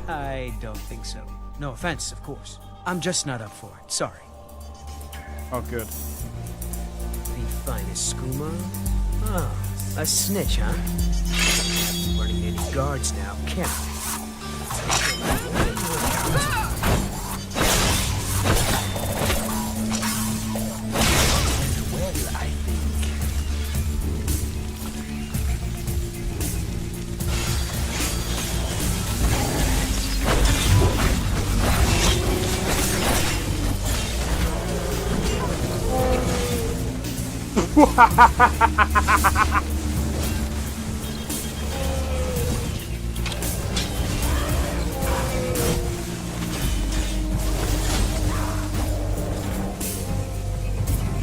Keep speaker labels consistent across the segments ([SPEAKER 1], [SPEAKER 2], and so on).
[SPEAKER 1] I don't think so. No offense, of course. I'm just not up for it. Sorry.
[SPEAKER 2] Oh, good.
[SPEAKER 1] The finest skooma? Oh, a snitch, huh? Not running any guards now, can I? Well, I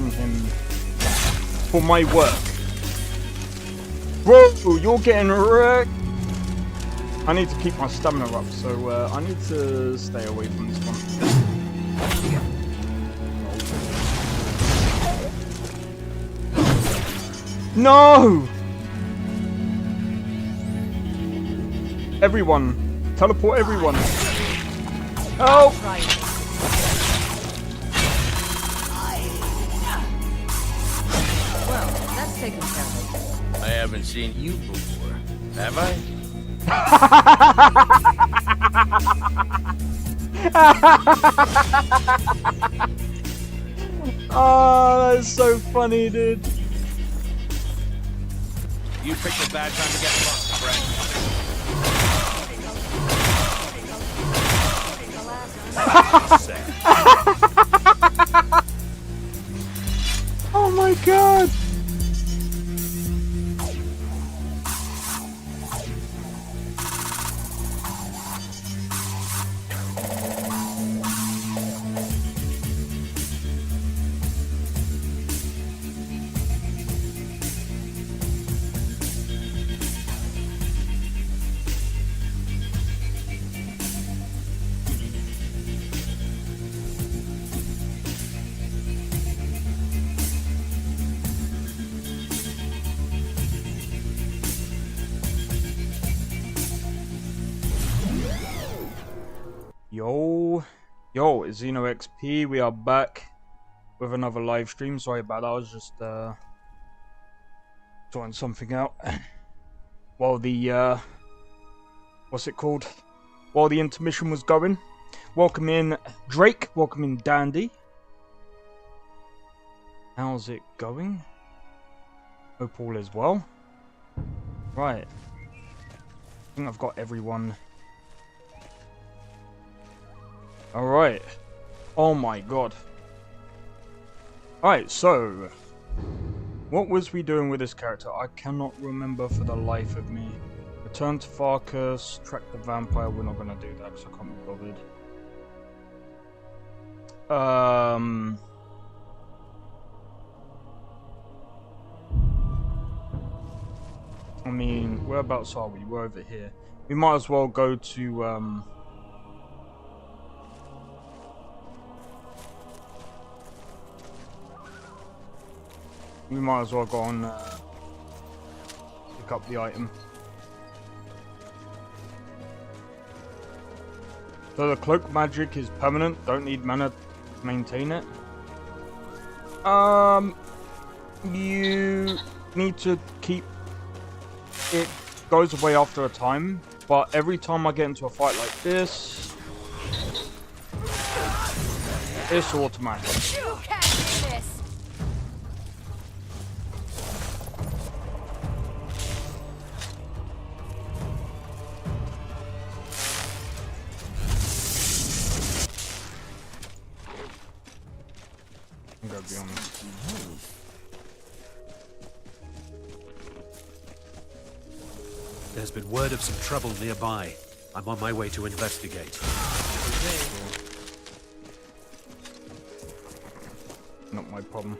[SPEAKER 1] think...
[SPEAKER 2] For my work. Bro, you're getting wrecked. I need to keep my stamina up, so I need to stay away from this one. No! Everyone. Teleport everyone. Help!
[SPEAKER 3] Well, that's taken care of.
[SPEAKER 4] I haven't seen you before, have I?
[SPEAKER 2] Oh, that's so funny, dude.
[SPEAKER 4] You picked a bad time to get lost, friend.
[SPEAKER 2] Oh my god! Yo, it's Xeno XP. We are back with another live stream. Sorry about that. I was just sorting something out while the what's it called? While the intermission was going. Welcome in Drake. Welcome in Dandy. How's it going? Hope all is well. Right. I think I've got everyone. Alright. Oh my god. Alright, so... what was we doing with this character? I cannot remember for the life of me. Return to Farkas, track the vampire. We're not going to do that because I can't be bothered. I mean, whereabouts are we? We're over here. We might as well go to... we might as well go on pick up the item. So the cloak magic is permanent, don't need mana to maintain it. You need to keep it, goes away after a time, but every time I get into a fight like this, it's automatic.
[SPEAKER 3] You can't do this.
[SPEAKER 2] I'm gonna be honest.
[SPEAKER 5] There's been word of some trouble nearby. I'm on my way to investigate.
[SPEAKER 2] Not my problem.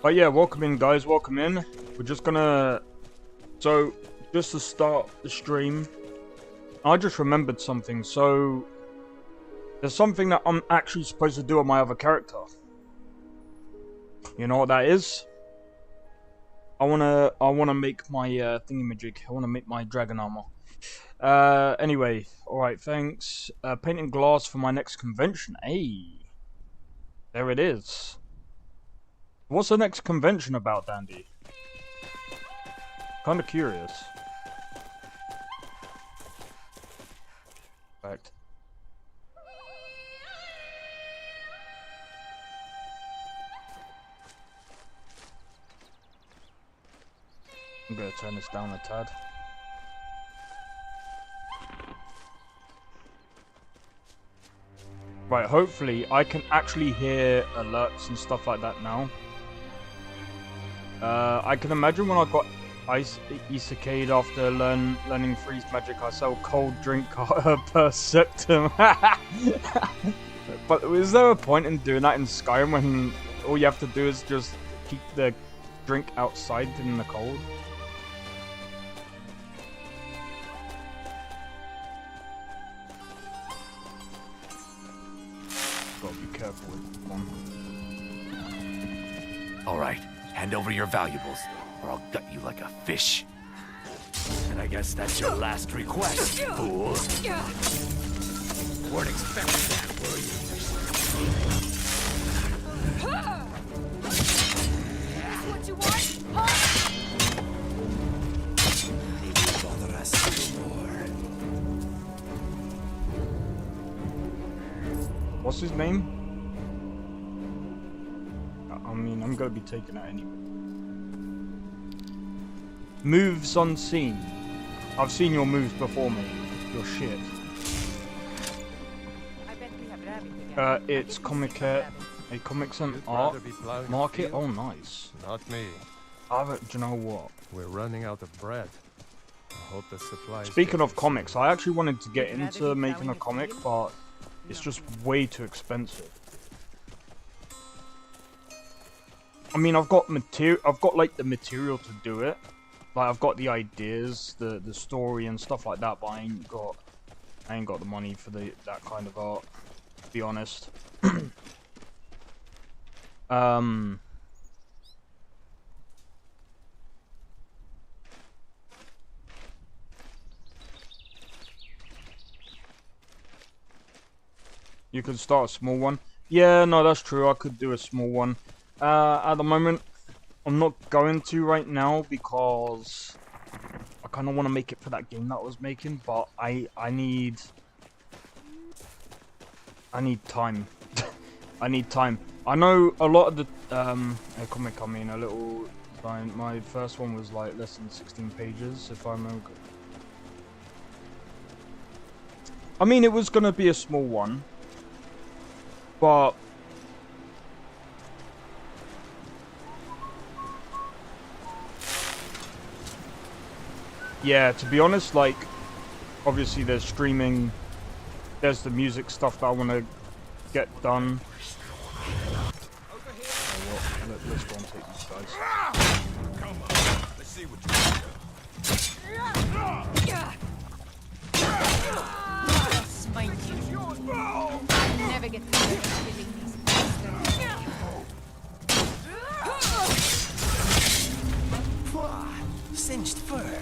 [SPEAKER 2] But yeah, welcome in guys, welcome in. We're just gonna... so, just to start the stream, I just remembered something. So, there's something that I'm actually supposed to do on my other character. You know what that is? I wanna make my thingamajig. I wanna make my dragon armor. Anyway, alright, thanks. Painting glass for my next convention. Hey, there it is. What's the next convention about, Dandy? Kinda curious. Fact. I'm gonna turn this down a tad. Right, hopefully I can actually hear alerts and stuff like that now. I can imagine when I got Isekade after learning freeze magic, I sell cold drink per septum. But is there a point in doing that in Skyrim when all you have to do is just keep the drink outside in the cold? Gotta be careful with one.
[SPEAKER 6] All right, hand over your valuables, or I'll gut you like a fish. And I guess that's your last request, fool. Weren't expecting that, were you?
[SPEAKER 3] What you want? Huh?
[SPEAKER 6] Bother us no more.
[SPEAKER 2] What's his name? I mean, I'm gonna be taking that anyway. Moves unseen. I've seen your moves before me. Your shit.
[SPEAKER 3] I bet we have rabbit again.
[SPEAKER 2] It's a comics and art market. Oh, nice.
[SPEAKER 7] Not me.
[SPEAKER 2] Do you know what?
[SPEAKER 7] We're running out of bread. I hope the supplies.
[SPEAKER 2] Speaking of comics, I actually wanted to get into making a comic, but it's just way too expensive. I mean, I've got material. I've got like the material to do it. Like I've got the ideas, the story and stuff like that, but I ain't got the money for that kind of art. To be honest. You could start a small one. Yeah, no, that's true. I could do a small one. At the moment, I'm not going to right now because I kind of want to make it for that game that I was making, but I need time. I need time. I know a lot of the comic. I mean, a little. My first one was like less than 16 pages, if I remember. I mean, it was gonna be a small one, but yeah, to be honest, like, obviously there's streaming, there's the music stuff that I want to get done. Let's go and take these guys.
[SPEAKER 6] Come on, let's see what
[SPEAKER 3] Smite you. I'll never get tired of killing these bastards.
[SPEAKER 6] Singed fur.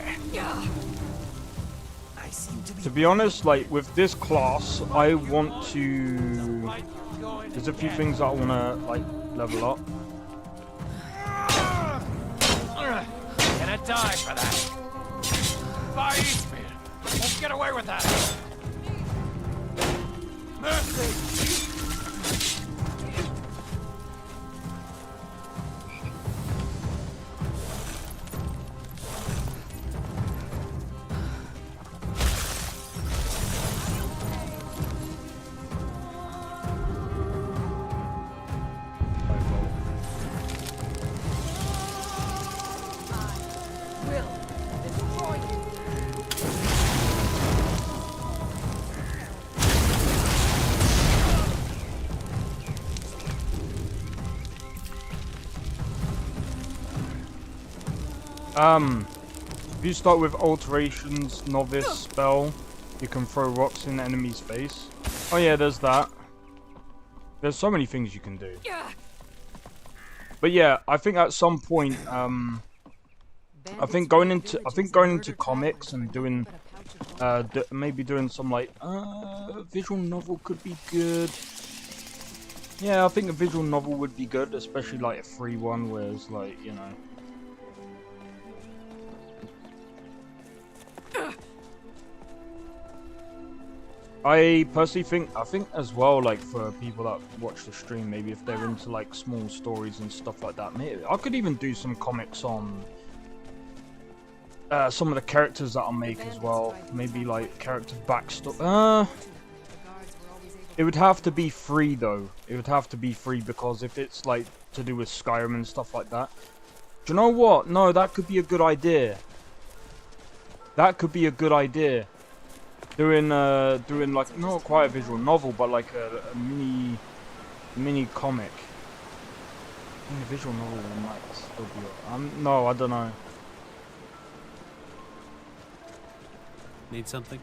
[SPEAKER 6] I seem
[SPEAKER 2] To be honest, like with this class, I want to. There's a few things that I want to like level up.
[SPEAKER 4] Gonna die for that. Fire Eastfield. Won't get away with that. Mercy.
[SPEAKER 2] If you start with alterations, novice, spell, you can throw rocks in the enemy's face. Oh yeah, there's that. There's so many things you can do. But yeah, I think at some point, I think going into comics and doing maybe doing some like visual novel could be good. Yeah, I think a visual novel would be good, especially like a free one where it's like, you know. I personally think, as well, like for people that watch the stream, maybe if they're into like small stories and stuff like that, maybe I could even do some comics on some of the characters that I'll make as well. Maybe like character backstory. It would have to be free though. It would have to be free because if it's like to do with Skyrim and stuff like that. Do you know what? No, that could be a good idea. That could be a good idea. Doing like not quite a visual novel, but like a mini comic. I think a visual novel might still be. No, I don't know.
[SPEAKER 5] Need something?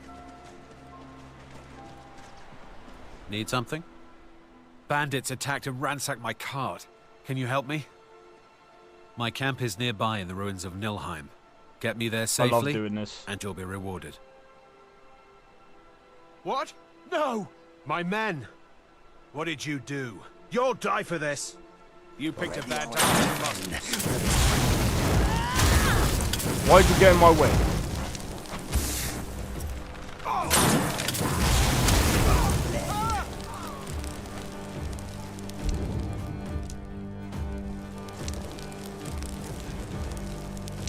[SPEAKER 5] Need something? Bandits attacked and ransacked my cart. Can you help me? My camp is nearby in the ruins of Nilheim. Get me there safely,
[SPEAKER 2] I love doing this.
[SPEAKER 5] and you'll be rewarded.
[SPEAKER 8] What? No! My men! What did you do? You'll die for this!
[SPEAKER 4] You picked a bad time to come.
[SPEAKER 2] Why'd you get in my way?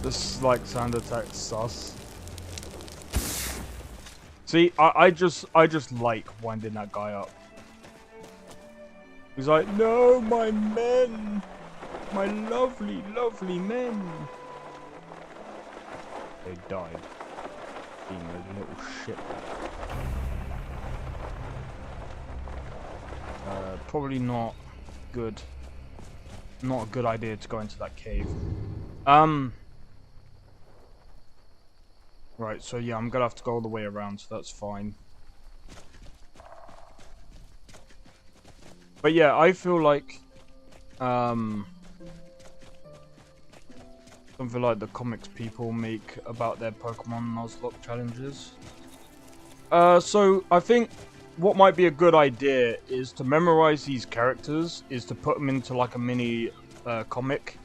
[SPEAKER 2] This like sound attack sus. See, I just like winding that guy up. He's like, no, my men, my lovely, lovely men. They died. Being a little shit. Probably not good. Not a good idea to go into that cave. Right, so yeah, I'm gonna have to go all the way around, so that's fine. But yeah, I feel like something like the comics people make about their Pokemon Nuzlocke challenges. So I think what might be a good idea is to memorize these characters, is to put them into like a mini comic,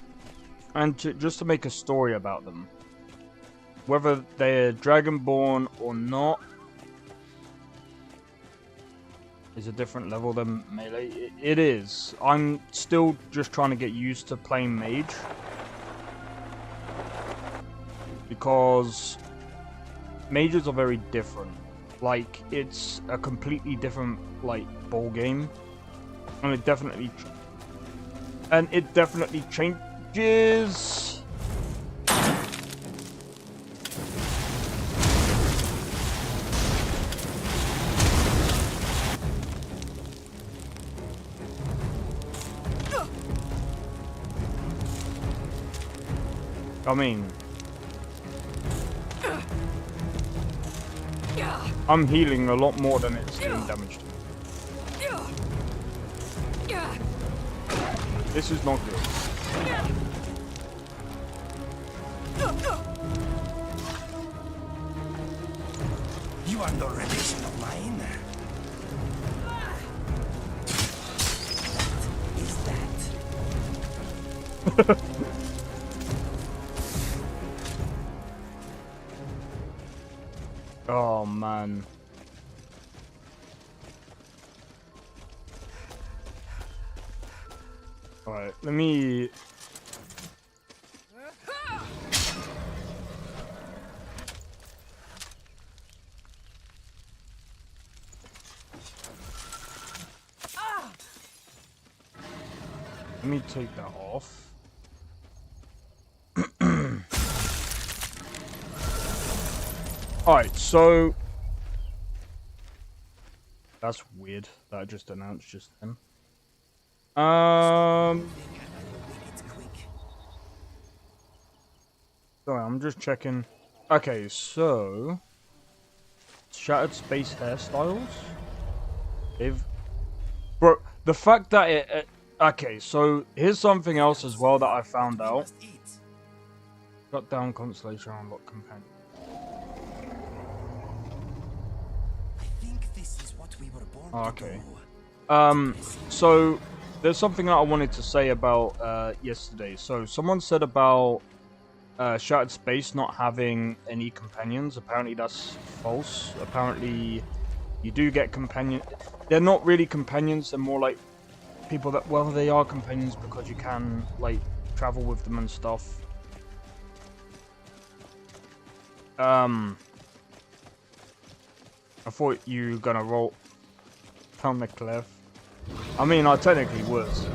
[SPEAKER 2] and just to make a story about them. Whether they're Dragonborn or not is a different level than Melee. It is. I'm still just trying to get used to playing Mage. Because Mages are very different. Like, it's a completely different, like, ball game. And it definitely changes. I mean, I'm healing a lot more than it's doing damage to me. This is not good.
[SPEAKER 8] You are no relation of mine. Is that?
[SPEAKER 2] Oh man. Alright, let me take that off. Alright, so that's weird that I just announced just then. Sorry, I'm just checking. Okay, so Shattered Space hairstyles. Bro, the fact that it okay, so here's something else as well that I found out. Shut down constellation, unlock companion.
[SPEAKER 9] I think this is what we were born
[SPEAKER 2] Oh,
[SPEAKER 9] to
[SPEAKER 2] okay.
[SPEAKER 9] do.
[SPEAKER 2] So there's something that I wanted to say about yesterday. So someone said about Shattered Space not having any companions. Apparently that's false. Apparently you do get companion. They're not really companions. They're more like people that, well, they are companions because you can like travel with them and stuff. I thought you were gonna roll down the cliff. I mean, I technically was.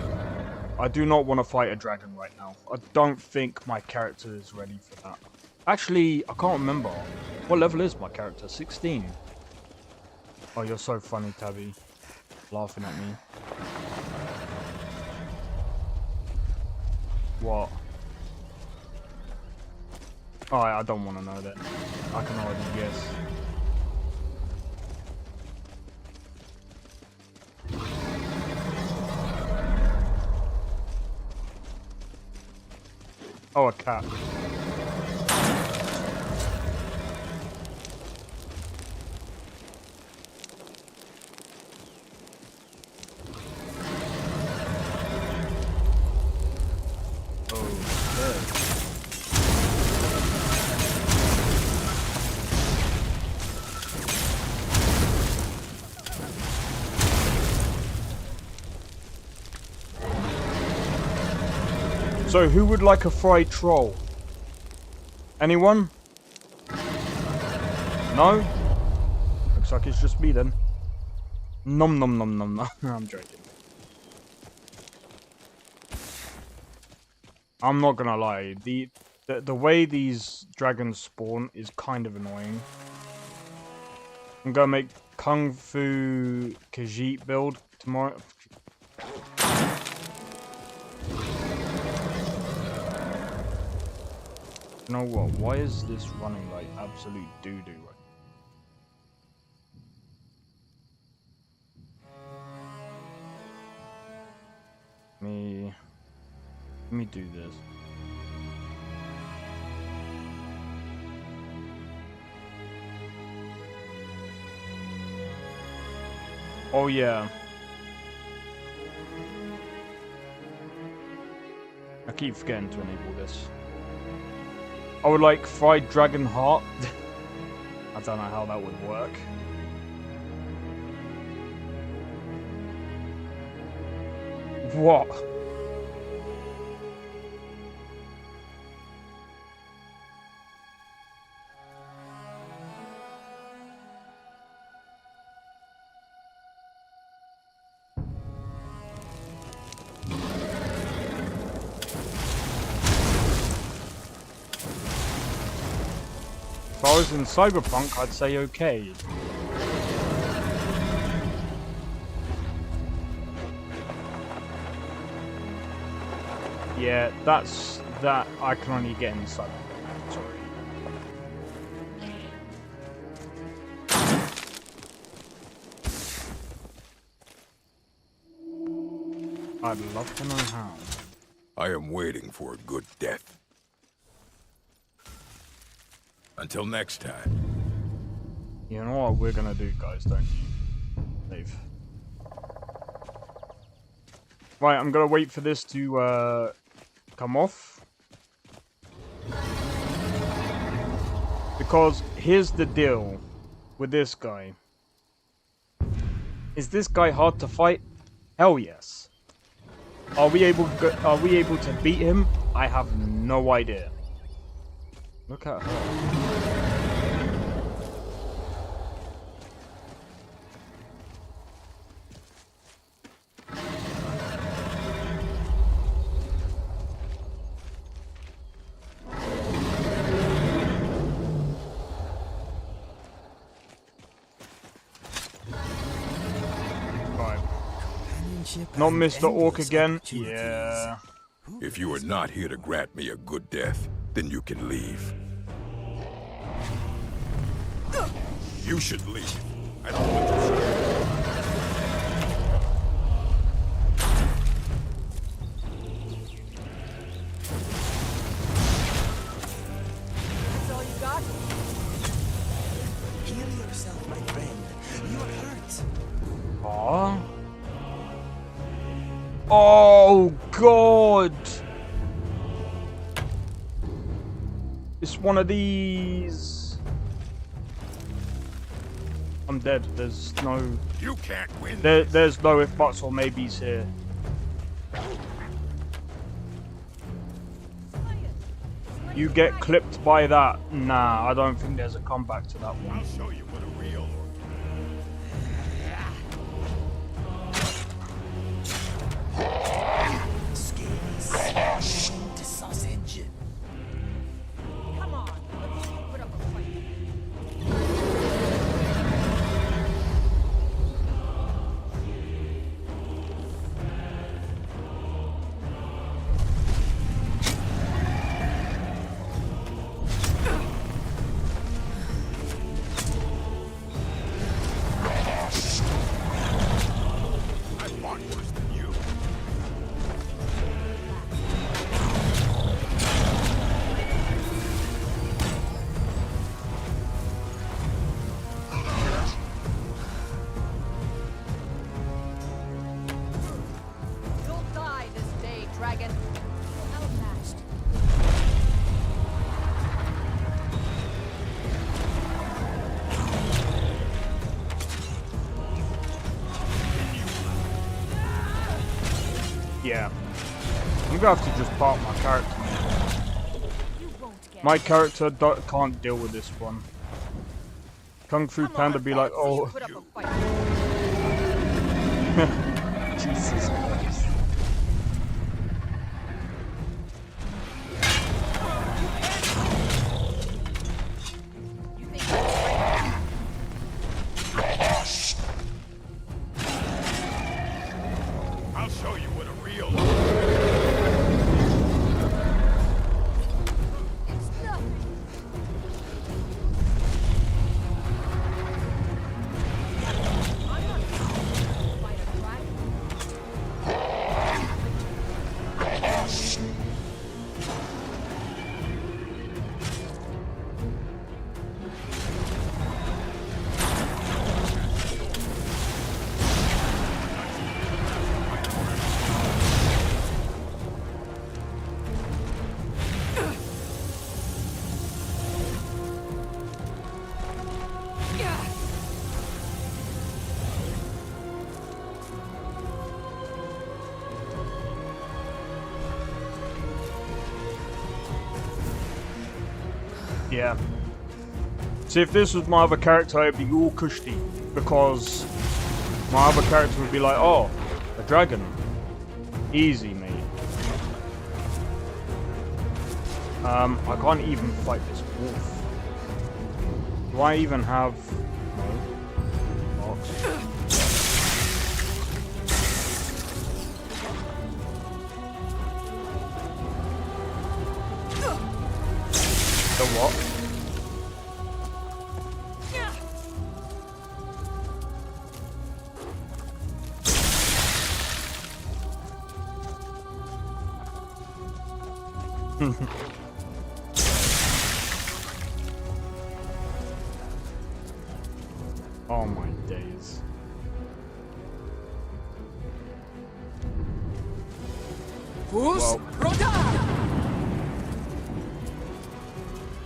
[SPEAKER 2] I do not want to fight a dragon right now. I don't think my character is ready for that. Actually, I can't remember. What level is my character? 16. Oh, you're so funny, Tabby. Laughing at me. What? Oh, I don't want to know that. I can already guess. Oh, a cat. So, who would like a fried troll? Anyone? No? Looks like it's just me then. Nom nom nom nom nom. I'm joking. I'm not gonna lie. The way these dragons spawn is kind of annoying. I'm gonna make Kung Fu Khajiit build tomorrow. You know what? Why is this running like absolute doo-doo? Let me do this. Oh yeah. I keep forgetting to enable this. I would like fried dragon heart. I don't know how that would work. What? If I was in Cyberpunk, I'd say okay. Yeah, that I can only get in Cyberpunk. Sorry. I'd love to know how.
[SPEAKER 10] I am waiting for a good death. Until next time.
[SPEAKER 2] You know what we're gonna do, guys, don't you? Dave. Right, I'm gonna wait for this to come off. Because here's the deal with this guy. Is this guy hard to fight? Hell yes. Are we able to beat him? I have no idea. Look at her. Not Mr. Orc again? Yeah.
[SPEAKER 10] If you are not here to grant me a good death, then you can leave. You should leave. I don't want you.
[SPEAKER 2] Oh god! It's one of these. I'm dead. There's no.
[SPEAKER 10] You can't win.
[SPEAKER 2] There's no if buts or maybes here. You get clipped by that. Nah, I don't think there's a comeback to that one.
[SPEAKER 10] I'll show you what a real.
[SPEAKER 9] To sausage.
[SPEAKER 3] Come on, let's see you put up a fight.
[SPEAKER 10] I fought worse than you.
[SPEAKER 3] You'll die this day, dragon. You're outmatched.
[SPEAKER 2] Yeah. I'm gonna have to just park my character.
[SPEAKER 3] You won't get
[SPEAKER 2] My character can't deal with this one. Kung Fu Panda be like, oh,
[SPEAKER 3] put up a fight.
[SPEAKER 2] Jesus Christ.
[SPEAKER 3] You think that's right?
[SPEAKER 10] I'll show you what a real.
[SPEAKER 3] It's nothing. I'm not gonna fight a dragon.
[SPEAKER 2] Yeah. See, if this was my other character, I'd be all cushy. Because my other character would be like, oh, a dragon. Easy, mate. I can't even fight this wolf. Do I even have... No. Box. The what? Oh my days. Well,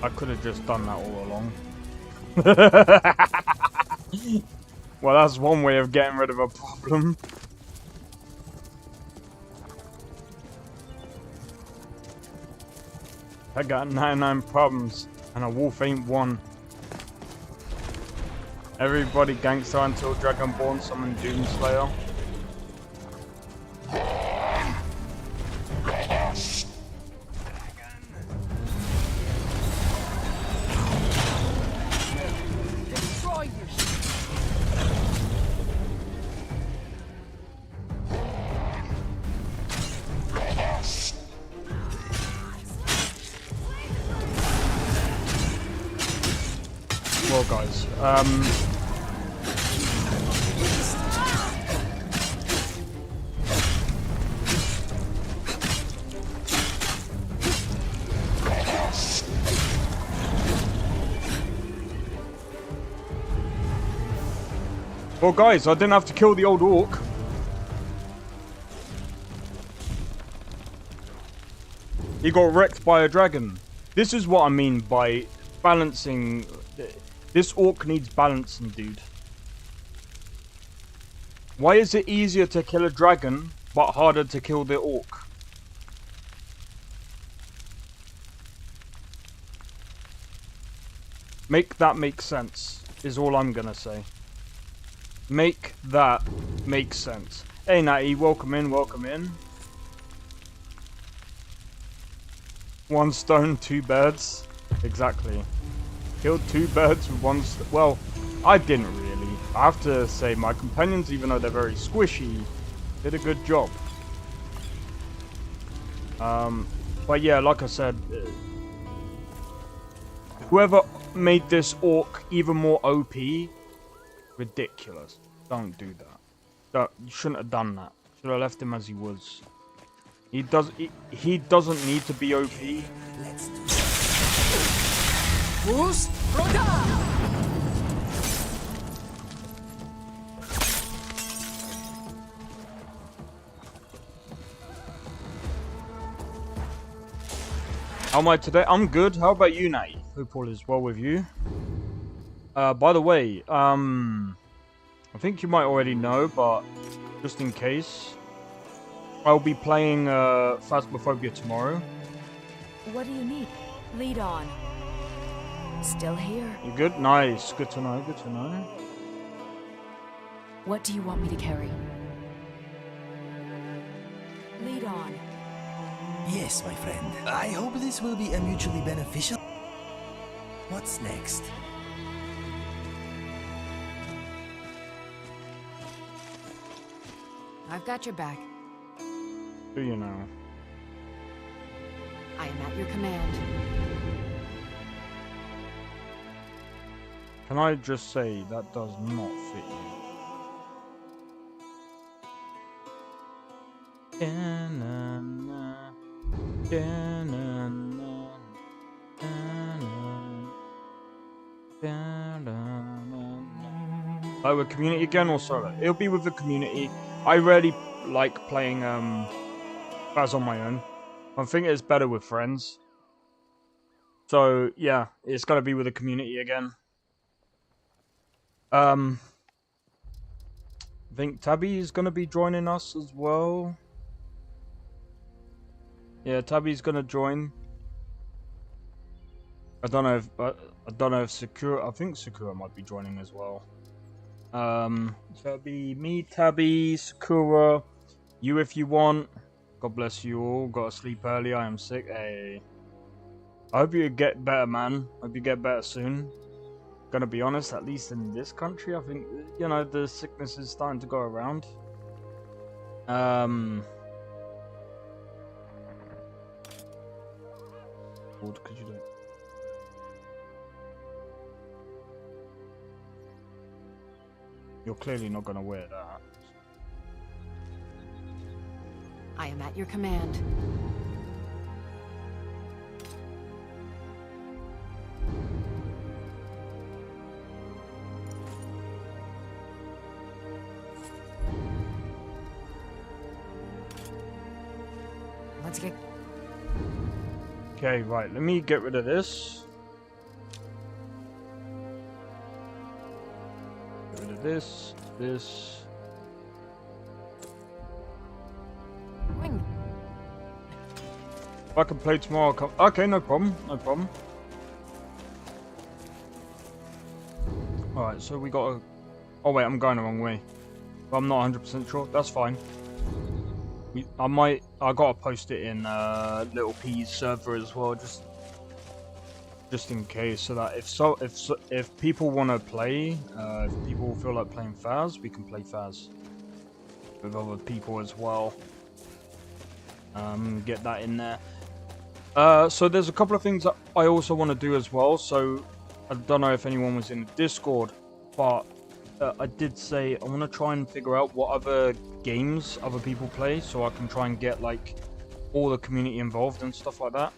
[SPEAKER 2] I could have just done that all along. Well, that's one way of getting rid of a problem. I got 99 problems, and a wolf ain't one. Everybody gangster until Dragonborn summon Doomslayer.
[SPEAKER 3] Destroy you.
[SPEAKER 2] Well, guys, well, guys, I didn't have to kill the old orc. He got wrecked by a dragon. This is what I mean by balancing. This orc needs balancing, dude. Why is it easier to kill a dragon, but harder to kill the orc? Make that make sense, is all I'm gonna say. Make that make sense. Hey Natty, welcome in, welcome in. 1 stone, 2 birds. Exactly. Killed 2 birds with 1 stone. Well, I didn't really. I have to say, my companions, even though they're very squishy, did a good job. But yeah, like I said, whoever made this orc even more OP, ridiculous. Don't do that. You shouldn't have done that. Should have left him as he was. He doesn't need to be OP.
[SPEAKER 9] Let's do Who's
[SPEAKER 2] How am I today? I'm good. How about you, Natty? Hope all is well with you. By the way, I think you might already know, but just in case, I'll be playing Phasmophobia tomorrow.
[SPEAKER 3] What do you need? Lead on. Still here.
[SPEAKER 2] You good? Nice. Good to know. Good to know.
[SPEAKER 3] What do you want me to carry? Lead on.
[SPEAKER 9] Yes, my friend. I hope this will be mutually beneficial. What's next?
[SPEAKER 3] I've got your back.
[SPEAKER 2] Do you know?
[SPEAKER 3] I am at your command.
[SPEAKER 2] Can I just say that does not fit you? Oh, with community again or solo? It'll be with the community. I really like playing Phas on my own. I think it's better with friends. So yeah, it's gonna be with the community again. I think Tabby is gonna be joining us as well. Yeah, Tabby's gonna join. I don't know if Sakura. I think Sakura might be joining as well. So it'll be me, Tabby, Sakura, you if you want. God bless you all. Gotta sleep early. I am sick. Hey, I hope you get better, man. Hope you get better soon. Gonna be honest, at least in this country, I think, you know, the sickness is starting to go around. What could you do? You're clearly not gonna wear that.
[SPEAKER 3] I am at your command. Let's get...
[SPEAKER 2] Okay, right, let me get rid of this. Get rid of this. If I can play tomorrow, I'll come. Okay, no problem, no problem. Alright, so we got a... Oh wait, I'm going the wrong way. But I'm not 100% sure, that's fine. I gotta post it in Little P's server as well, just in case, so that if people want to play, if people feel like playing Phas, we can play Phas with other people as well. Get that in there. So there's a couple of things that I also want to do as well. So I don't know if anyone was in the Discord, but I did say I want to try and figure out what other games other people play, so I can try and get like all the community involved and stuff like that.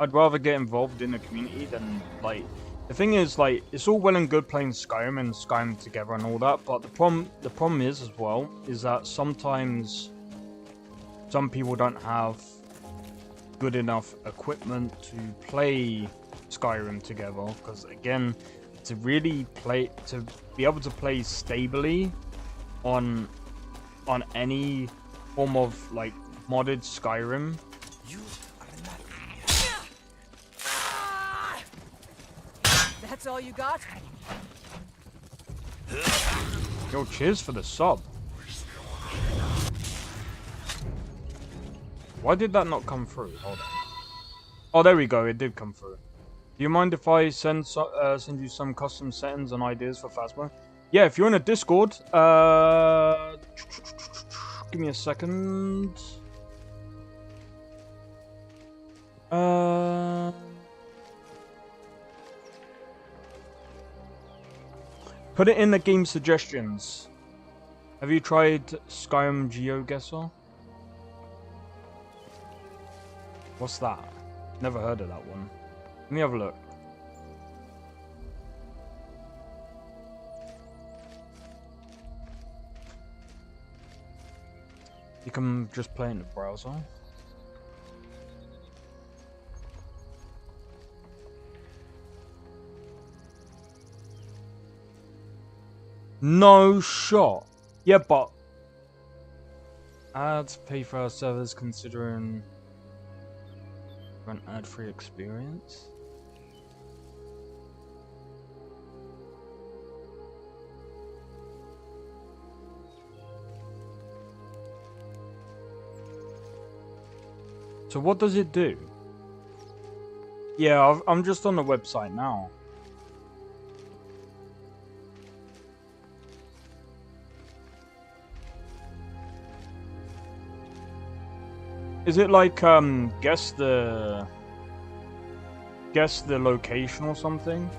[SPEAKER 2] I'd rather get involved in the community than like... The thing is, like, it's all well and good playing Skyrim and Skyrim together and all that, but the problem is as well is that sometimes some people don't have good enough equipment to play Skyrim together. Because again, to be able to play stably on any form of like modded Skyrim.
[SPEAKER 3] That's all you got?
[SPEAKER 2] Yo, cheers for the sub. Why did that not come through? Hold on. Oh, there we go. It did come through. Do you mind if I send you some custom settings and ideas for Phasma? Yeah, if you're in a Discord, give me a second. Put it in the game suggestions. Have you tried Skyrim GeoGuessr? What's that? Never heard of that one. Let me have a look. You can just play in the browser. No shot. Yeah, but ads pay for our servers considering an ad-free experience. So what does it do? Yeah, I'm just on the website now. Is it like guess the location or something?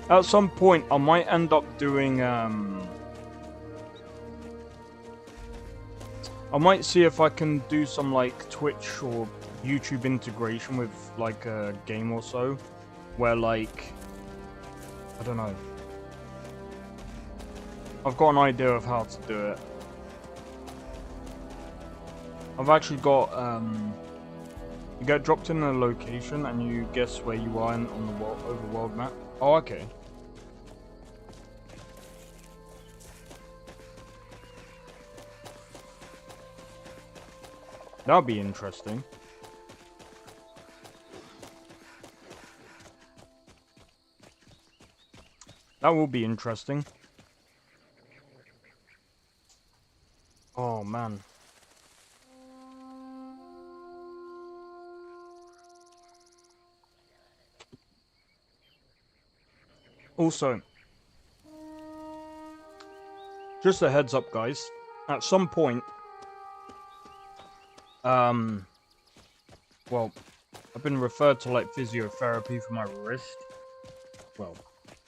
[SPEAKER 2] At some point I might end up doing I might see if I can do some like Twitch or YouTube integration with like a game or so where like I don't know. I've got an idea of how to do it. I've actually got, you get dropped in a location and you guess where you are on the overworld map. Oh, okay. That'll be interesting. That will be interesting. Oh, man. Also, just a heads up, guys. At some point, well, I've been referred to like physiotherapy for my wrist. Well,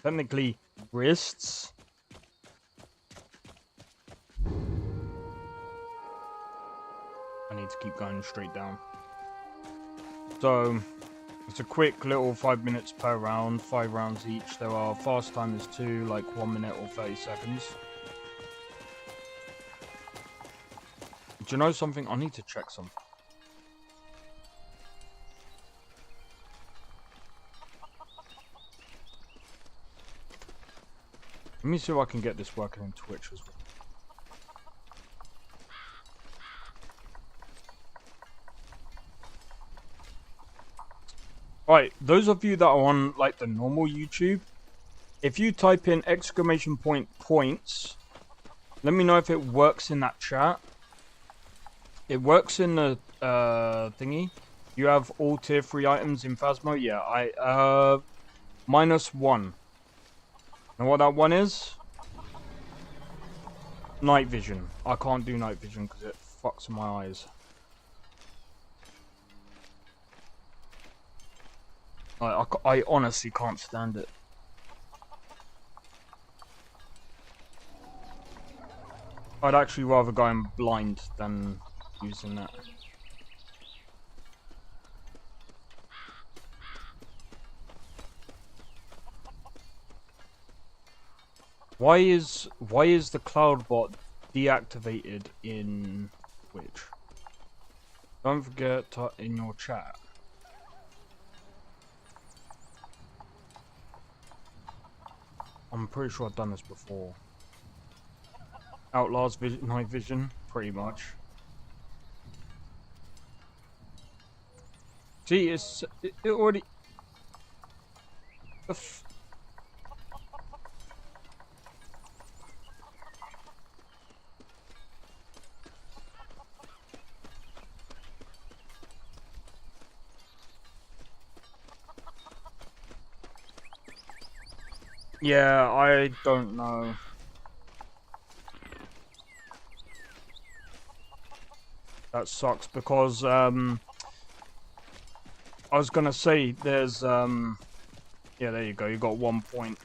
[SPEAKER 2] technically, wrists. I need to keep going straight down. So, it's a quick little 5 minutes per round, 5 rounds each. There are fast timers too, like 1 minute or 30 seconds. Do you know something? I need to check something. Let me see if I can get this working on Twitch as well. Right, those of you that are on like the normal YouTube, if you type in !points, let me know if it works in that chat. It works in the thingy. You have all tier 3 items in Phasmo? Yeah, I -1. Know what that one is? Night vision. I can't do night vision because it fucks my eyes. I honestly can't stand it. I'd actually rather go in blind than using that. Why is the cloud bot deactivated in Twitch? Don't forget to in your chat. I'm pretty sure I've done this before. Outlaws night vision, pretty much. See, it already. Yeah, I don't know. That sucks because I was gonna say there's yeah, there you go, you got 1 point.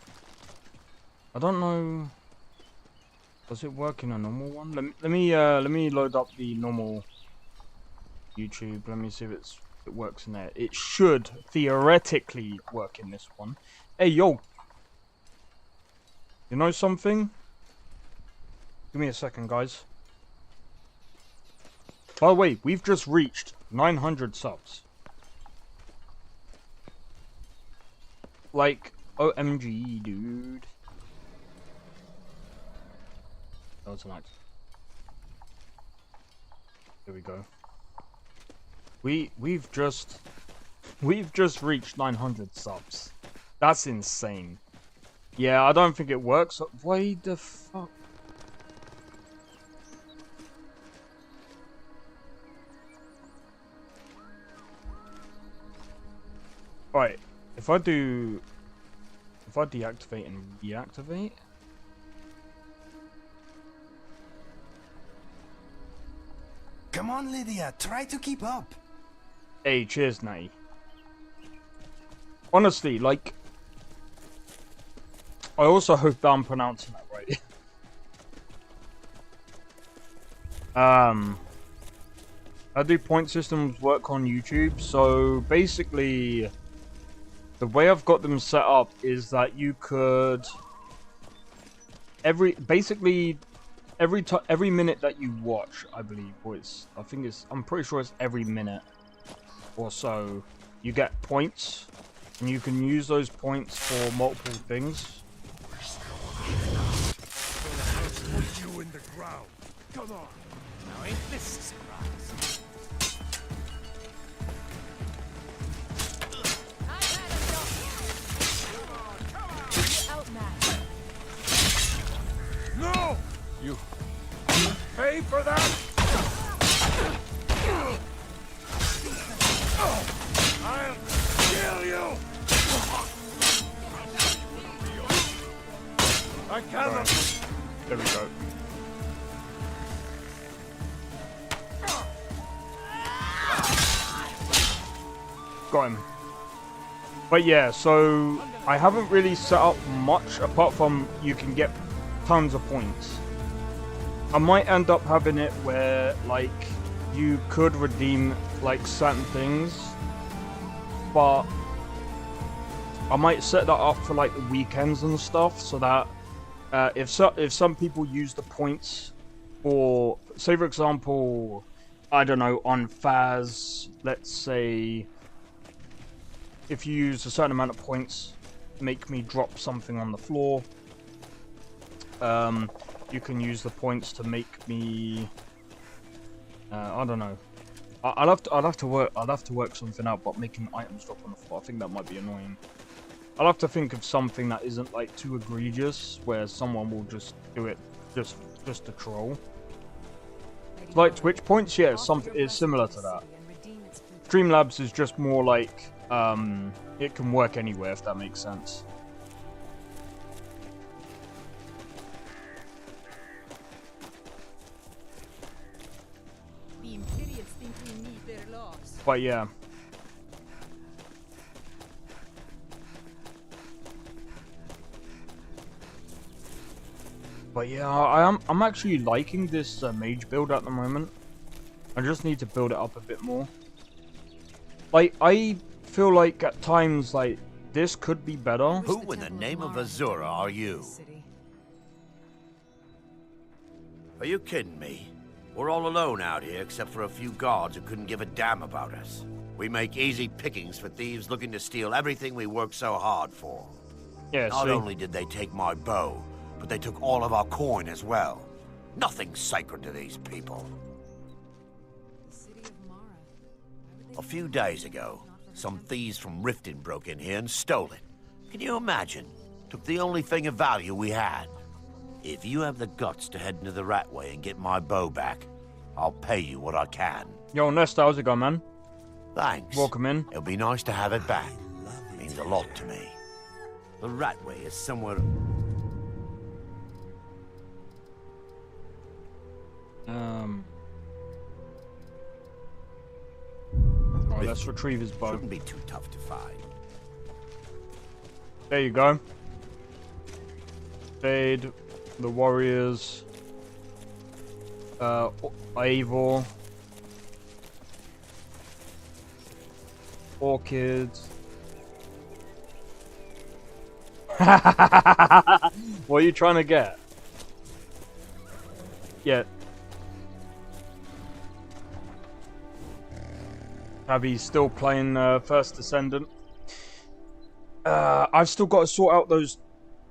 [SPEAKER 2] I don't know, does it work in a normal one? Let me load up the normal YouTube. Let me see if it works in there. It should theoretically work in this one. Hey yo, you know something? Give me a second, guys. By the way, we've just reached 900 subs. Like, OMG, dude. That was nice. Here we go. We've just reached 900 subs. That's insane. Yeah, I don't think it works. Why the fuck? Right, if I deactivate and reactivate.
[SPEAKER 9] Come on, Lydia, try to keep up.
[SPEAKER 2] Hey, cheers, Natty. Honestly, like, I also hope that I'm pronouncing that right. How do point systems work on YouTube? So basically, the way I've got them set up is that you could every minute that you watch, I believe, or I'm pretty sure it's every minute or so, you get points, and you can use those points for multiple things.
[SPEAKER 8] Put you in the ground. Come on.
[SPEAKER 4] Now ain't this a surprise?
[SPEAKER 8] No! You pay for that? I'll kill you! I cannot.
[SPEAKER 2] There we go. Got him. But yeah, so I haven't really set up much apart from you can get tons of points. I might end up having it where like you could redeem like certain things, but I might set that up for like the weekends and stuff, so that if some people use the points for, say for example, I don't know, on Faz, let's say, if you use a certain amount of points, make me drop something on the floor. You can use the points to make me. I don't know. I'll have to work something out, but making items drop on the floor, I think that might be annoying. I'll have to think of something that isn't like too egregious, where someone will just do it just to troll. Like Twitch points, yeah, something is similar to that. Streamlabs is just more like it can work anywhere, if that makes sense.
[SPEAKER 3] The Imperials think we need their laws.
[SPEAKER 2] But yeah. But yeah, I'm actually liking this mage build at the moment. I just need to build it up a bit more. Like, I feel like at times, like, this could be better.
[SPEAKER 6] Who in the name of Azura are you?
[SPEAKER 11] Are you kidding me? We're all alone out here except for a few guards who couldn't give a damn about us. We make easy pickings for thieves looking to steal everything we worked so hard for.
[SPEAKER 2] Yeah,
[SPEAKER 11] Not
[SPEAKER 2] see?
[SPEAKER 11] only did they take my bow, but they took all of our coin as well. Nothing sacred to these people.
[SPEAKER 3] The city of Mara.
[SPEAKER 11] A few days ago, some thieves from Riften broke in here and stole it. Can you imagine? Took the only thing of value we had. If you have the guts to head into the Ratway and get my bow back, I'll pay you what I can.
[SPEAKER 2] Yo, Nesta, how's it going, man?
[SPEAKER 11] Thanks.
[SPEAKER 2] Welcome in.
[SPEAKER 11] It'll be nice to have it back. Means a lot to me. The Ratway is somewhere...
[SPEAKER 2] Oh, let's retrieve his bow.
[SPEAKER 11] Shouldn't be too tough to find.
[SPEAKER 2] There you go. Fade, the warriors, Eivor, orchids. What are you trying to get? Yeah. Abby's still playing First Descendant. I've still got to sort out those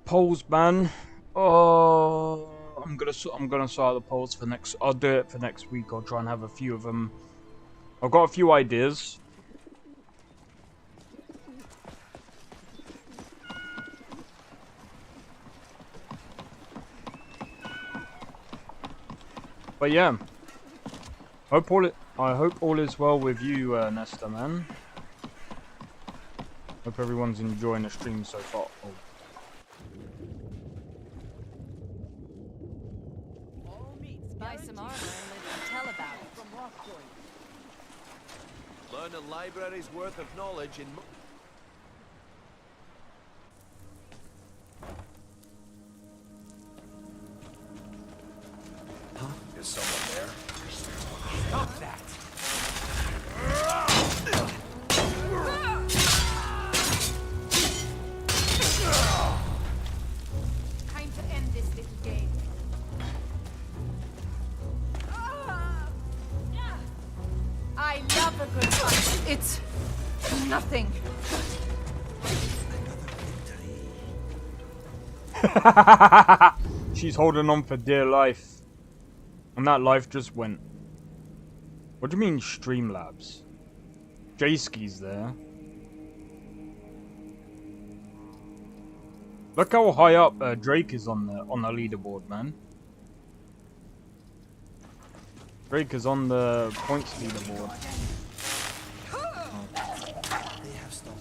[SPEAKER 2] poles, man. Oh, I'm gonna sort out the poles for next. I'll do it for next week. I'll try and have a few of them. I've got a few ideas. But yeah, I hope all is well with you, Nesta, man. Hope everyone's enjoying the stream so far. Oh.
[SPEAKER 3] Buy some armor and live to tell about it.
[SPEAKER 8] Learn a library's worth of knowledge in...
[SPEAKER 6] Is someone there?
[SPEAKER 8] Stop that!
[SPEAKER 3] Time to end this little game. I love a good fight. It's nothing.
[SPEAKER 2] She's holding on for dear life. And that life just went. What do you mean Streamlabs? J-Ski's there. Look how high up Drake is on the leaderboard, man. Drake is on the points leaderboard. Oh.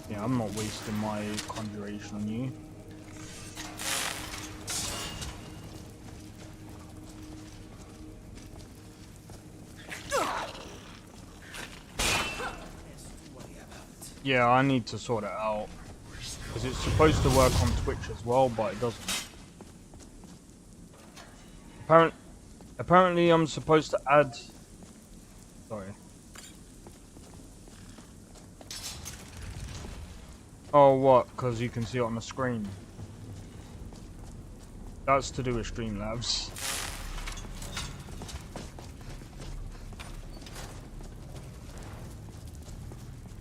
[SPEAKER 2] Yeah, I'm not wasting my conjuration on you. Yeah, I need to sort it out. Because it's supposed to work on Twitch as well, but it doesn't. Apparently I'm supposed to add... Sorry. Oh, what? Because you can see it on the screen. That's to do with Streamlabs.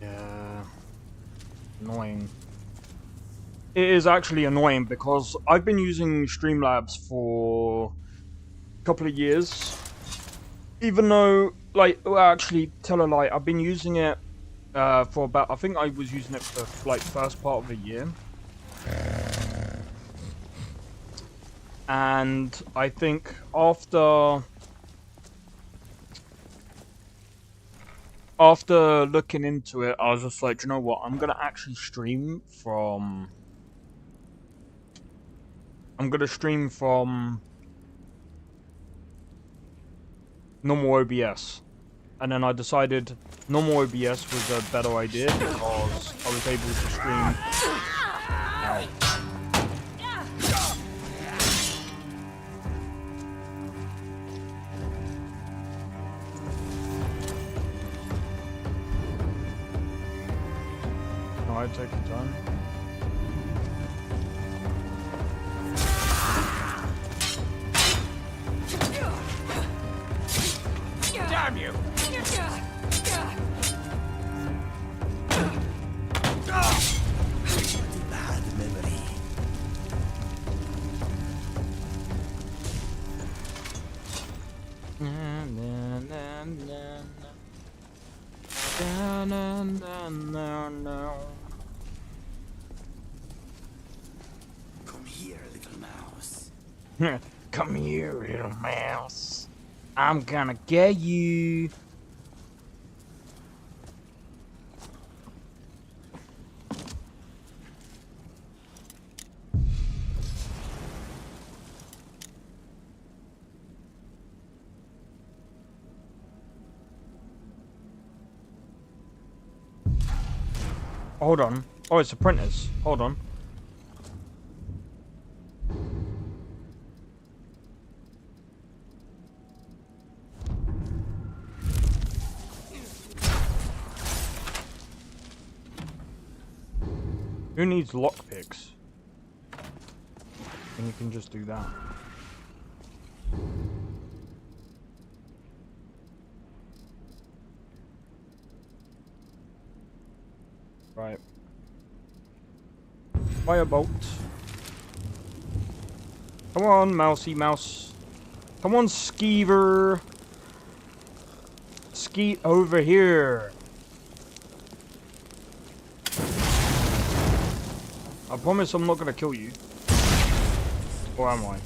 [SPEAKER 2] Yeah. Annoying. It is actually annoying because I've been using Streamlabs for a couple of years. Even though, like, well, actually, tell a lie, I've been using it for about, I think I was using it for, like, first part of the year. And I think after looking into it, I was just like, you know what, I'm gonna actually stream from... normal OBS. And then I decided normal OBS was a better idea because I was able to stream... Ow. Alright, take your time.
[SPEAKER 4] Damn you!
[SPEAKER 9] Bad memory. Come here, little mouse.
[SPEAKER 2] Come here, little mouse. I'm gonna get you. Hold on. Oh, it's apprentice. Hold on. Who needs lockpicks? And you can just do that. Right. Firebolt. Come on, mousey mouse. Come on, skeever. Skeet over here. I promise I'm not gonna kill you. Or am I?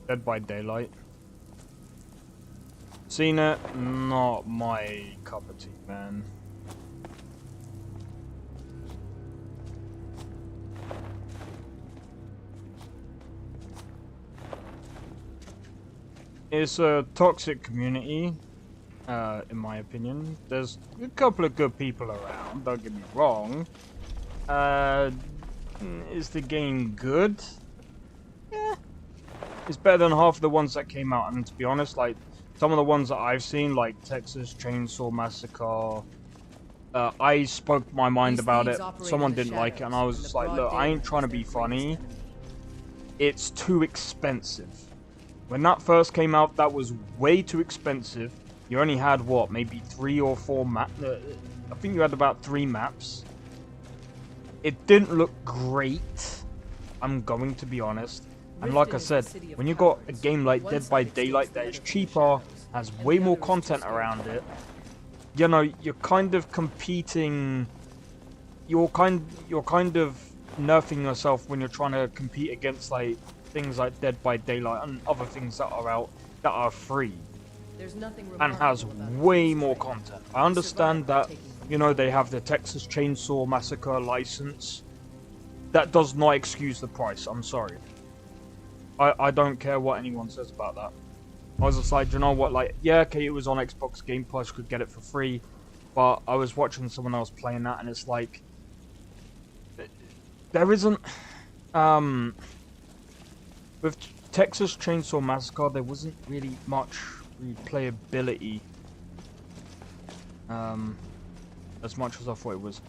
[SPEAKER 2] Dead by Daylight. Seen it? Not my cup of tea, man. It's a toxic community, in my opinion. There's a couple of good people around, don't get me wrong. Is the game good? Yeah. It's better than half of the ones that came out, and to be honest, like, some of the ones that I've seen, like Texas Chainsaw Massacre, I spoke my mind about it. Someone didn't like it, and I was just like, look, I ain't trying to be funny. It's too expensive. When that first came out, that was way too expensive. You only had, what, maybe 3 or 4 maps? I think you had about 3 maps. It didn't look great, I'm going to be honest. And like I said, when you got a game like Dead by Daylight that is cheaper, has way more content around it, you know, you're kind of competing. You're kind of nerfing yourself when you're trying to compete against like things like Dead by Daylight and other things that are out that are free and has way more content. I understand that, you know, they have the Texas Chainsaw Massacre license. That does not excuse the price. I'm sorry. I don't care what anyone says about that. I was just like, you know what, like, yeah, okay, it was on Xbox Game Pass, could get it for free, but I was watching someone else playing that, and it's like, there isn't, with Texas Chainsaw Massacre, there wasn't really much replayability, as much as I thought it was.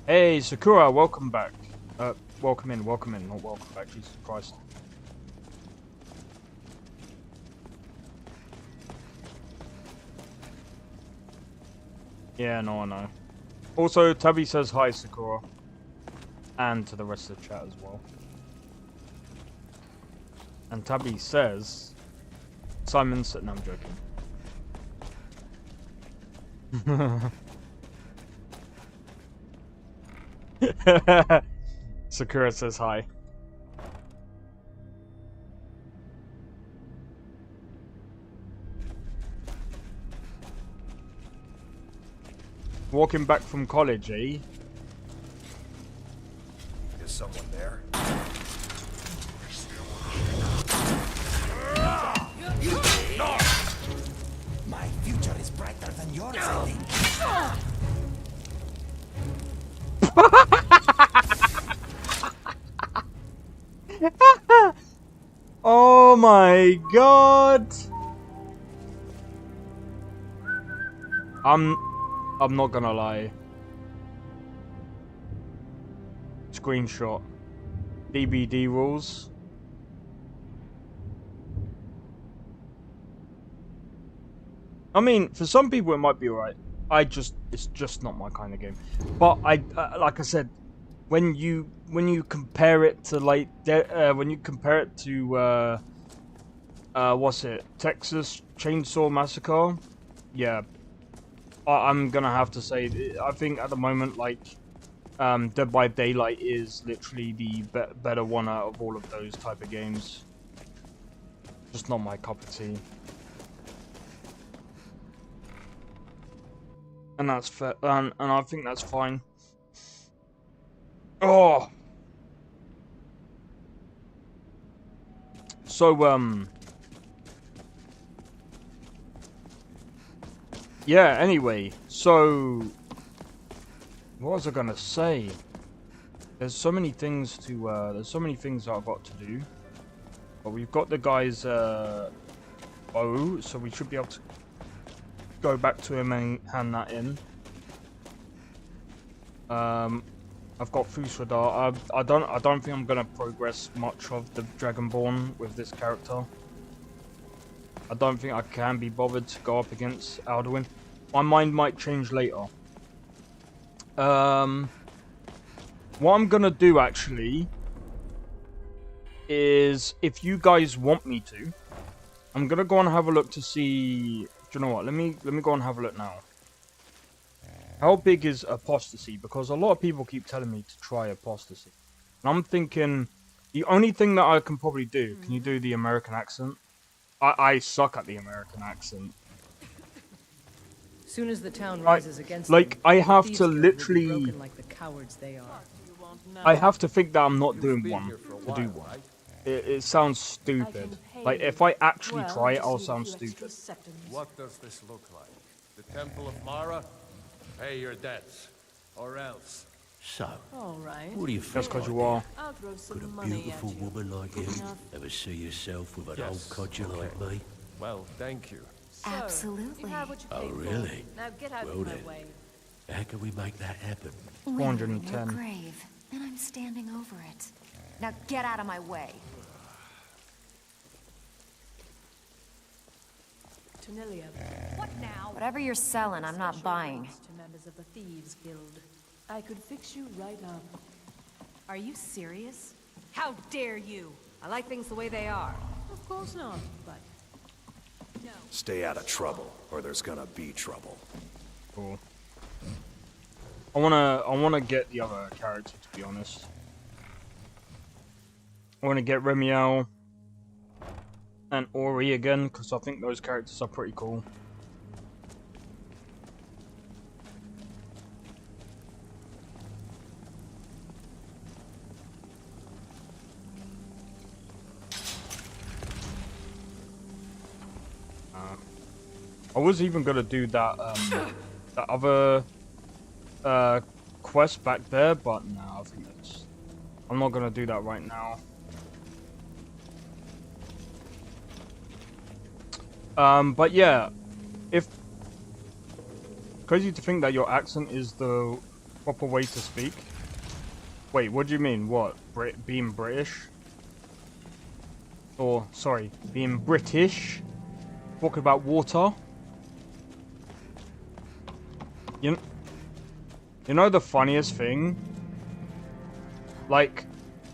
[SPEAKER 2] Hey, Sakura, welcome back. Welcome in, not welcome back, Jesus Christ. Yeah, no, I know. Also, Tabby says hi, Sakura. And to the rest of the chat as well. And Tabby says... Simon said... No, I'm joking. Sakura says hi. Walking back from college, eh?
[SPEAKER 8] Is someone there?
[SPEAKER 9] My future is brighter than yours, I think.
[SPEAKER 2] Oh my god! I'm not gonna lie. Screenshot. DBD rules. I mean, for some people it might be alright. It's just not my kind of game. But like I said, when you compare it to like what's it, Texas Chainsaw Massacre, yeah, I'm gonna have to say I think at the moment like Dead by Daylight is literally the better one out of all of those type of games. Just not my cup of tea. And that's fair, and I think that's fine. Oh! So, yeah, anyway, so... What was I gonna say? There's so many things to, there's so many things that I've got to do. But we've got the guy's, bow, so we should be able to go back to him and hand that in. I've got Fusradar. I don't think I'm gonna progress much of the Dragonborn with this character. I don't think I can be bothered to go up against Alduin. My mind might change later. What I'm gonna do actually is, if you guys want me to, I'm gonna go and have a look to see. Do you know what? Let me go and have a look now. How big is Apostasy? Because a lot of people keep telling me to try Apostasy. And I'm thinking, the only thing that I can probably do, can you do the American accent? I suck at the American accent.
[SPEAKER 12] Soon as the town rises against them,
[SPEAKER 2] I have
[SPEAKER 12] thieves
[SPEAKER 2] to
[SPEAKER 12] will be
[SPEAKER 2] literally...
[SPEAKER 12] broken like the cowards they are.
[SPEAKER 2] I have to think that I'm not doing one to do one. It sounds stupid. Like, if I actually try it, I'll sound stupid.
[SPEAKER 7] What does this look like? The Temple of Mara? Pay your debts, or else.
[SPEAKER 11] So,
[SPEAKER 3] All right.
[SPEAKER 11] what do you
[SPEAKER 2] That's
[SPEAKER 11] think?
[SPEAKER 2] because you are.
[SPEAKER 3] I'll throw some
[SPEAKER 11] Could a
[SPEAKER 3] money
[SPEAKER 11] beautiful
[SPEAKER 3] at you.
[SPEAKER 11] woman like you
[SPEAKER 3] Enough.
[SPEAKER 11] ever see yourself with an
[SPEAKER 7] Yes,
[SPEAKER 11] old codger like me?
[SPEAKER 7] Well, thank you.
[SPEAKER 3] Sir,
[SPEAKER 13] Absolutely.
[SPEAKER 3] You have what you
[SPEAKER 11] Oh,
[SPEAKER 3] paid for.
[SPEAKER 11] really?
[SPEAKER 3] Now get out
[SPEAKER 11] Well
[SPEAKER 3] of my
[SPEAKER 11] then.
[SPEAKER 3] way.
[SPEAKER 11] How can we make that happen?
[SPEAKER 13] We're in
[SPEAKER 2] 410.
[SPEAKER 13] your grave, and I'm standing over it. Now get out of my way.
[SPEAKER 3] Tonilia. What now?
[SPEAKER 13] Whatever you're selling, I'm not
[SPEAKER 3] Special
[SPEAKER 13] buying.
[SPEAKER 3] thanks to members of the Thieves Guild. I could fix you right up.
[SPEAKER 12] Are you serious? How dare you? I like things the way they are.
[SPEAKER 3] Of course not, but
[SPEAKER 6] Stay out of trouble, or there's gonna be trouble.
[SPEAKER 2] Cool. I wanna get the other character, to be honest. I wanna get Remiel and Ori again, because I think those characters are pretty cool. I was even gonna do that that other quest back there, but no, I think I'm not gonna do that right now. But yeah, if crazy to think that your accent is the proper way to speak. Wait, what do you mean? What? Being British? Or sorry, being British? Talking about water? You know the funniest thing? Like,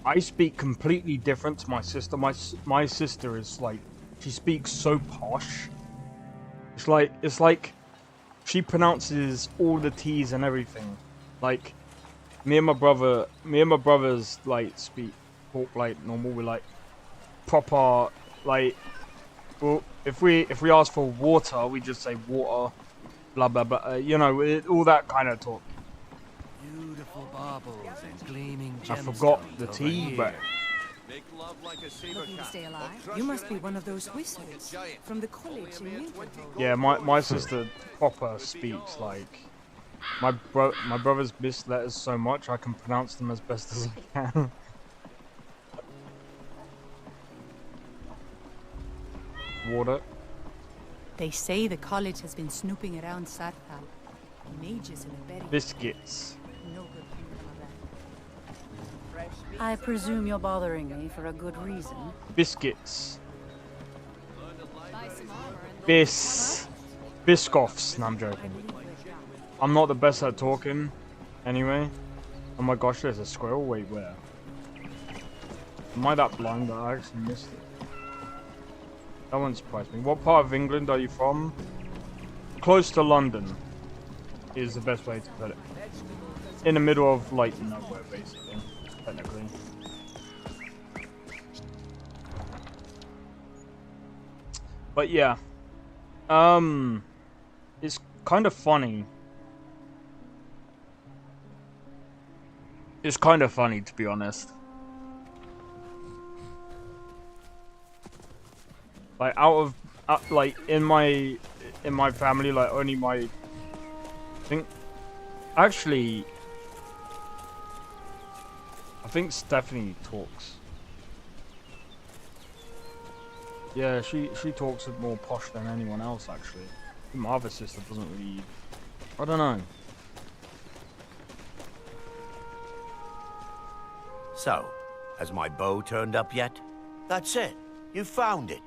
[SPEAKER 2] I speak completely different to my sister. My sister is like, she speaks so posh. It's like she pronounces all the T's and everything. Like, me and my brothers like talk like normal. We're like proper like. Well, if we ask for water, we just say water. Blah blah blah. You know, all that kind of talk.
[SPEAKER 9] Beautiful baubles and gleaming
[SPEAKER 2] I
[SPEAKER 9] gemstones
[SPEAKER 2] forgot the
[SPEAKER 9] over
[SPEAKER 2] T,
[SPEAKER 9] here.
[SPEAKER 2] but
[SPEAKER 12] Looking to stay alive? You must be one of those wizards from the college in Winterhold.
[SPEAKER 2] yeah, my sister proper speaks like my brothers miss letters so much I can pronounce them as best as I can. Water.
[SPEAKER 12] They say the college has been snooping around Sarthal. Mages in a berry.
[SPEAKER 2] Biscuits.
[SPEAKER 12] No good for none of that. I presume you're bothering me for a good reason.
[SPEAKER 2] Biscuits. Biscoffs. No, I'm joking. I'm not the best at talking. Anyway. Oh my gosh, there's a squirrel. Wait, where? Am I that blind that I actually missed it? That won't surprise me. What part of England are you from? Close to London is the best way to put it. In the middle of, like, nowhere, basically. Technically. But yeah. It's kind of funny. It's kind of funny, to be honest. Like, like, in my family, like, only I think Stephanie talks. Yeah, she talks more posh than anyone else, actually. My other sister doesn't really... I don't know.
[SPEAKER 11] So, has my bow turned up yet? That's it. You found it.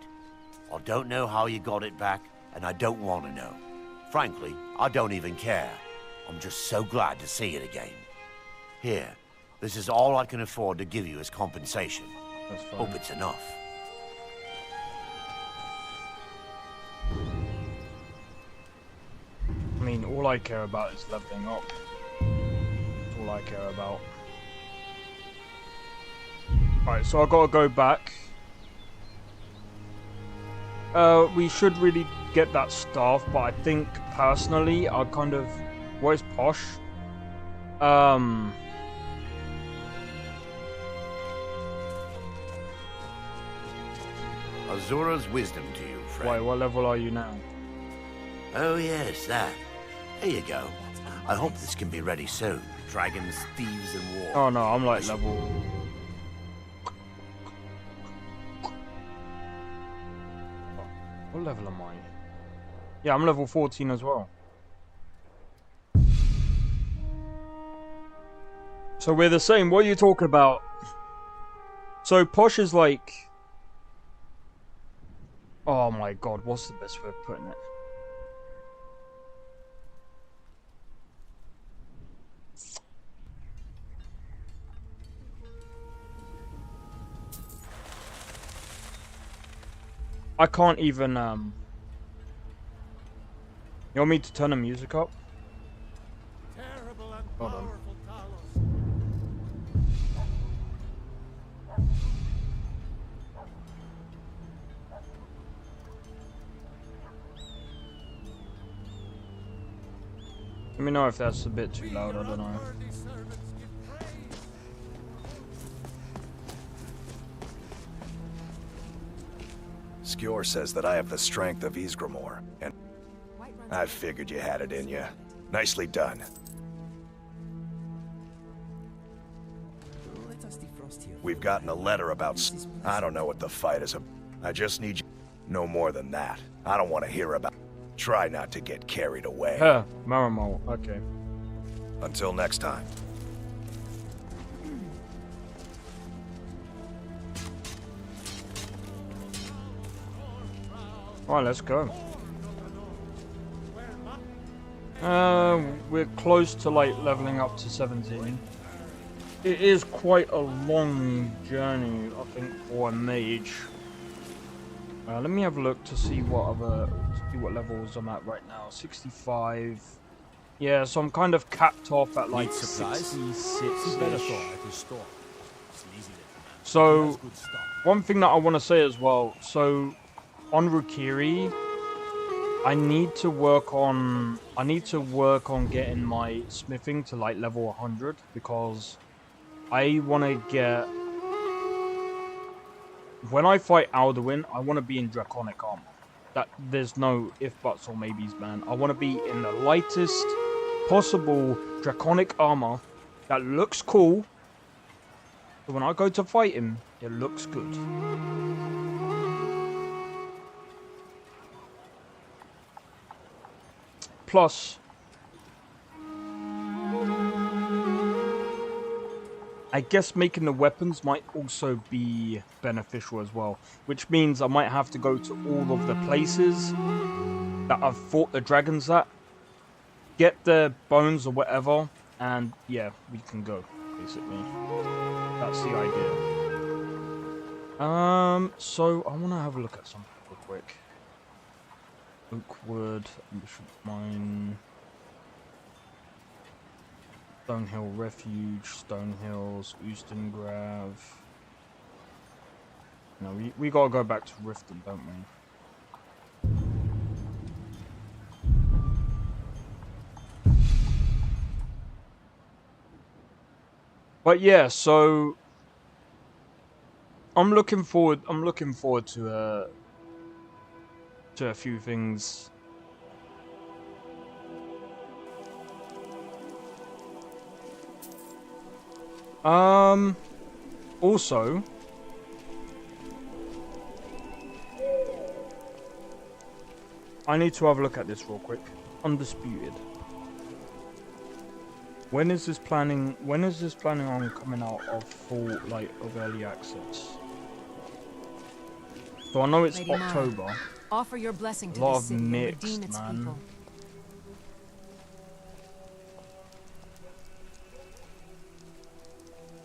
[SPEAKER 11] I don't know how you got it back, and I don't want to know. Frankly, I don't even care. I'm just so glad to see it again. Here, this is all I can afford to give you as compensation.
[SPEAKER 2] That's fine.
[SPEAKER 11] Hope it's enough.
[SPEAKER 2] I mean, all I care about is leveling up. That's all I care about. Alright, so I gotta go back. We should really get that staff, but I think personally, I kind of... What is posh?
[SPEAKER 11] Azura's wisdom to you, friend.
[SPEAKER 2] Wait, what level are you now?
[SPEAKER 11] Oh yes, that. Here you go. I hope this can be ready soon. Dragons, thieves, and war.
[SPEAKER 2] Oh no, I'm like level... What level am I? Yeah, I'm level 14 as well. So we're the same. What are you talking about? So posh is like... Oh my god, what's the best way of putting it? I can't even, You want me to turn the music up? Hold on. Let me know if that's a bit too loud, I don't know.
[SPEAKER 14] Skjor says that I have the strength of Ysgramor, and I figured you had it in you. Nicely done. We've gotten a letter about... I don't know what the fight is about. I just need you... No more than that. I don't want to hear about... Try not to get carried away.
[SPEAKER 2] Huh, Maramo, okay.
[SPEAKER 14] Until next time.
[SPEAKER 2] Alright, let's go. We're close to like leveling up to 17. It is quite a long journey, I think, for a mage. Let me have a look to see what levels I'm at right now. 65. Yeah, so I'm kind of capped off at like 66. So, one thing that I want to say as well. So, on Rukiri, I need to work on getting my smithing to like level 100 because I want to get... When I fight Alduin, I want to be in draconic armor. That there's no if, buts, or maybes, man. I want to be in the lightest possible draconic armor that looks cool. So when I go to fight him, it looks good. Plus, I guess making the weapons might also be beneficial as well, which means I might have to go to all of the places that I've fought the dragons at, get the bones or whatever, and yeah, we can go, basically. That's the idea. So I want to have a look at something real quick. Oakwood, Bishop Mine, Stonehill Refuge, Stonehills, Oostengrav. No, we gotta go back to Riften, don't we? But yeah, so I'm looking forward to a few things. Also, I need to have a look at this real quick. Undisputed. When is this planning on coming out of full, like, of early access? So I know it's
[SPEAKER 12] Lady
[SPEAKER 2] October.
[SPEAKER 12] Mara, offer your blessing to
[SPEAKER 2] A lot
[SPEAKER 12] this
[SPEAKER 2] of
[SPEAKER 12] city and
[SPEAKER 2] mixed,
[SPEAKER 12] redeem its
[SPEAKER 2] man.
[SPEAKER 12] people.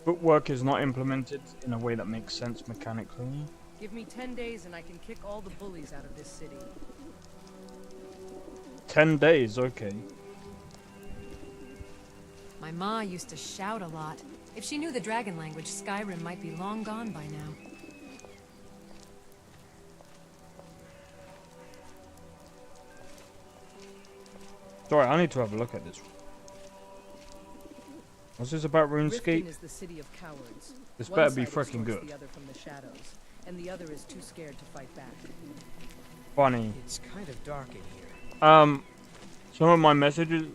[SPEAKER 2] Footwork is not implemented in a way that makes sense mechanically.
[SPEAKER 15] Give me 10 days and I can kick all the bullies out of this city.
[SPEAKER 2] 10 days, okay.
[SPEAKER 12] My ma used to shout a lot. If she knew the dragon language, Skyrim might be long gone by now.
[SPEAKER 2] Sorry, I need to have a look at this. What's this about RuneScape?
[SPEAKER 15] Riften is the city of cowards.
[SPEAKER 2] This
[SPEAKER 15] One
[SPEAKER 2] better be
[SPEAKER 15] side
[SPEAKER 2] freaking
[SPEAKER 15] extorts
[SPEAKER 2] good.
[SPEAKER 15] The other from the shadows, and the other is too scared to fight back.
[SPEAKER 2] Funny.
[SPEAKER 1] It's kind of dark in here.
[SPEAKER 2] Some of my messages.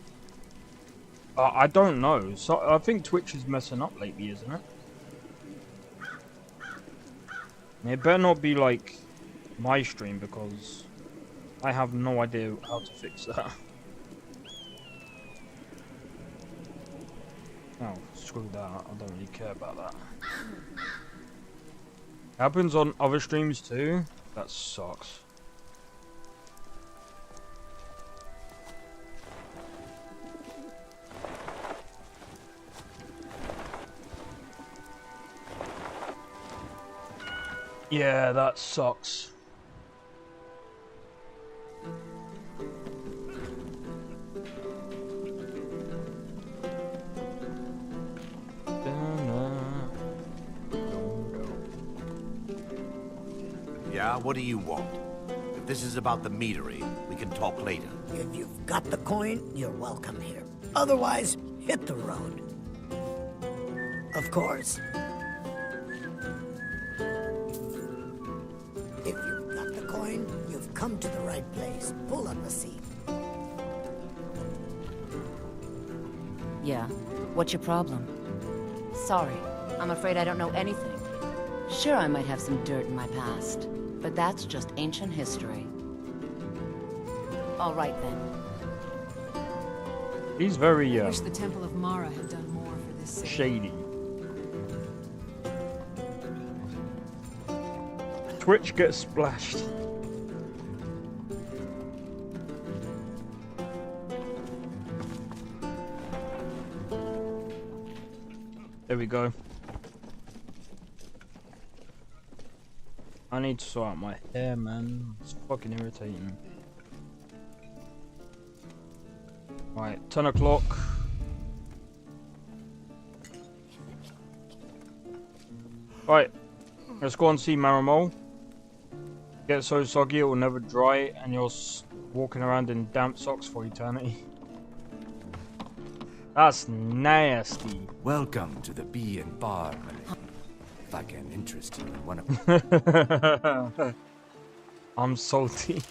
[SPEAKER 2] I don't know. So I think Twitch is messing up lately, isn't it? It better not be like my stream because I have no idea how to fix that. Oh, screw that. I don't really care about that. Happens on other streams too. That sucks. Yeah, that sucks.
[SPEAKER 11] Yeah, what do you want? If this is about the meadery, we can talk later.
[SPEAKER 16] If you've got the coin, you're welcome here. Otherwise, hit the road. Of course. If you've got the coin, you've come to the right place. Pull up a seat.
[SPEAKER 17] Yeah? What's your problem? Sorry, I'm afraid I don't know anything. Sure, I might have some dirt in my past, but that's just ancient history. All right, then.
[SPEAKER 2] He's very,
[SPEAKER 12] I wish the Temple of Mara had done more for this city.
[SPEAKER 2] shady. Twitch gets splashed. There we go. I need to sort out my hair, man. It's fucking irritating. Right, 10 o'clock. Right, let's go and see Marimol. Get so soggy it will never dry, and you're walking around in damp socks for eternity. That's nasty.
[SPEAKER 6] Welcome to the Bee and Bar, Malay. If I can interest you in one of
[SPEAKER 2] I'm salty.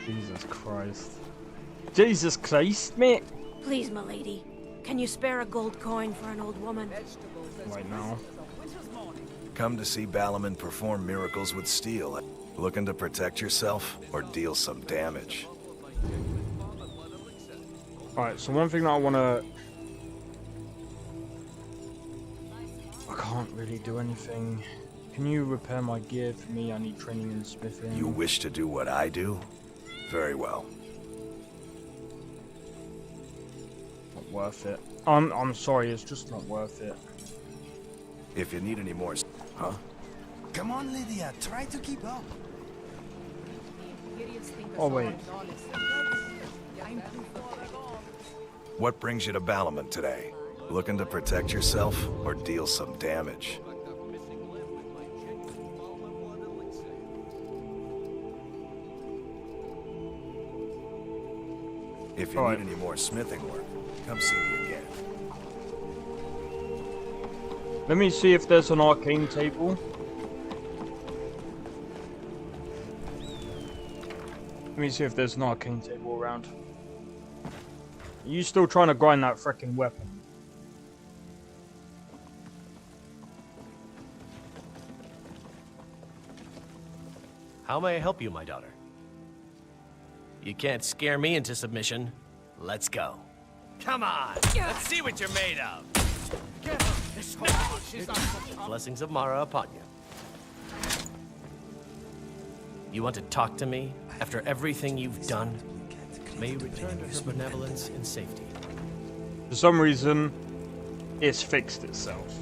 [SPEAKER 2] Jesus Christ. Jesus Christ, mate.
[SPEAKER 18] Please, milady. Can you spare a gold coin for an old woman?
[SPEAKER 2] Right now.
[SPEAKER 14] Come to see Balaman perform miracles with steel. Looking to protect yourself or deal some damage?
[SPEAKER 2] Alright, so one thing that I wanna... I can't really do anything. Can you repair my gear for me? I need training in smithing.
[SPEAKER 14] You wish to do what I do? Very well.
[SPEAKER 2] Not worth it. I'm sorry, it's just not worth it.
[SPEAKER 14] If you need any more... Huh?
[SPEAKER 9] Come on, Lydia, try to keep up.
[SPEAKER 2] Oh, wait.
[SPEAKER 14] What brings you to Balamon today? Looking to protect yourself or deal some damage? If you need any more smithing work, come see me again.
[SPEAKER 2] Let me see if there's an arcane table. Let me see if there's an arcane table around. Are you still trying to grind that frickin' weapon?
[SPEAKER 19] How may I help you, my daughter? You can't scare me into submission. Let's go. Come on! Let's see what you're made of! Blessings of Mara upon you. You want to talk to me after everything you've done? May you return to her benevolence in safety.
[SPEAKER 2] For some reason, it's fixed itself.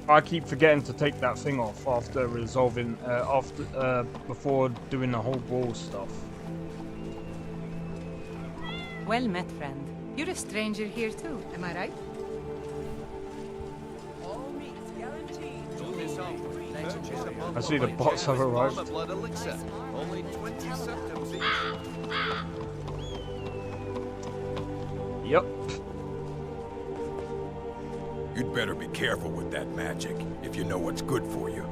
[SPEAKER 2] I keep forgetting to take that thing off after resolving, before doing the whole brawl stuff.
[SPEAKER 12] Well met, friend. You're a stranger here too, am I right?
[SPEAKER 2] I see the bots have arrived.
[SPEAKER 7] Only 20 septims each.
[SPEAKER 2] Yep.
[SPEAKER 10] You'd better be careful with that magic, if you know what's good for you.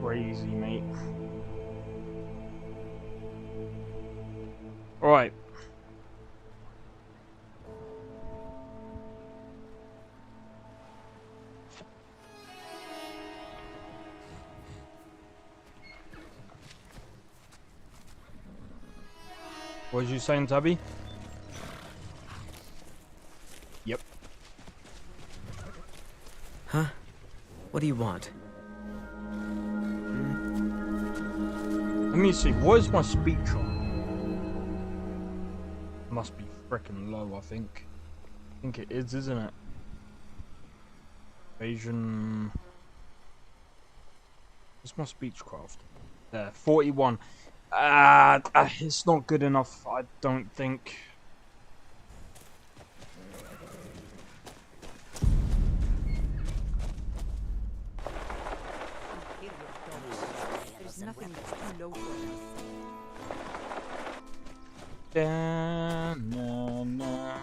[SPEAKER 2] Crazy, mate. Alright. What was you saying, Tubby? Yep.
[SPEAKER 1] Huh? What do you want?
[SPEAKER 2] Let me see. What is my speech on? Must be freaking low, I think. I think it is, isn't it? Asian. What's my speechcraft? There, 41. It's not good enough, I don't think.
[SPEAKER 12] There's nothing that's too low for us.
[SPEAKER 2] Da, na, na.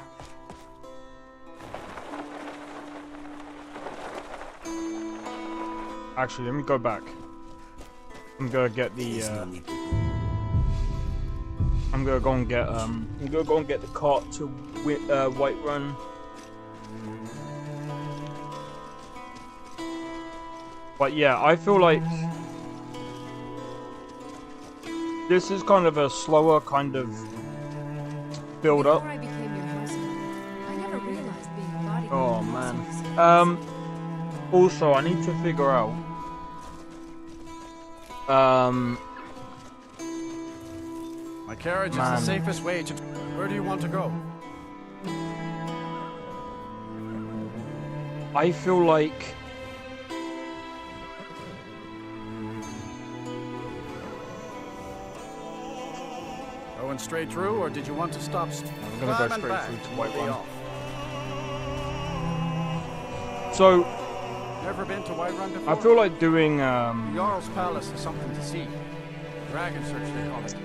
[SPEAKER 2] Actually, let me go back. I'm gonna get the. I'm gonna go and get the cart to Whiterun. But yeah, I feel like this is kind of a slower kind of build up. Oh man. Also, I need to figure out.
[SPEAKER 4] My carriage is the safest way to... Where do you want to go?
[SPEAKER 2] I feel like...
[SPEAKER 4] Going straight through, or did you want to stop?
[SPEAKER 2] I'm gonna go straight through to Whiterun. So...
[SPEAKER 4] Never been to Whiterun before?
[SPEAKER 2] I feel like doing,
[SPEAKER 4] The Jarl's Palace is something to see. Dragon Search, they call it.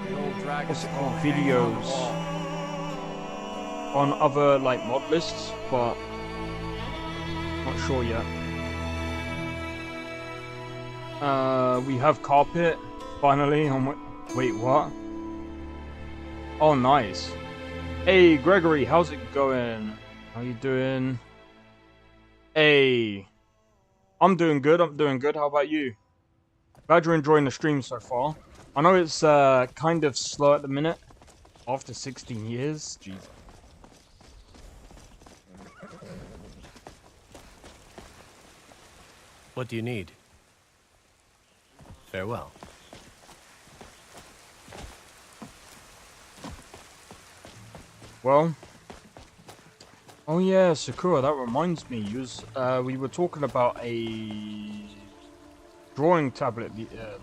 [SPEAKER 4] The old dragon.
[SPEAKER 2] What's it called? Videos on other like mod lists, but not sure yet. We have carpet finally. Wait, what? Oh, nice. Hey, Gregory, how's it going? How you doing? Hey, I'm doing good. How about you? Glad you're enjoying the stream so far. I know it's kind of slow at the minute. After 16 years, jeez.
[SPEAKER 19] What do you need? Farewell.
[SPEAKER 2] Well, oh yeah, Sakura, that reminds me. We were talking about a drawing tablet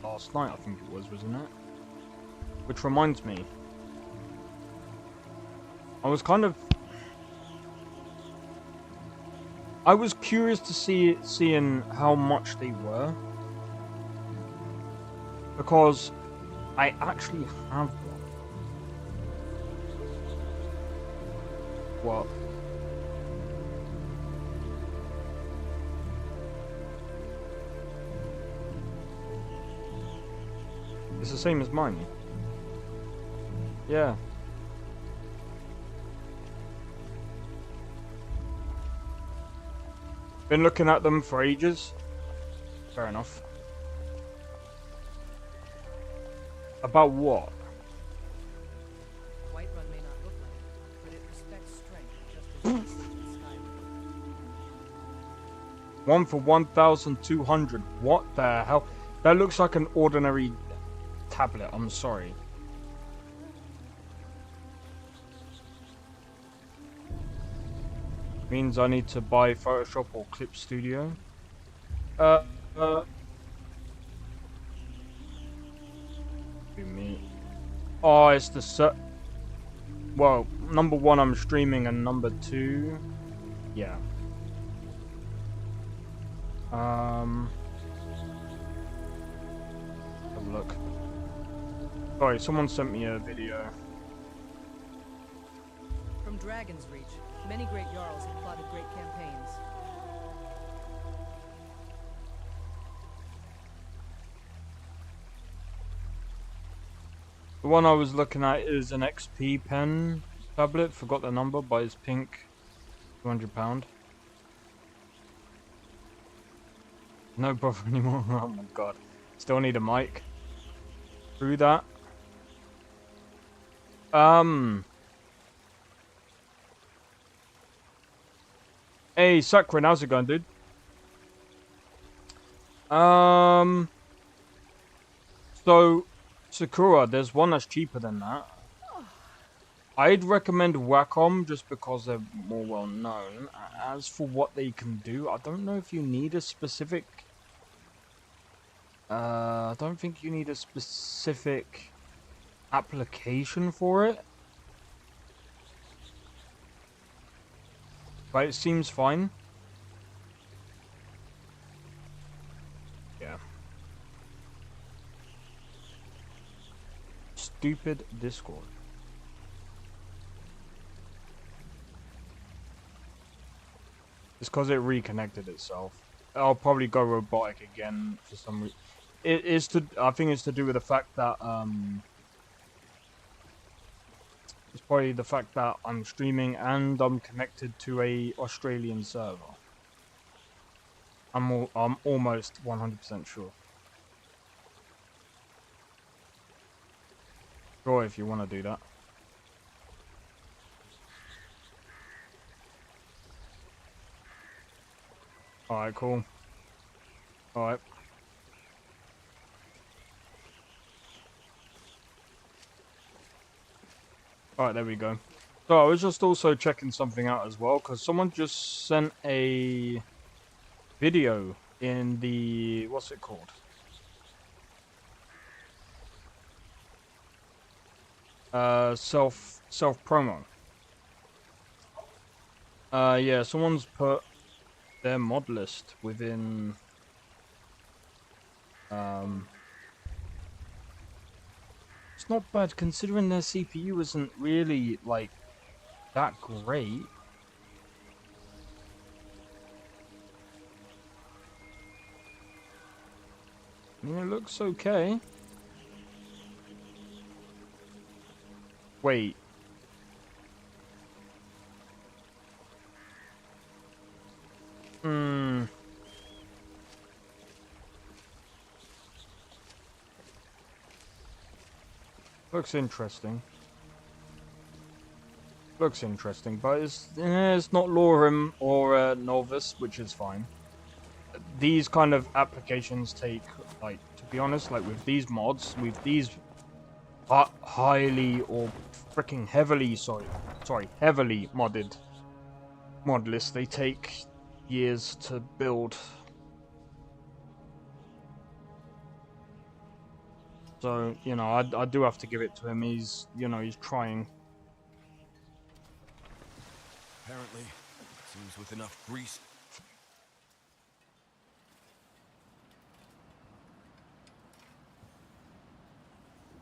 [SPEAKER 2] last night, I think it was, wasn't it? Which reminds me. I was curious to seeing how much they were. Because I actually have one. What? It's the same as mine. Yeah. Been looking at them for ages. Fair enough. About what?
[SPEAKER 15] Whiterun may not look like it, but it respects strength just as it does in Skyrim.
[SPEAKER 2] One for 1,200. What the hell? That looks like an ordinary tablet. I'm sorry. Means I need to buy Photoshop or Clip Studio. Me. Oh, it's the well, number one, I'm streaming, and number two, yeah. Have a look. Sorry, someone sent me a video.
[SPEAKER 15] From Dragon's Reach, many great Jarls have plotted great campaigns.
[SPEAKER 2] The one I was looking at is an XP pen tablet. Forgot the number, but it's pink. £200. No bother anymore. Oh my god. Still need a mic. Through that. Hey, Sakura, how's it going, dude? So, Sakura, there's one that's cheaper than that. I'd recommend Wacom just because they're more well known. As for what they can do, I don't know if you need a specific... I don't think you need a specific application for it. But it seems fine. Yeah. Stupid Discord. It's because it reconnected itself. I'll probably go robotic again for some reason. It is to. I think it's to do with the fact that it's probably the fact that I'm streaming and I'm connected to a Australian server. I'm almost 100% sure. Sure, if you want to do that. Alright, cool. Alright. Alright, there we go. So I was just also checking something out as well, because someone just sent a video in the... what's it called? Self promo. Yeah, someone's put their mod list within it's not bad considering their CPU isn't really like that great. I mean, it looks okay. Wait. Looks interesting. Looks interesting, but it's not LoreRim or Novice, which is fine. These kind of applications take, like, to be honest, like with these mods, with these highly or freaking heavily, heavily modded mod lists, they take years to build. So, you know, I do have to give it to him. He's, you know, he's trying.
[SPEAKER 10] Apparently, seems with enough grease.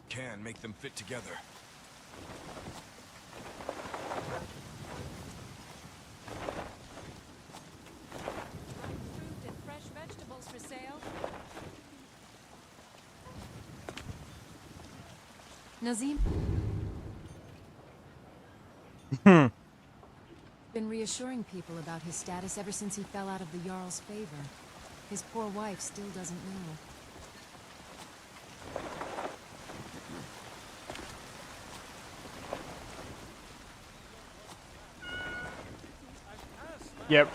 [SPEAKER 10] Can make them fit together.
[SPEAKER 3] Fruit and fresh vegetables for sale. Nazim? Been reassuring people about his status ever since he fell out of the Jarl's favor. His poor wife still doesn't know.
[SPEAKER 2] Yep.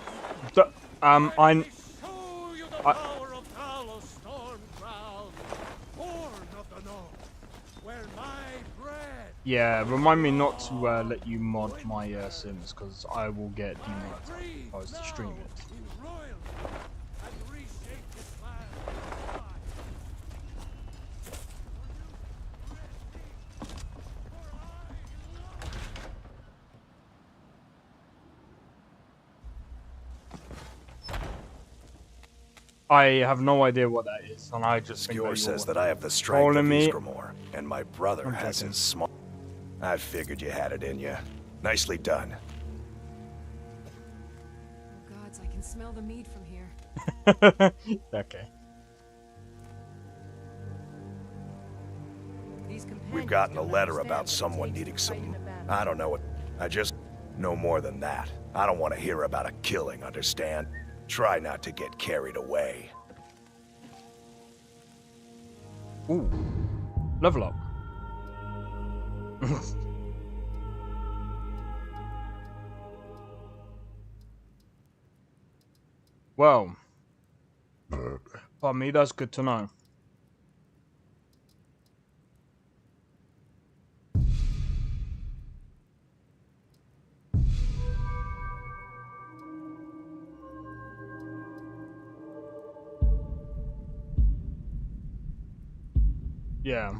[SPEAKER 2] Yeah, remind me not to let you mod my Sims, because I will get demonetized if I was to stream it. I have no idea what that is, and I just think
[SPEAKER 14] Skjor says that I have the strength of Ysgramor, and my brother has his small... I figured you had it in you. Nicely done.
[SPEAKER 3] Oh gods, I can smell the mead from here.
[SPEAKER 2] Okay.
[SPEAKER 14] We've gotten a letter about someone needing some... I don't know what... I just... No more than that. I don't want to hear about a killing, understand? Try not to get carried away.
[SPEAKER 2] Ooh. Level up. Well. For me, that's good to know. Yeah.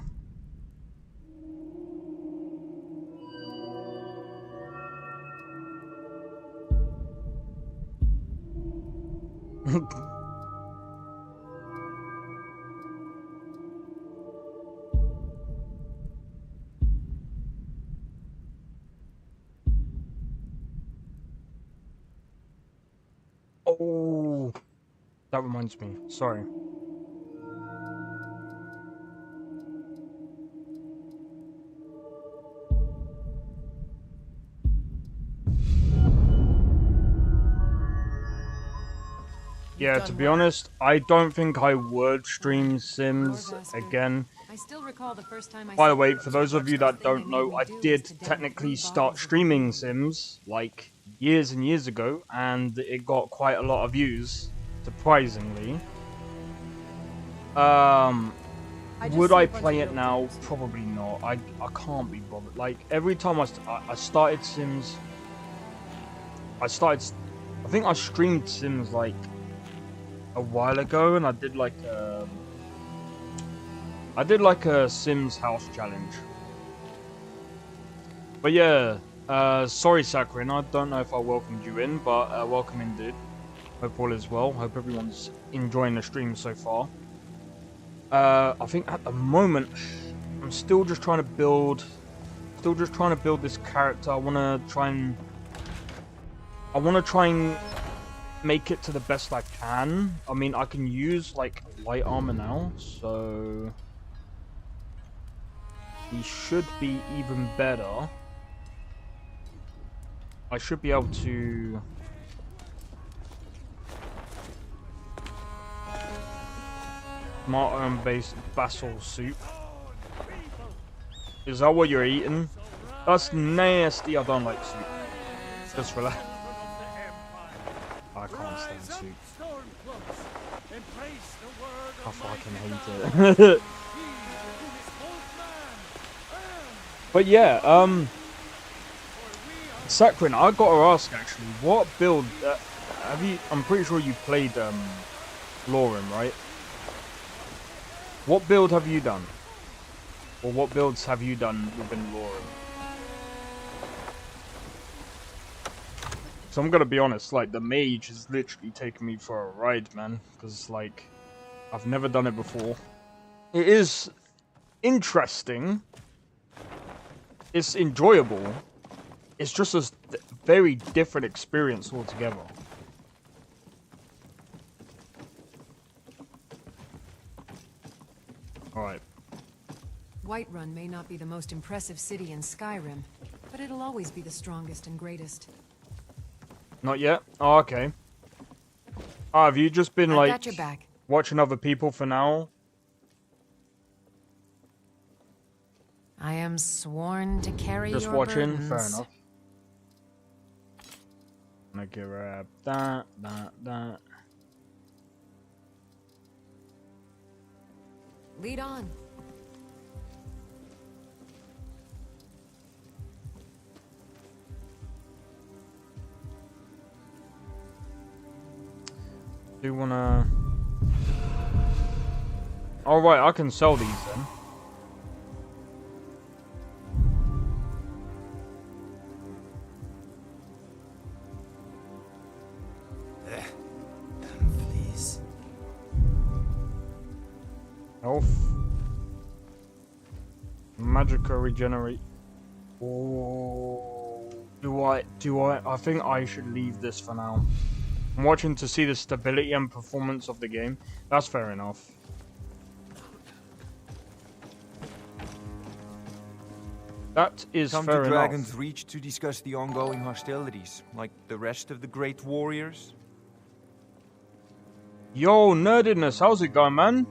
[SPEAKER 2] Oh, that reminds me. Sorry. Yeah, to be honest, I don't think I would stream Sims again.
[SPEAKER 3] I still recall the first time I
[SPEAKER 2] By the way, for those of you that don't know, I did technically start streaming Sims, like, years and years ago, and it got quite a lot of views, surprisingly. Would I play it now? Probably not. I can't be bothered. Like, every time I started Sims, I think I streamed Sims, like, a while ago, and I did like a Sims house challenge. But yeah, sorry Sakrin, I don't know if I welcomed you in, but welcome in, dude. Hope all is well. Hope everyone's enjoying the stream so far. I think at the moment I'm still just trying to build this character. I wanna try and make it to the best I can. I mean, I can use like light armor now, so he should be even better. I should be able to smart based basal soup. Is that what you're eating? That's nasty. I don't like soup. Just for that. I can't stand soup. I fucking hate it. But yeah, Sakrin, I gotta ask actually, what build have you? I'm pretty sure you played LoreRim, right? What build have you done? Or what builds have you done within LoreRim? So I'm gonna be honest, like the Mage has literally taken me for a ride, man, because like I've never done it before. It is interesting. It's enjoyable. It's just a very different experience altogether. Alright.
[SPEAKER 3] Whiterun may not be the most impressive city in Skyrim, but it'll always be the strongest and greatest.
[SPEAKER 2] Not yet? Oh, okay. Oh, have you just been
[SPEAKER 3] I've
[SPEAKER 2] like
[SPEAKER 3] got your back.
[SPEAKER 2] watching other people for now?
[SPEAKER 3] I am sworn to carry
[SPEAKER 2] Just
[SPEAKER 3] your
[SPEAKER 2] watching?
[SPEAKER 3] burdens.
[SPEAKER 2] Fair enough. I'm gonna grab that.
[SPEAKER 3] Lead on.
[SPEAKER 2] Do you wanna... Oh right, I can sell these then.
[SPEAKER 9] Please.
[SPEAKER 2] Health. Magical regenerate. Oh, do I? I think I should leave this for now. I'm watching to see the stability and performance of the game. That's fair enough. That is
[SPEAKER 20] Come
[SPEAKER 2] fair
[SPEAKER 20] to
[SPEAKER 2] enough.
[SPEAKER 20] Dragon's Reach to discuss the ongoing hostilities, like the rest of the great warriors.
[SPEAKER 2] Yo, Nerdiness, how's it going, man?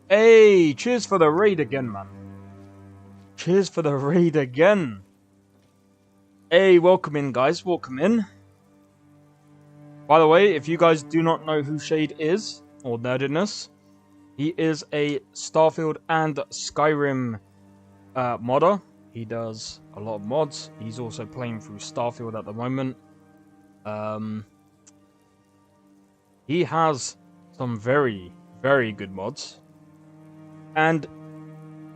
[SPEAKER 2] Hey, cheers for the raid again, man. Cheers for the raid again. Hey, welcome in, guys. Welcome in. By the way, if you guys do not know who Shade is, or Nerdiness, he is a Starfield and Skyrim modder. He does a lot of mods. He's also playing through Starfield at the moment. He has some very, very good mods. And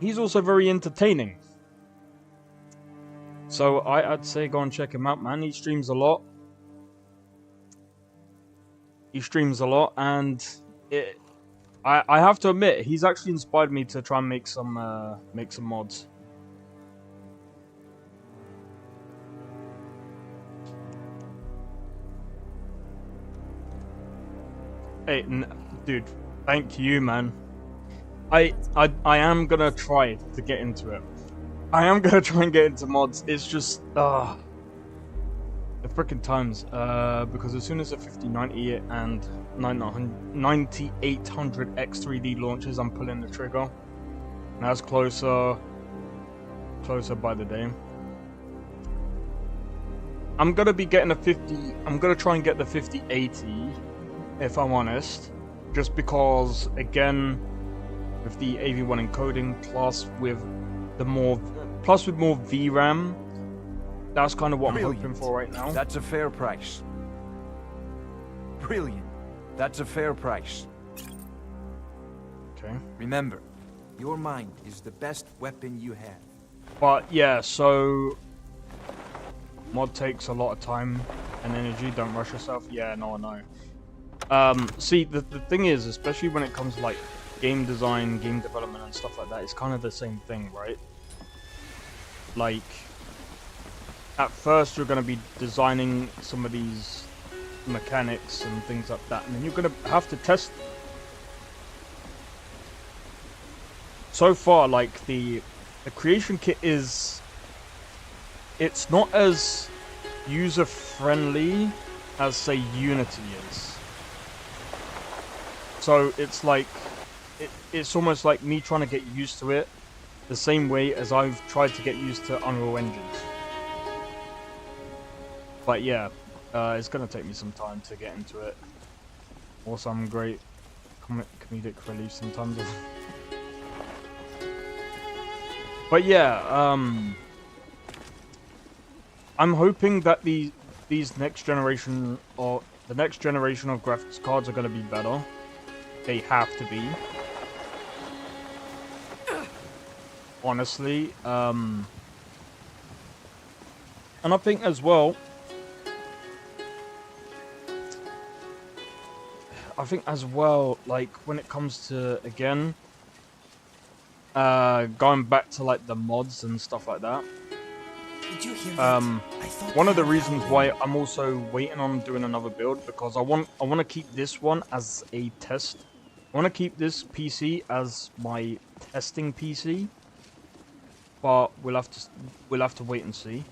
[SPEAKER 2] he's also very entertaining. So I'd say go and check him out, man. He streams a lot. And I have to admit, he's actually inspired me to try and make some mods. Hey, dude, thank you, man. I am gonna try to get into it. I am gonna try and get into mods. It's just the frickin' times. Because as soon as the 5090 and 9800X 3D launches, I'm pulling the trigger. And that's closer by the day. I'm gonna be getting a 50. I'm gonna try and get the 5080, if I'm honest, just because again, with the AV1 encoding plus with more VRAM, that's kind of what I'm hoping for right now.
[SPEAKER 20] That's a fair price. Brilliant. That's a fair price.
[SPEAKER 2] Okay.
[SPEAKER 20] Remember, your mind is the best weapon you have.
[SPEAKER 2] But yeah, so mod takes a lot of time and energy. Don't rush yourself. Yeah, no, I know. See, the thing is, especially when it comes to like game design, game development and stuff like that, it's kind of the same thing, right? Like, at first you're going to be designing some of these mechanics and things like that, and then you're going to have to test. So far, like, the creation kit is... It's not as user-friendly as, say, Unity is. So it's like... It's almost like me trying to get used to it. the same way as I've tried to get used to Unreal Engines. But yeah, it's gonna take me some time to get into it. Or some great comedic relief sometimes. But yeah, I'm hoping that these next generation, or the next generation of graphics cards are gonna be better. They have to be. Honestly, and I think as well, like when it comes to, again, going back to like the mods and stuff like that.
[SPEAKER 9] Did you hear that?
[SPEAKER 2] One of the reasons why I'm also waiting on doing another build, because I want to keep this one as a test. I want to keep this PC as my testing PC. But we'll have to wait and see.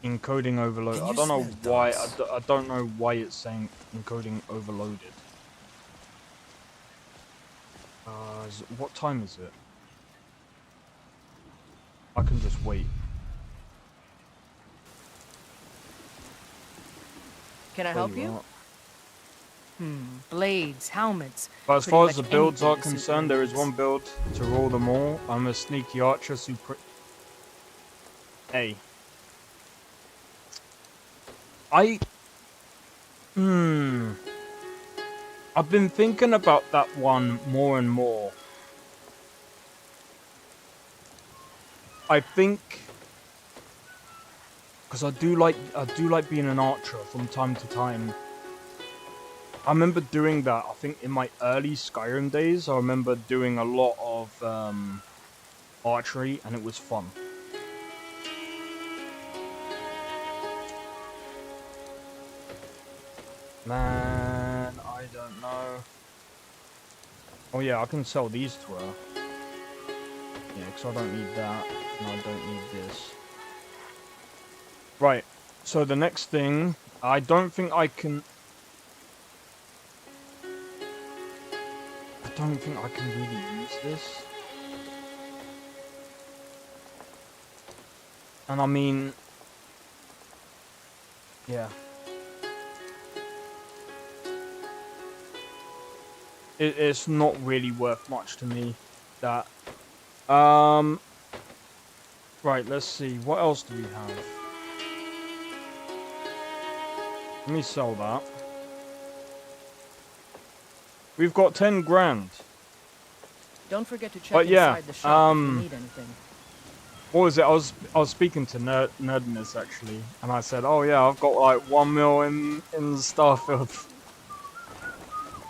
[SPEAKER 2] Encoding overload. I don't know why. I don't know why it's saying encoding overloaded. What time is it? I can just wait.
[SPEAKER 15] Can I help you? Blades, helmets.
[SPEAKER 2] But as far as the builds are concerned, there is one build to rule them all. I'm a sneaky archer, Hey. I've been thinking about that one more and more. I think, because I do like being an archer from time to time. I remember doing that, I think, in my early Skyrim days. I remember doing a lot of archery, and it was fun. Man, I don't know. Oh yeah, I can sell these to her. Yeah, because I don't need that, and I don't need this. Right, so the next thing, I don't think I can really use this. And I mean, yeah. It's not really worth much to me, that. Right, let's see. What else do we have? Let me sell that. We've got 10 grand.
[SPEAKER 15] Don't forget to check inside the shop if you need anything.
[SPEAKER 2] What was it? I was speaking to Nerdiness actually, and I said, "Oh yeah, I've got like 1 mil in Starfield."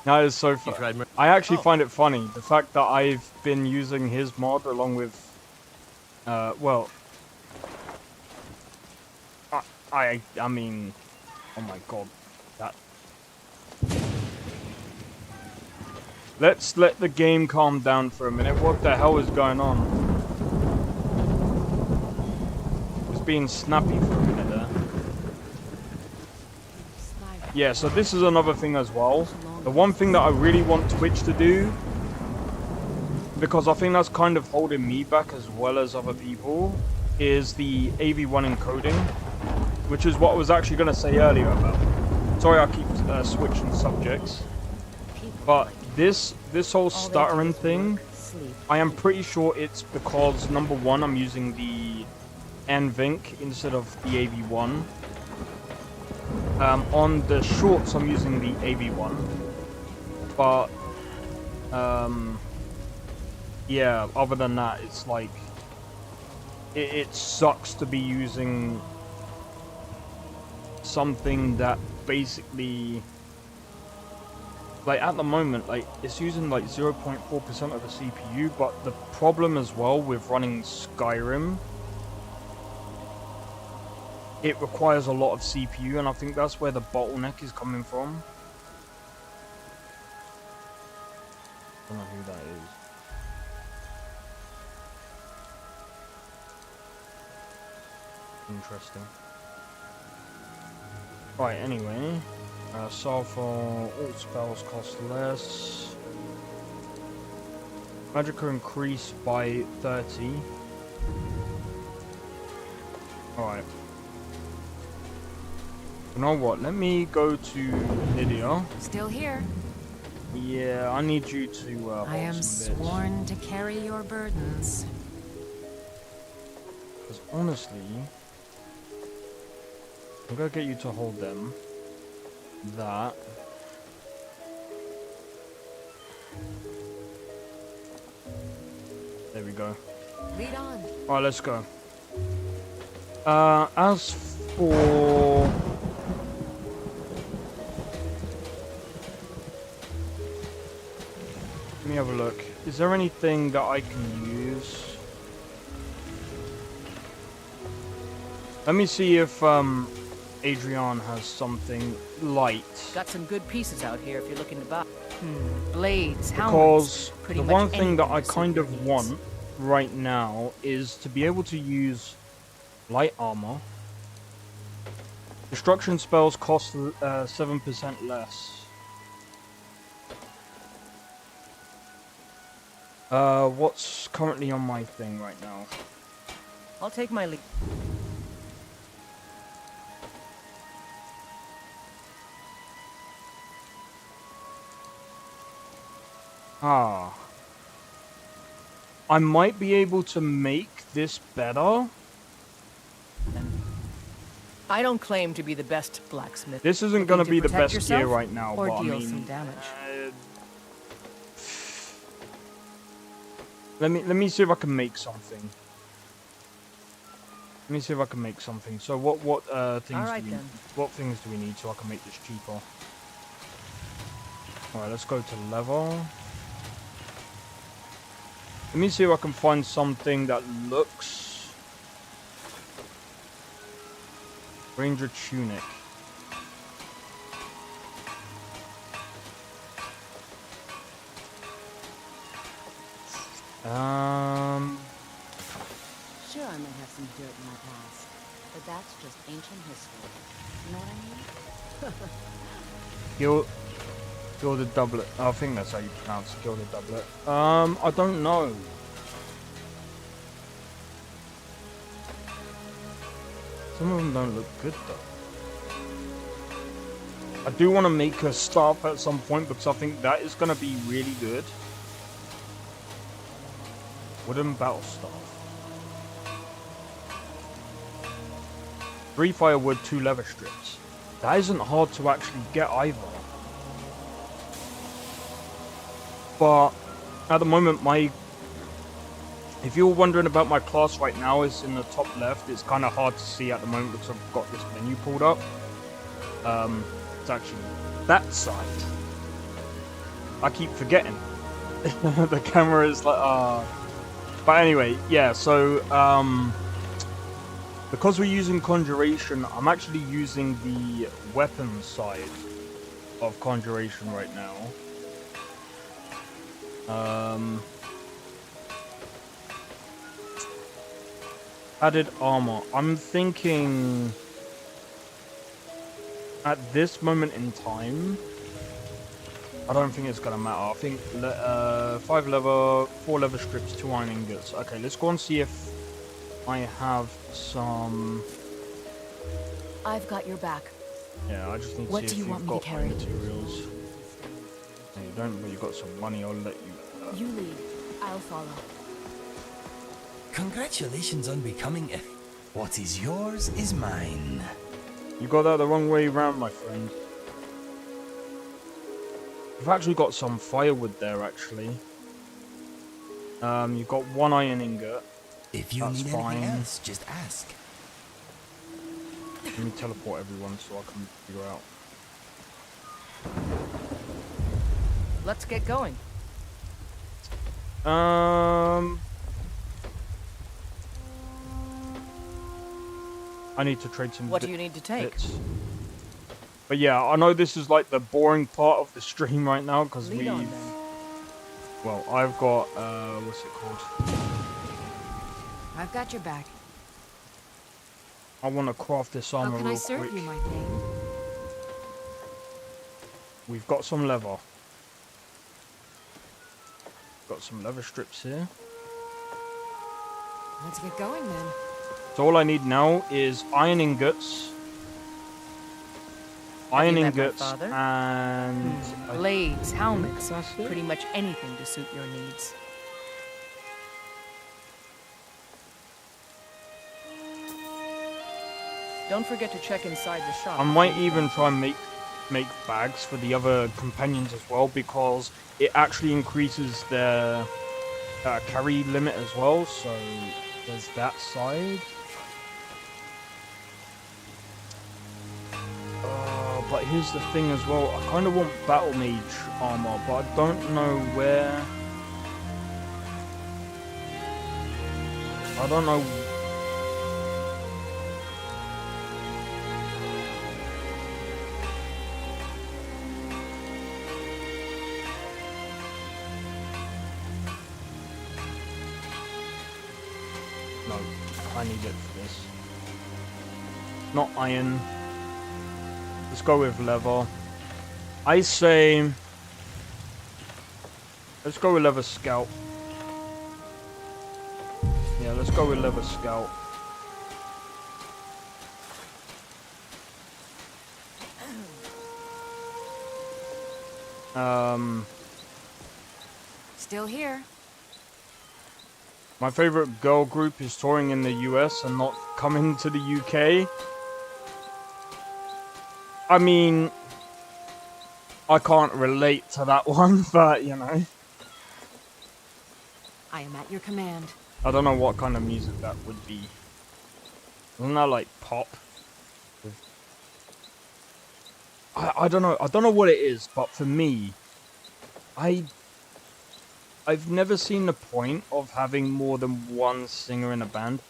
[SPEAKER 2] That is so funny. I actually find it funny, the fact that I've been using his mod along with, well, I mean, oh my god, that. Let's let the game calm down for a minute. What the hell is going on? It's being snappy for a minute there. Yeah, so this is another thing as well. The one thing that I really want Twitch to do, because I think that's kind of holding me back as well as other people, is the AV1 encoding, which is what I was actually going to say earlier about. Sorry, I keep switching subjects. But this whole stuttering thing, I am pretty sure it's because, number one, I'm using the NVINC instead of the AV1. On the shorts, I'm using the AV1. But, yeah, other than that, it's like, it sucks to be using something that basically, like at the moment, like it's using like 0.4% of the CPU, but the problem as well with running Skyrim, it requires a lot of CPU, and I think that's where the bottleneck is coming from. I don't know who that is. Interesting. Right, anyway. Sulfur, all spells cost less. Magic increase by 30. Alright. You know what? Let me go to Lydia.
[SPEAKER 3] Still here.
[SPEAKER 2] Yeah, I need you to
[SPEAKER 3] I am sworn to carry your burdens.
[SPEAKER 2] Because honestly, I'm gonna get you to hold them. That. There we go.
[SPEAKER 3] Lead on.
[SPEAKER 2] Alright, let's go. As for... Let me have a look. Is there anything that I can use? Let me see if Adrian has something light.
[SPEAKER 15] Got some good pieces out here if you're looking to buy. Blades,
[SPEAKER 2] Because
[SPEAKER 15] helmets, pretty
[SPEAKER 2] the
[SPEAKER 15] much
[SPEAKER 2] one thing that
[SPEAKER 15] anything
[SPEAKER 2] I
[SPEAKER 15] to suit
[SPEAKER 2] kind
[SPEAKER 15] your
[SPEAKER 2] of
[SPEAKER 15] needs.
[SPEAKER 2] want right now is to be able to use light armor. Destruction spells cost 7% less. What's currently on my thing right now?
[SPEAKER 15] I'll take my lead.
[SPEAKER 2] Ah. I might be able to make this better.
[SPEAKER 15] I don't claim to be the best blacksmith.
[SPEAKER 2] This isn't
[SPEAKER 15] Looking
[SPEAKER 2] going to
[SPEAKER 15] to
[SPEAKER 2] be the
[SPEAKER 15] protect
[SPEAKER 2] best gear
[SPEAKER 15] yourself
[SPEAKER 2] right now,
[SPEAKER 15] or
[SPEAKER 2] but I
[SPEAKER 15] deal
[SPEAKER 2] mean,
[SPEAKER 15] some damage.
[SPEAKER 2] Let me see if I can make something. Let me see if I can make something. So what things
[SPEAKER 15] Alright
[SPEAKER 2] do we
[SPEAKER 15] then.
[SPEAKER 2] what things do we need so I can make this cheaper? Alright, let's go to level. Let me see if I can find something that looks Ranger tunic.
[SPEAKER 17] Sure, I might have some dirt in my past, but that's just ancient history. You know what I mean?
[SPEAKER 2] Gilded doublet. I think that's how you pronounce it, gilded doublet. I don't know. Some of them don't look good though. I do want to make a staff at some point because I think that is going to be really good. Wooden battle staff. 3 firewood, 2 leather strips. That isn't hard to actually get either. But at the moment, if you're wondering about my class right now, it's in the top left. It's kind of hard to see at the moment because I've got this menu pulled up. It's actually that side. I keep forgetting. The camera is like, But anyway, yeah, so, because we're using Conjuration, I'm actually using the weapon side of Conjuration right now. Added armor. I'm thinking at this moment in time, I don't think it's gonna matter. I think 5 leather, 4 leather strips, 2 iron ingots. Okay, let's go and see if I have some.
[SPEAKER 18] I've got your back.
[SPEAKER 2] Yeah, I just need to
[SPEAKER 18] What
[SPEAKER 2] see
[SPEAKER 18] do
[SPEAKER 2] if
[SPEAKER 18] you want
[SPEAKER 2] you've
[SPEAKER 18] me
[SPEAKER 2] got
[SPEAKER 18] to carry?
[SPEAKER 2] materials. No, you don't, but you've got some money. I'll let you.
[SPEAKER 18] You lead. I'll follow.
[SPEAKER 9] Congratulations on becoming it. What is yours is mine.
[SPEAKER 2] You got that the wrong way around, my friend. You've actually got some firewood there, actually. You've got 1 iron ingot.
[SPEAKER 9] If you need anything else, just ask.
[SPEAKER 2] Let me teleport everyone so I can figure out.
[SPEAKER 15] Let's get going.
[SPEAKER 2] I need to trade some.
[SPEAKER 15] What do you need to take?
[SPEAKER 2] Bits. But yeah, I know this is like the boring part of the stream right now because
[SPEAKER 15] Lead
[SPEAKER 2] we've.
[SPEAKER 15] on, then.
[SPEAKER 2] Well, I've got what's it called?
[SPEAKER 3] I've got your back.
[SPEAKER 2] I want to craft this armor
[SPEAKER 3] How can
[SPEAKER 2] real
[SPEAKER 3] I serve
[SPEAKER 2] quick.
[SPEAKER 3] you, my thing?
[SPEAKER 2] We've got some leather. Got some leather strips here.
[SPEAKER 3] Let's get going then.
[SPEAKER 2] So all I need now is iron ingots. Iron ingots and
[SPEAKER 15] blades, helmets, pretty much anything to suit your needs. Don't forget to check inside the shop.
[SPEAKER 2] I might even try and make bags for the other companions as well, because it actually increases their carry limit as well. So there's that side. But here's the thing as well, I kind of want Battle Mage armor, but I don't know where. I don't know. No, I need it for this. Not iron. Let's go with leather. I say, let's go with leather scout. Yeah, let's go with leather scout.
[SPEAKER 3] Still here.
[SPEAKER 2] My favorite girl group is touring in the US and not coming to the UK. I mean, I can't relate to that one, but you know.
[SPEAKER 3] I am at your command.
[SPEAKER 2] I don't know what kind of music that would be. Isn't that like pop? I don't know. I don't know what it is, but for me, I've never seen the point of having more than one singer in a band.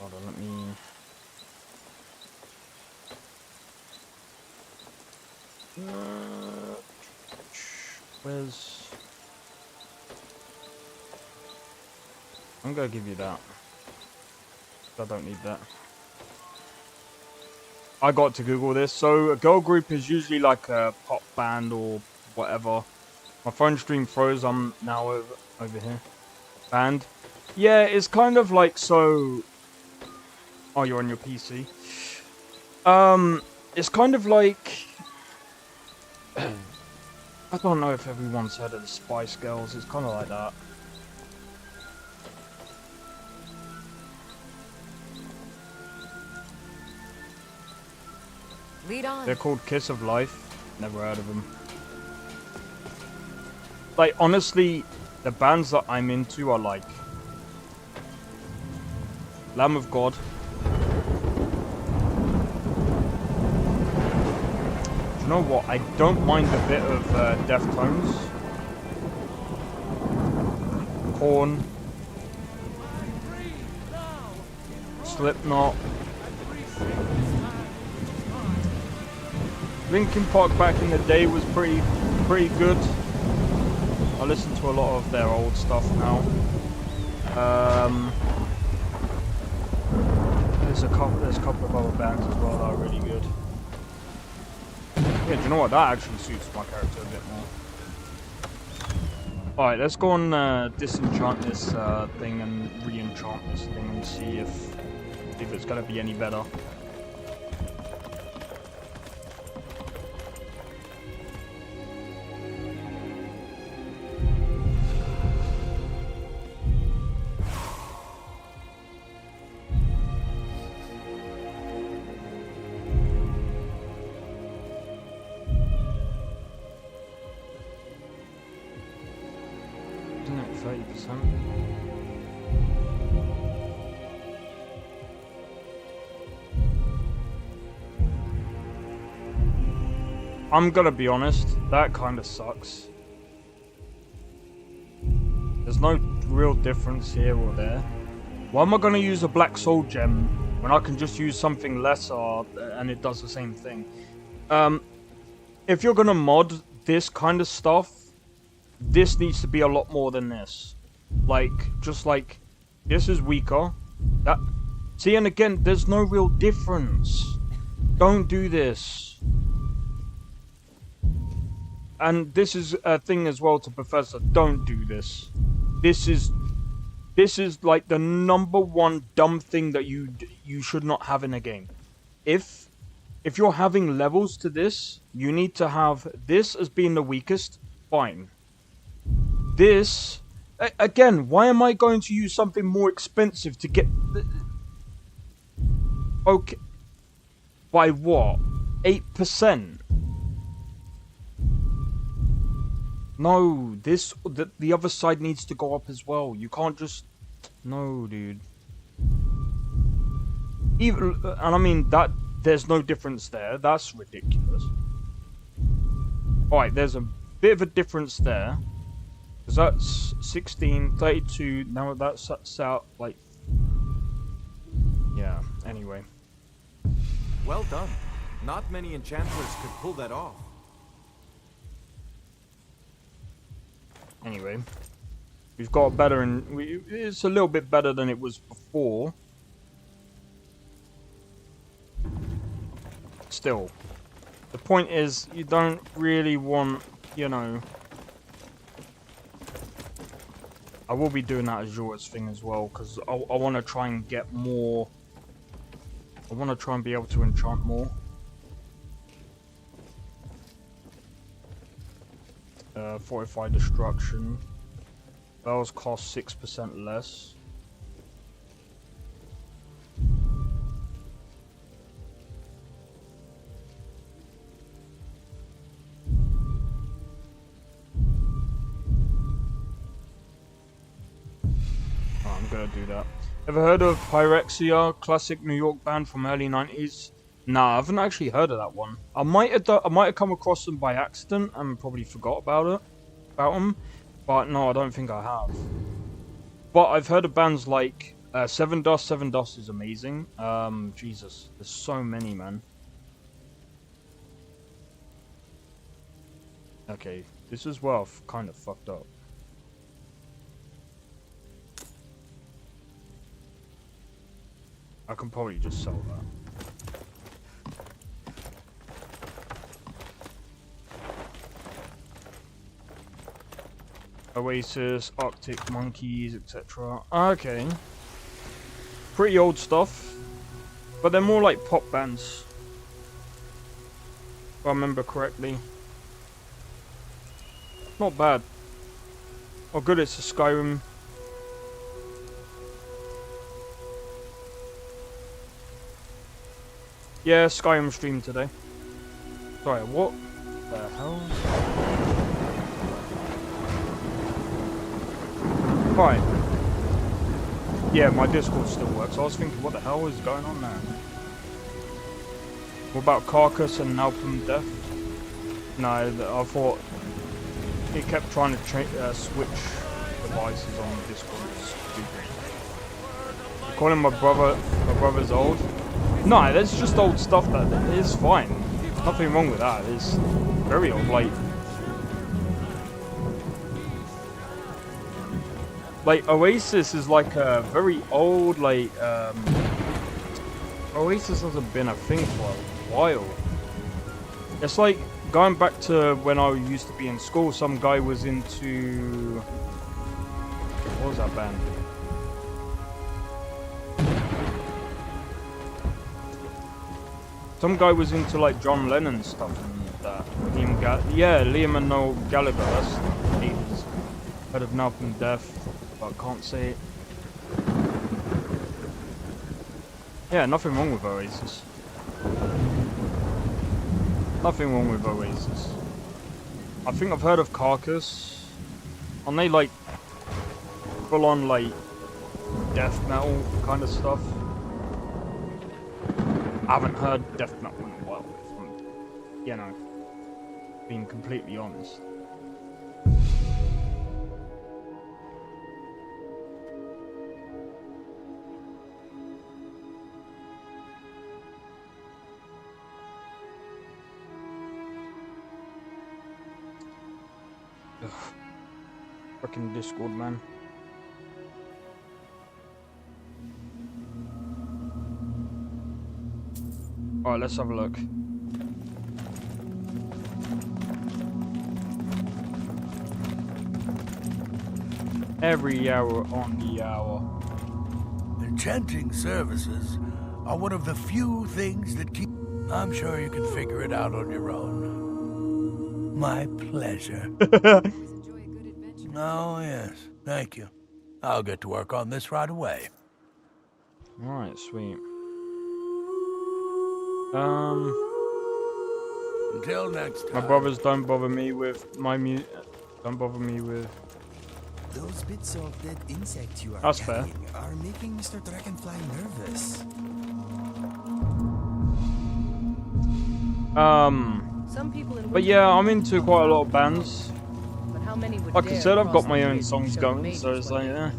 [SPEAKER 2] Hold on, let me... where's... I'm gonna give you that. I don't need that. I got to Google this. So a girl group is usually like a pop band or whatever. My phone stream froze. I'm now over here. Band. Yeah, it's kind of like so... Oh, you're on your PC. It's kind of like... I don't know if everyone's heard of the Spice Girls. It's kind of like that.
[SPEAKER 3] Lead on.
[SPEAKER 2] They're called Kiss of Life. Never heard of them. Like, honestly, the bands that I'm into are like... Lamb of God. You know what? I don't mind a bit of Deftones. Korn. Slipknot. Linkin Park back in the day was pretty good. I listen to a lot of their old stuff now. There's a couple of other bands as well that are really good. Yeah, do you know what? That actually suits my character a bit more. Alright, let's go and disenchant this thing and re-enchant this thing and see if it's gonna be any better. I'm gonna be honest, that kind of sucks. There's no real difference here or there. Why am I gonna use a black soul gem when I can just use something lesser and it does the same thing? If you're gonna mod this kind of stuff, this needs to be a lot more than this. Like, just like, this is weaker. That, see, and again, there's no real difference. Don't do this. And this is a thing as well to Professor. Don't do this. This is like the #1 dumb thing that you should not have in a game. If you're having levels to this, you need to have this as being the weakest. Fine. This again. Why am I going to use something more expensive to get? Okay. By what? 8%. No, the other side needs to go up as well. You can't just... No, dude. Even, and I mean, that there's no difference there. That's ridiculous. Alright, there's a bit of a difference there. Because that's 16, 32, now that's out, like... Yeah, anyway.
[SPEAKER 20] Well done. Not many enchanters could pull that off.
[SPEAKER 2] Anyway, we've got better, and it's a little bit better than it was before. Still, the point is, you don't really want, you know. I will be doing that Azura's thing as well, because I want to try and get more. I want to try and be able to enchant more. Fortify destruction. Those cost 6% less. I'm gonna do that. Ever heard of Pyrexia, classic New York band from early 90s? Nah, I haven't actually heard of that one. I might have come across them by accident and probably forgot about them. But no, I don't think I have. But I've heard of bands like Seven Dust. Seven Dust is amazing. Jesus, there's so many, man. Okay, this is where I've kind of fucked up. I can probably just sell that. Oasis, Arctic Monkeys, etc. Okay. Pretty old stuff. But they're more like pop bands. If I remember correctly. Not bad. Oh good, it's a Skyrim. Yeah, Skyrim stream today. Sorry, what the hell? Right. Yeah, my Discord still works. I was thinking, what the hell is going on there? What about Carcass and Nalpum Death? No, I thought it kept trying to switch devices on Discord. It's stupid. Calling my brother's old. No, that's just old stuff that is fine. Nothing wrong with that. It's very old. Like Oasis is like a very old, Oasis hasn't been a thing for a while. It's like going back to when I used to be in school. Some guy was into, what was that band? Some guy was into like John Lennon stuff and that. Liam and Noel Gallagher. That's ages. Heard of Nalpum Death. I can't say it. Yeah, nothing wrong with Oasis. Nothing wrong with Oasis. I think I've heard of Carcass. Aren't they like full on like death metal kind of stuff? I haven't heard death metal in a while, if I'm, you know, being completely honest. Fucking Discord, man. Alright, let's have a look. Every hour on the hour.
[SPEAKER 21] Enchanting services are one of the few things that keep... I'm sure you can figure it out on your own. My pleasure. Oh, yes. Thank you. I'll get to work on this right away.
[SPEAKER 2] Alright, sweet.
[SPEAKER 21] Until next time.
[SPEAKER 2] My brothers don't bother me with my music. Don't bother me with...
[SPEAKER 9] Those bits of dead insects you are
[SPEAKER 2] That's fair.
[SPEAKER 9] carrying are making Mr. Dragonfly nervous.
[SPEAKER 15] Some people in
[SPEAKER 2] But yeah, I'm into quite a lot of bands.
[SPEAKER 15] But how many would
[SPEAKER 2] Like I
[SPEAKER 15] dare
[SPEAKER 2] said, I've got
[SPEAKER 15] cross
[SPEAKER 2] my
[SPEAKER 15] the
[SPEAKER 2] own
[SPEAKER 15] bridge
[SPEAKER 2] songs
[SPEAKER 15] to show
[SPEAKER 2] going,
[SPEAKER 15] mages
[SPEAKER 2] so it's
[SPEAKER 15] what
[SPEAKER 2] like,
[SPEAKER 15] they
[SPEAKER 2] yeah.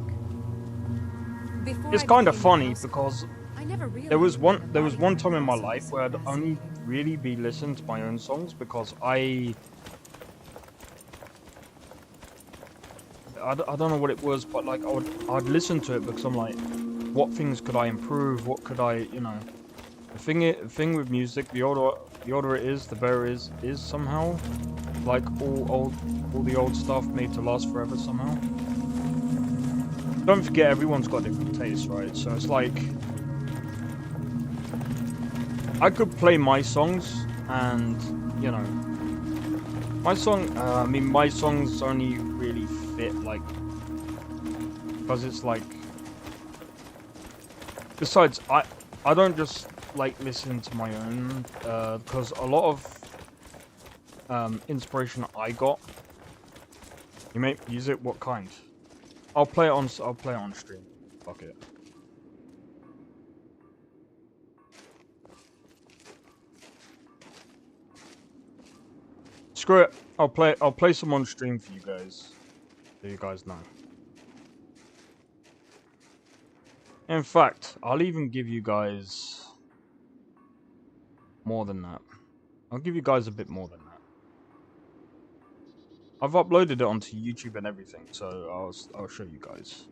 [SPEAKER 3] Before
[SPEAKER 2] It's
[SPEAKER 3] I
[SPEAKER 2] kind of
[SPEAKER 3] became
[SPEAKER 2] funny
[SPEAKER 3] house
[SPEAKER 2] because
[SPEAKER 3] girl, I never
[SPEAKER 2] there was
[SPEAKER 3] realized
[SPEAKER 2] one time in my life where I'd only really be listening to my own songs because I don't know what it was, but like I'd listen to it because I'm like, what things could I improve? What could I, you know? The thing with music, the older it is, the better it is somehow. Like all the old stuff made to last forever somehow. Don't forget, everyone's got different tastes, right? So it's like, I could play my songs and, you know, my songs only really fit, like, because it's like, besides, I don't just, like, listen to my own, because a lot of, inspiration I got, you make music, what kind? I'll play it on stream. Fuck it. Screw it. I'll play some on stream for you guys. So you guys know. In fact, I'll even give you guys more than that. I'll give you guys a bit more than that. I've uploaded it onto YouTube and everything, so I'll show you guys.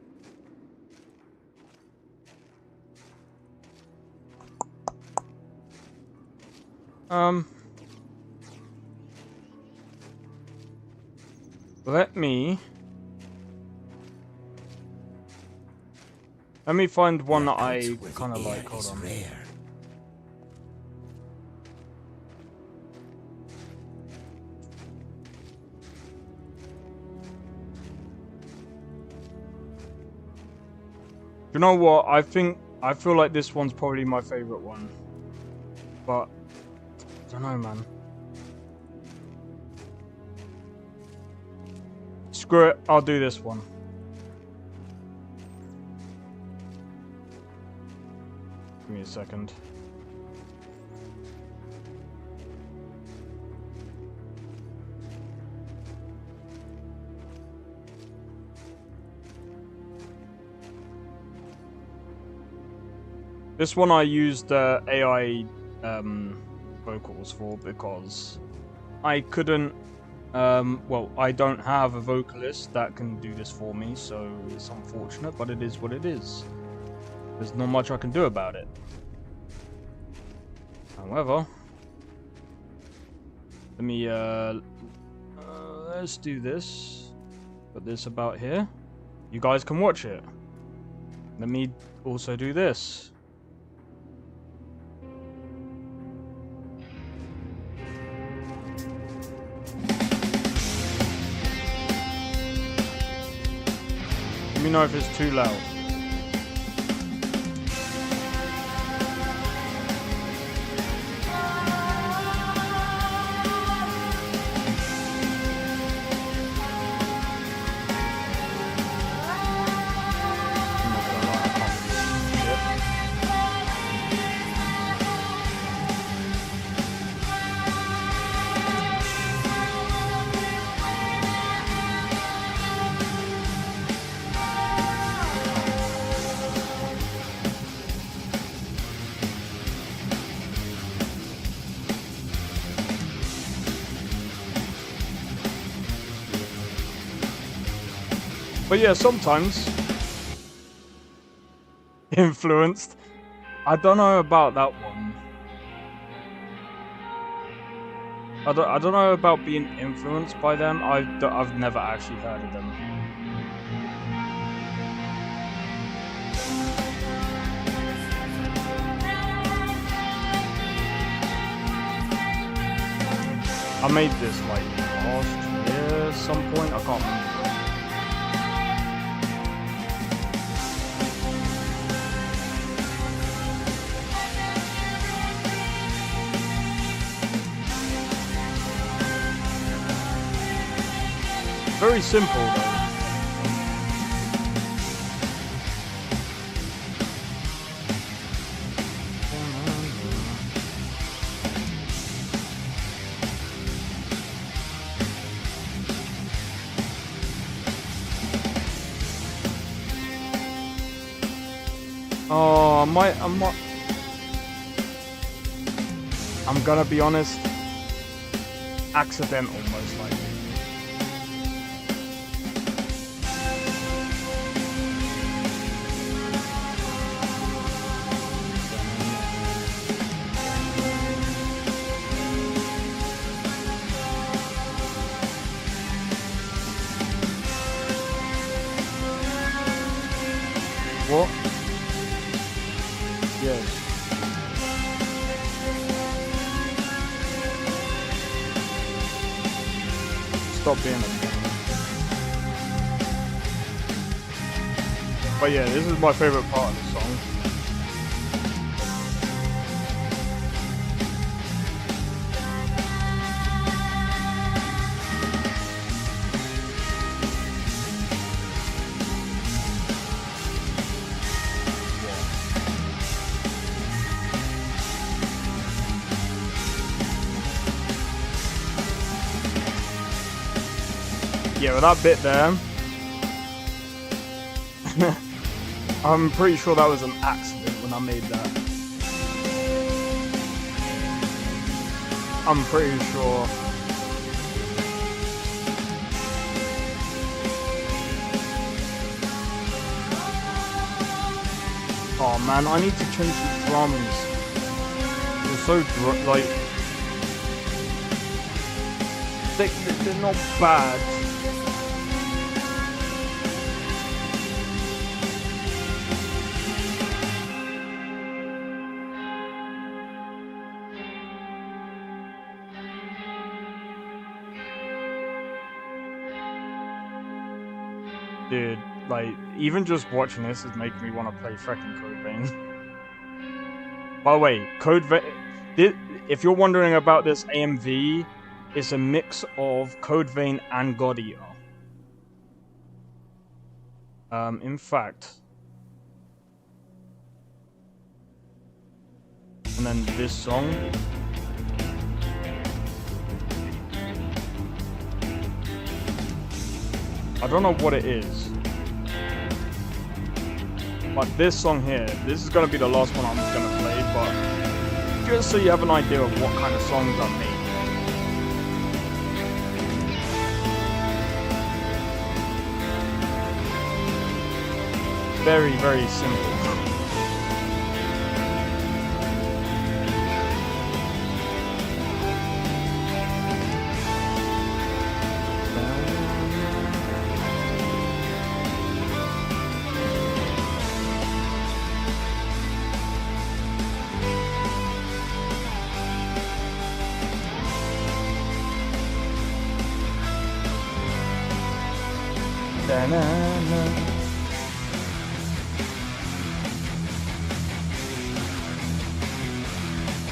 [SPEAKER 2] Let me find one that I kind of like. Hold on.
[SPEAKER 9] Rare.
[SPEAKER 2] You know what? I feel like this one's probably my favorite one, but I don't know, man. Screw it, I'll do this one. Give me a second. This one I used AI vocals for because I couldn't, well, I don't have a vocalist that can do this for me, so it's unfortunate, but it is what it is. There's not much I can do about it. However, let me, let's do this. Put this about here. You guys can watch it. Let me also do this. Let me know if it's too loud. But yeah, sometimes influenced. I don't know about that one. I don't know about being influenced by them. I've never actually heard of them. I made this like last year at some point. I can't remember. Very simple though. Oh, I'm gonna be honest. Accidental, most likely. What? Yes. Stop being a fan. But yeah, this is my favorite part of the song. Yeah, with that bit there, I'm pretty sure that was an accident when I made that. I'm pretty sure. Oh man, I need to change the drums. They're so like they're not bad. Dude, like, even just watching this is making me want to play freaking Code Vein. By the way, Code Vein, if you're wondering about this AMV, it's a mix of Code Vein and God Eater. In fact, and then this song. I don't know what it is, but this song here, this is going to be the last one I'm going to play, but just so you have an idea of what kind of songs I made. Very, very simple.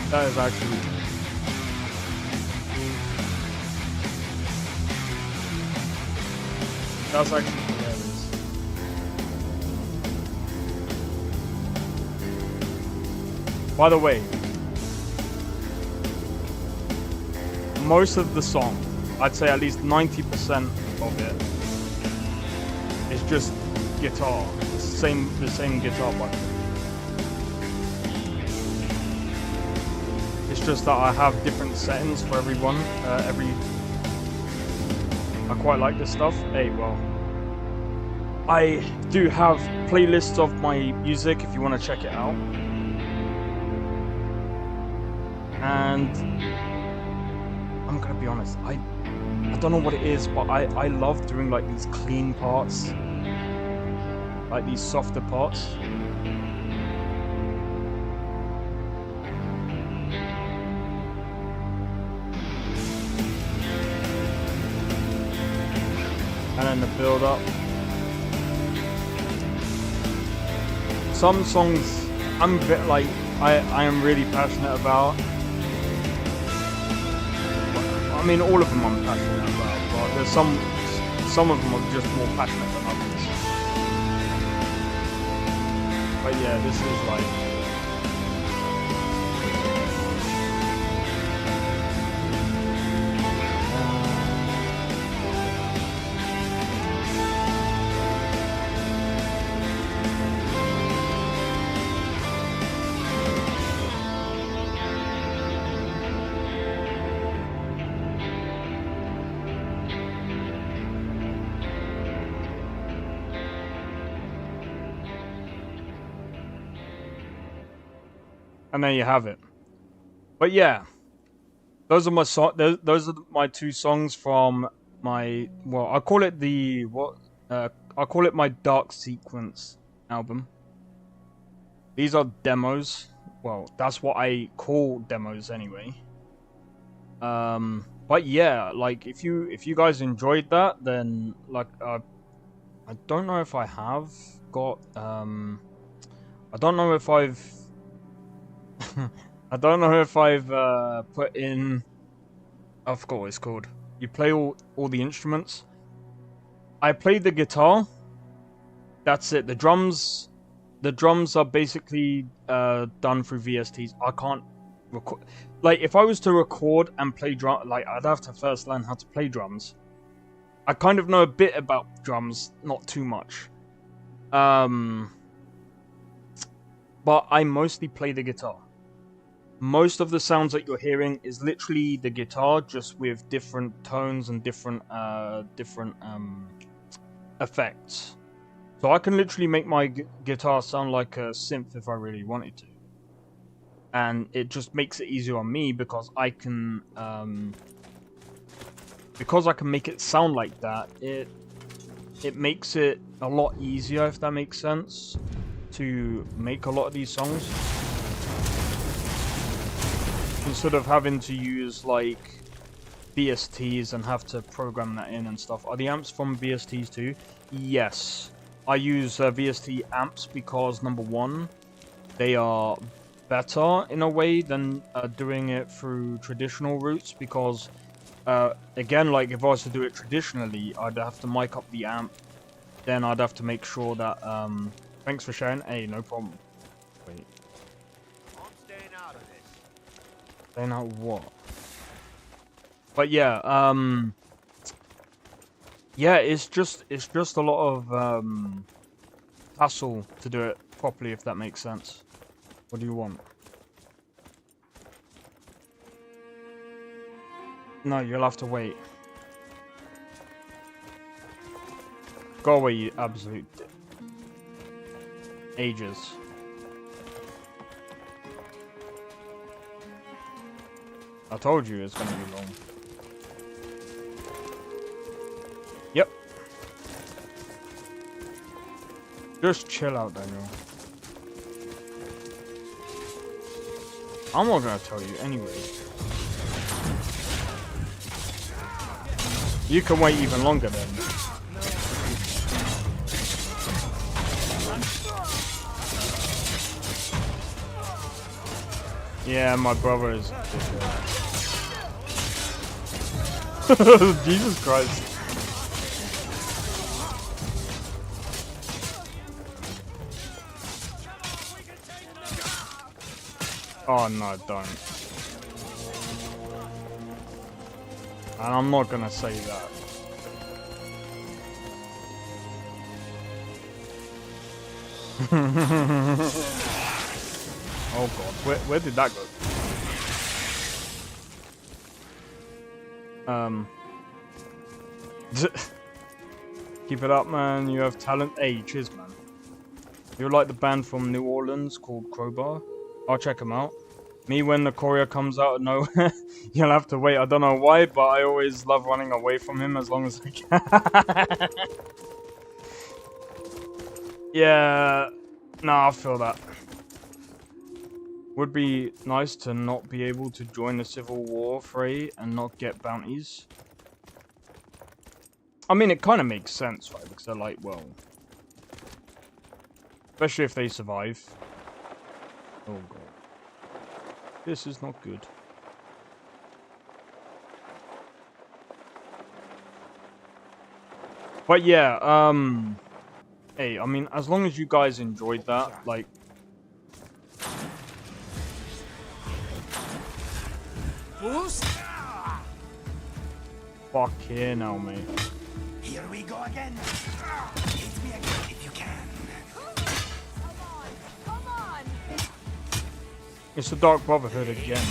[SPEAKER 2] That is actually hilarious. By the way, most of the song, I'd say at least 90% of it, is just guitar. The same guitar button. It's just that I have different settings for everyone. I quite like this stuff. Hey, well, I do have playlists of my music if you want to check it out. And I'm gonna be honest, I don't know what it is, but I love doing like these clean parts, like these softer parts. then the build up. Some songs I'm a bit like I am really passionate about. I mean, all of them I'm passionate about, but there's some of them are just more passionate than others. But yeah, this is like. And there you have it. But yeah, those are my those are my two songs from my, well, I call it the I call it my Dark Sequence album. These are demos. Well, that's what I call demos anyway. But yeah, like if you guys enjoyed that, then like I don't know if I have got I don't know if I've I don't know if I've put in, I forgot what it's called. You play all the instruments. I played the guitar. That's it. The drums are basically done through VSTs. I can't record. Like if I was to record and play drum, like I'd have to first learn how to play drums. I kind of know a bit about drums, not too much. But I mostly play the guitar. Most of the sounds that you're hearing is literally the guitar, just with different tones and different effects. So I can literally make my guitar sound like a synth if I really wanted to. And it just makes it easier on me because I can make it sound like that. It makes it a lot easier, if that makes sense, to make a lot of these songs. Instead of having to use like VSTs and have to program that in and stuff. Are the amps from VSTs too? Yes. I use VST amps because number one, they are better in a way than doing it through traditional routes, because again, like if I was to do it traditionally, I'd have to mic up the amp, then I'd have to make sure that thanks for sharing. Hey, no problem. Wait. Staying out what? But yeah, yeah, it's just a lot of hassle to do it properly, if that makes sense. What do you want? No, you'll have to wait. Go away, you absolute ages. I told you it's gonna be long. Yep. Just chill out, Daniel. I'm not gonna tell you anyway. You can wait even longer then. Yeah, my brother is. Jesus Christ. Oh no, don't. And I'm not gonna say that. Oh god, where did that go? Keep it up, man. You have talent. Hey, cheers, man. You're like the band from New Orleans called Crowbar. I'll check them out. Me, when the courier comes out of nowhere, you'll have to wait. I don't know why, but I always love running away from him as long as I can. Yeah, nah, I feel that. Would be nice to not be able to join the Civil War fray and not get bounties. I mean, it kind of makes sense, right? Because they're like, well... Especially if they survive. Oh, God. This is not good. But yeah, hey, I mean, as long as you guys enjoyed that, like... Fucking hell, mate.
[SPEAKER 9] Here we go again. Hit me again if you can.
[SPEAKER 18] Come on!
[SPEAKER 2] It's the Dark Brotherhood again.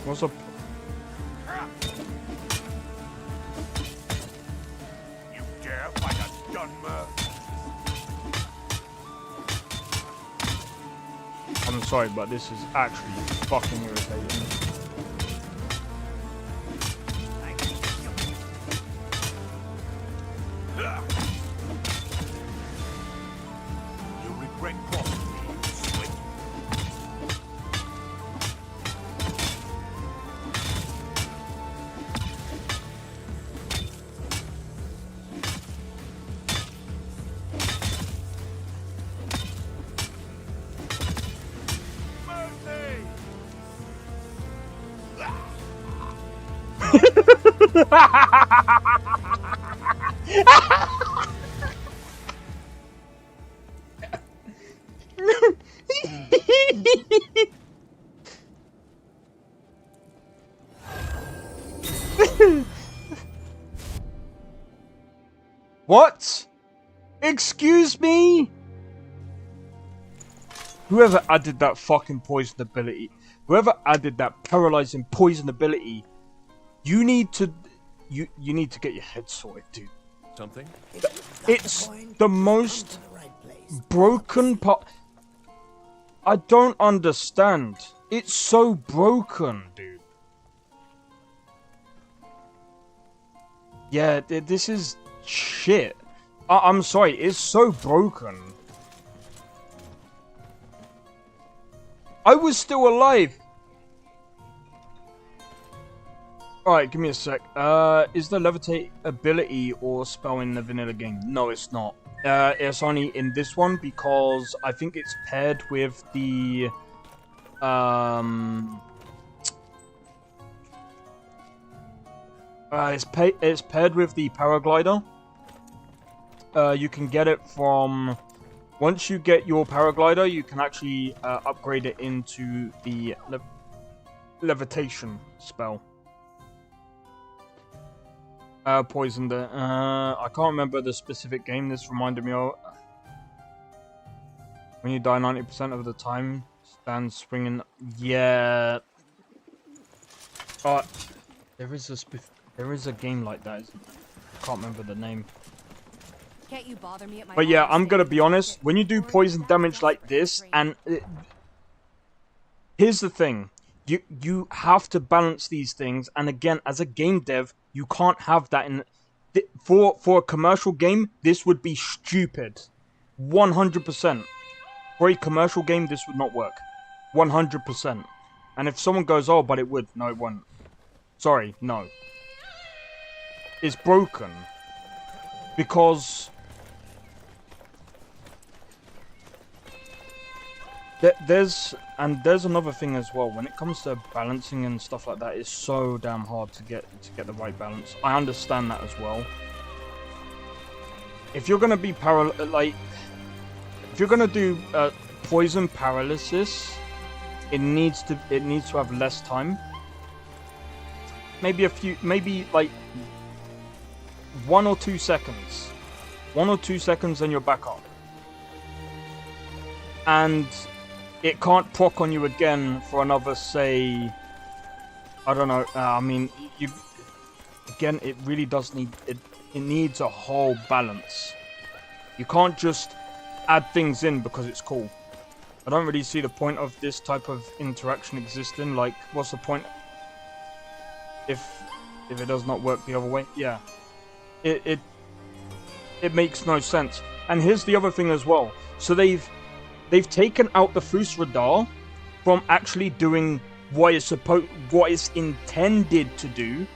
[SPEAKER 2] What's up?
[SPEAKER 8] You dare fight a Dunmer?
[SPEAKER 2] I'm sorry, but this is actually fucking irritating.
[SPEAKER 8] You'll regret crossing me, Swift.
[SPEAKER 2] What? Excuse me? Whoever added that fucking poison ability, whoever added that paralyzing poison ability, you need to get your head sorted, dude.
[SPEAKER 7] Something?
[SPEAKER 2] It's the most broken part. I don't understand. It's so broken, dude. Yeah, this is shit. I'm sorry, it's so broken. I was still alive. Alright, give me a sec. Is the levitate ability or spell in the vanilla game? No, it's not. It's only in this one because I think it's paired with the... it's paired with the paraglider. You can get it from... Once you get your paraglider, you can actually upgrade it into the levitation spell. Poisoned it. I can't remember the specific game this reminded me of. When you die 90% of the time, stand swinging. Yeah. There is a game like that. I can't remember the name.
[SPEAKER 18] Can't you bother me at my
[SPEAKER 2] But yeah, I'm gonna be honest. When you do poison damage like this, and here's the thing. You have to balance these things, and again, as a game dev, you can't have that in... For a commercial game, this would be stupid. 100%. For a commercial game, this would not work. 100%. And if someone goes, oh, but it would. No, it won't. Sorry, no. It's broken. Because... There's another thing as well. When it comes to balancing and stuff like that, it's so damn hard to get the right balance. I understand that as well. If you're gonna be if you're gonna do poison paralysis, it needs to have less time. Maybe like 1 or 2 seconds. 1 or 2 seconds, and you're back up. And it can't proc on you again for another, say, I don't know. I mean, again, it really does need it. It needs a whole balance. You can't just add things in because it's cool. I don't really see the point of this type of interaction existing. Like, what's the point if it does not work the other way? Yeah, it makes no sense. And here's the other thing as well. So they've taken out the Fus Radar, from actually doing what it's intended to do,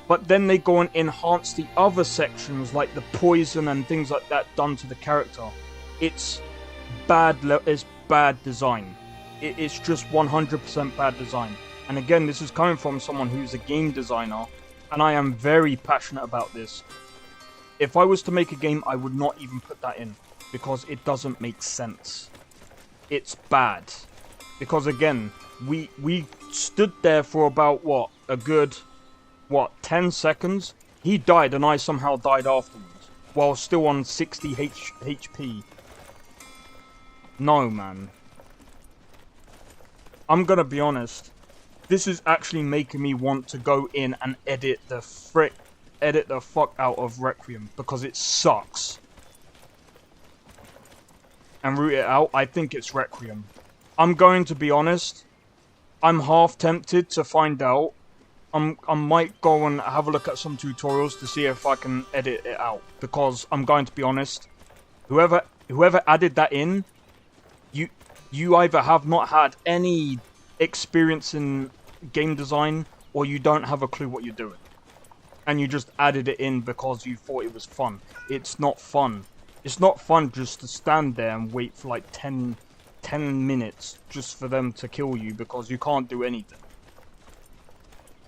[SPEAKER 2] but then they go and enhance the other sections like the poison and things like that done to the character. It's bad. It's bad design. It's just 100% bad design. And again, this is coming from someone who's a game designer, and I am very passionate about this. If I was to make a game, I would not even put that in, because it doesn't make sense. It's bad. Because again, we stood there for about, what, a good, 10 seconds? He died and I somehow died afterwards, while still on 60 HP. No, man. I'm gonna be honest. This is actually making me want to go in and edit the fuck out of Requiem, because it sucks. And root it out. I think it's Requiem. I'm going to be honest. I'm half tempted to find out. I might go and have a look at some tutorials to see if I can edit it out, because I'm going to be honest. Whoever added that in, you either have not had any experience in game design, or you don't have a clue what you're doing. And you just added it in because you thought it was fun. It's not fun. It's not fun just to stand there and wait for like 10 minutes just for them to kill you because you can't do anything.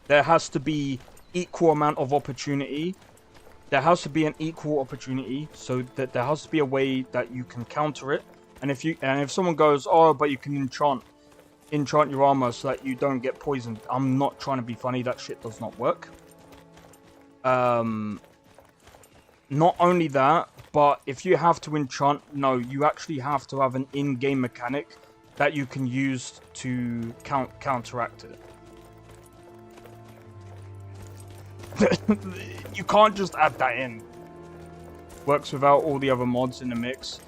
[SPEAKER 2] There has to be equal amount of opportunity. There has to be an equal opportunity, so that there has to be a way that you can counter it. And if someone goes, oh, but you can enchant your armor so that you don't get poisoned. I'm not trying to be funny. That shit does not work. Not only that, but if you have to enchant, no, you actually have to have an in-game mechanic that you can use to counteract it. You can't just add that in. Works without all the other mods in the mix.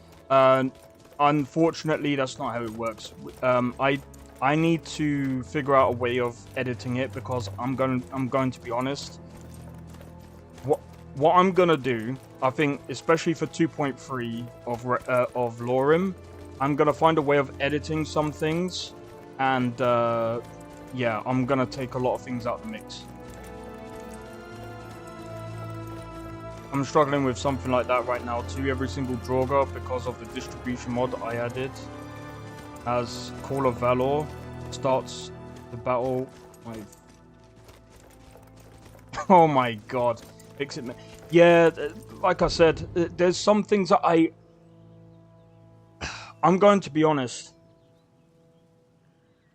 [SPEAKER 2] Unfortunately, that's not how it works. I need to figure out a way of editing it, because I'm going to be honest. What I'm gonna do, I think, especially for 2.3 of LoreRim, I'm gonna find a way of editing some things, and yeah, I'm gonna take a lot of things out of the mix. I'm struggling with something like that right now too. Every single Draugr, because of the distribution mod I added, as Call of Valor starts the battle. Oh my god. Fix it. Yeah, like I said, there's some things that I'm going to be honest.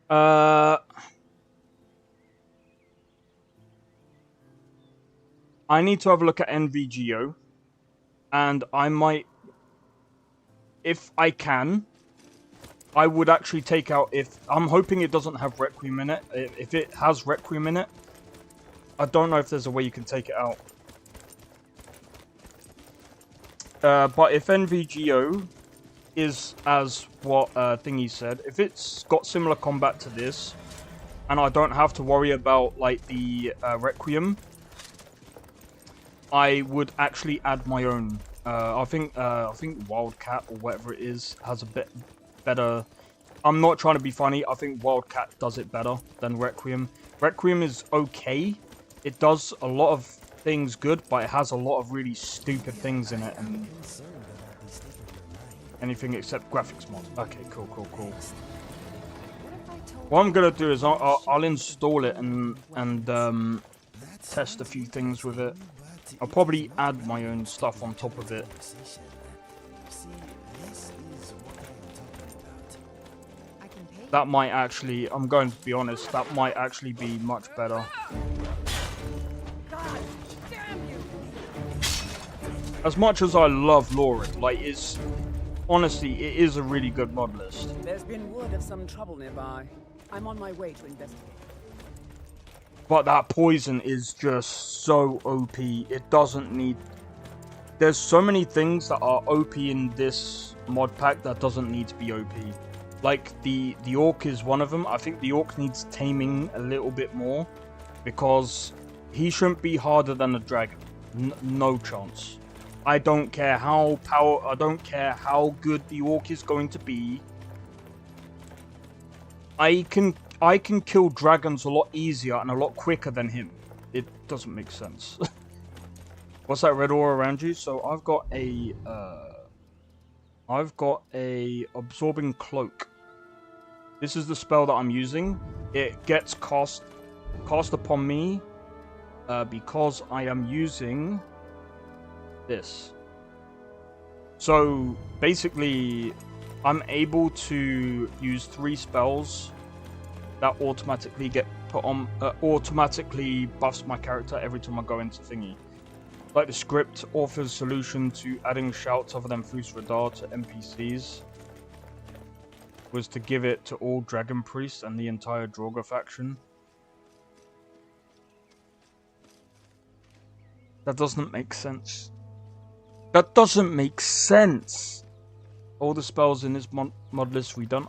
[SPEAKER 2] I need to have a look at NVGO, and I might, if I can, I would actually take out, I'm hoping it doesn't have Requiem in it. If it has Requiem in it, I don't know if there's a way you can take it out. But if NVGO is as what Thingy said, if it's got similar combat to this, and I don't have to worry about like the Requiem, I would actually add my own. I think Wildcat or whatever it is has a bit better. I'm not trying to be funny. I think Wildcat does it better than Requiem. Requiem is okay. It does a lot of things good, but it has a lot of really stupid things in it, and anything except graphics mod. Okay, cool. What I'm gonna do is I'll install it and test a few things with it. I'll probably add my own stuff on top of it. That might actually, I'm going to be honest, that might actually be much better. As much as I love LoreRim, like, honestly, it is a really good mod list.
[SPEAKER 5] There's been word of some trouble nearby. I'm on my way to investigate.
[SPEAKER 2] But that poison is just so OP. It doesn't need... There's so many things that are OP in this mod pack that doesn't need to be OP. Like, the orc is one of them. I think the orc needs taming a little bit more, because he shouldn't be harder than a dragon. No chance. I don't care how good the orc is going to be. I can kill dragons a lot easier and a lot quicker than him. It doesn't make sense. What's that red aura around you? So I've got a absorbing cloak. This is the spell that I'm using. It gets cast upon me because I am using this. So basically, I'm able to use 3 spells that automatically get put on, automatically buffs my character every time I go into thingy. Like the script author's solution to adding shouts other than Fus Radar to NPCs was to give it to all Dragon Priests and the entire Draugr faction. That doesn't make sense. That doesn't make sense! All the spells in this mod list redone?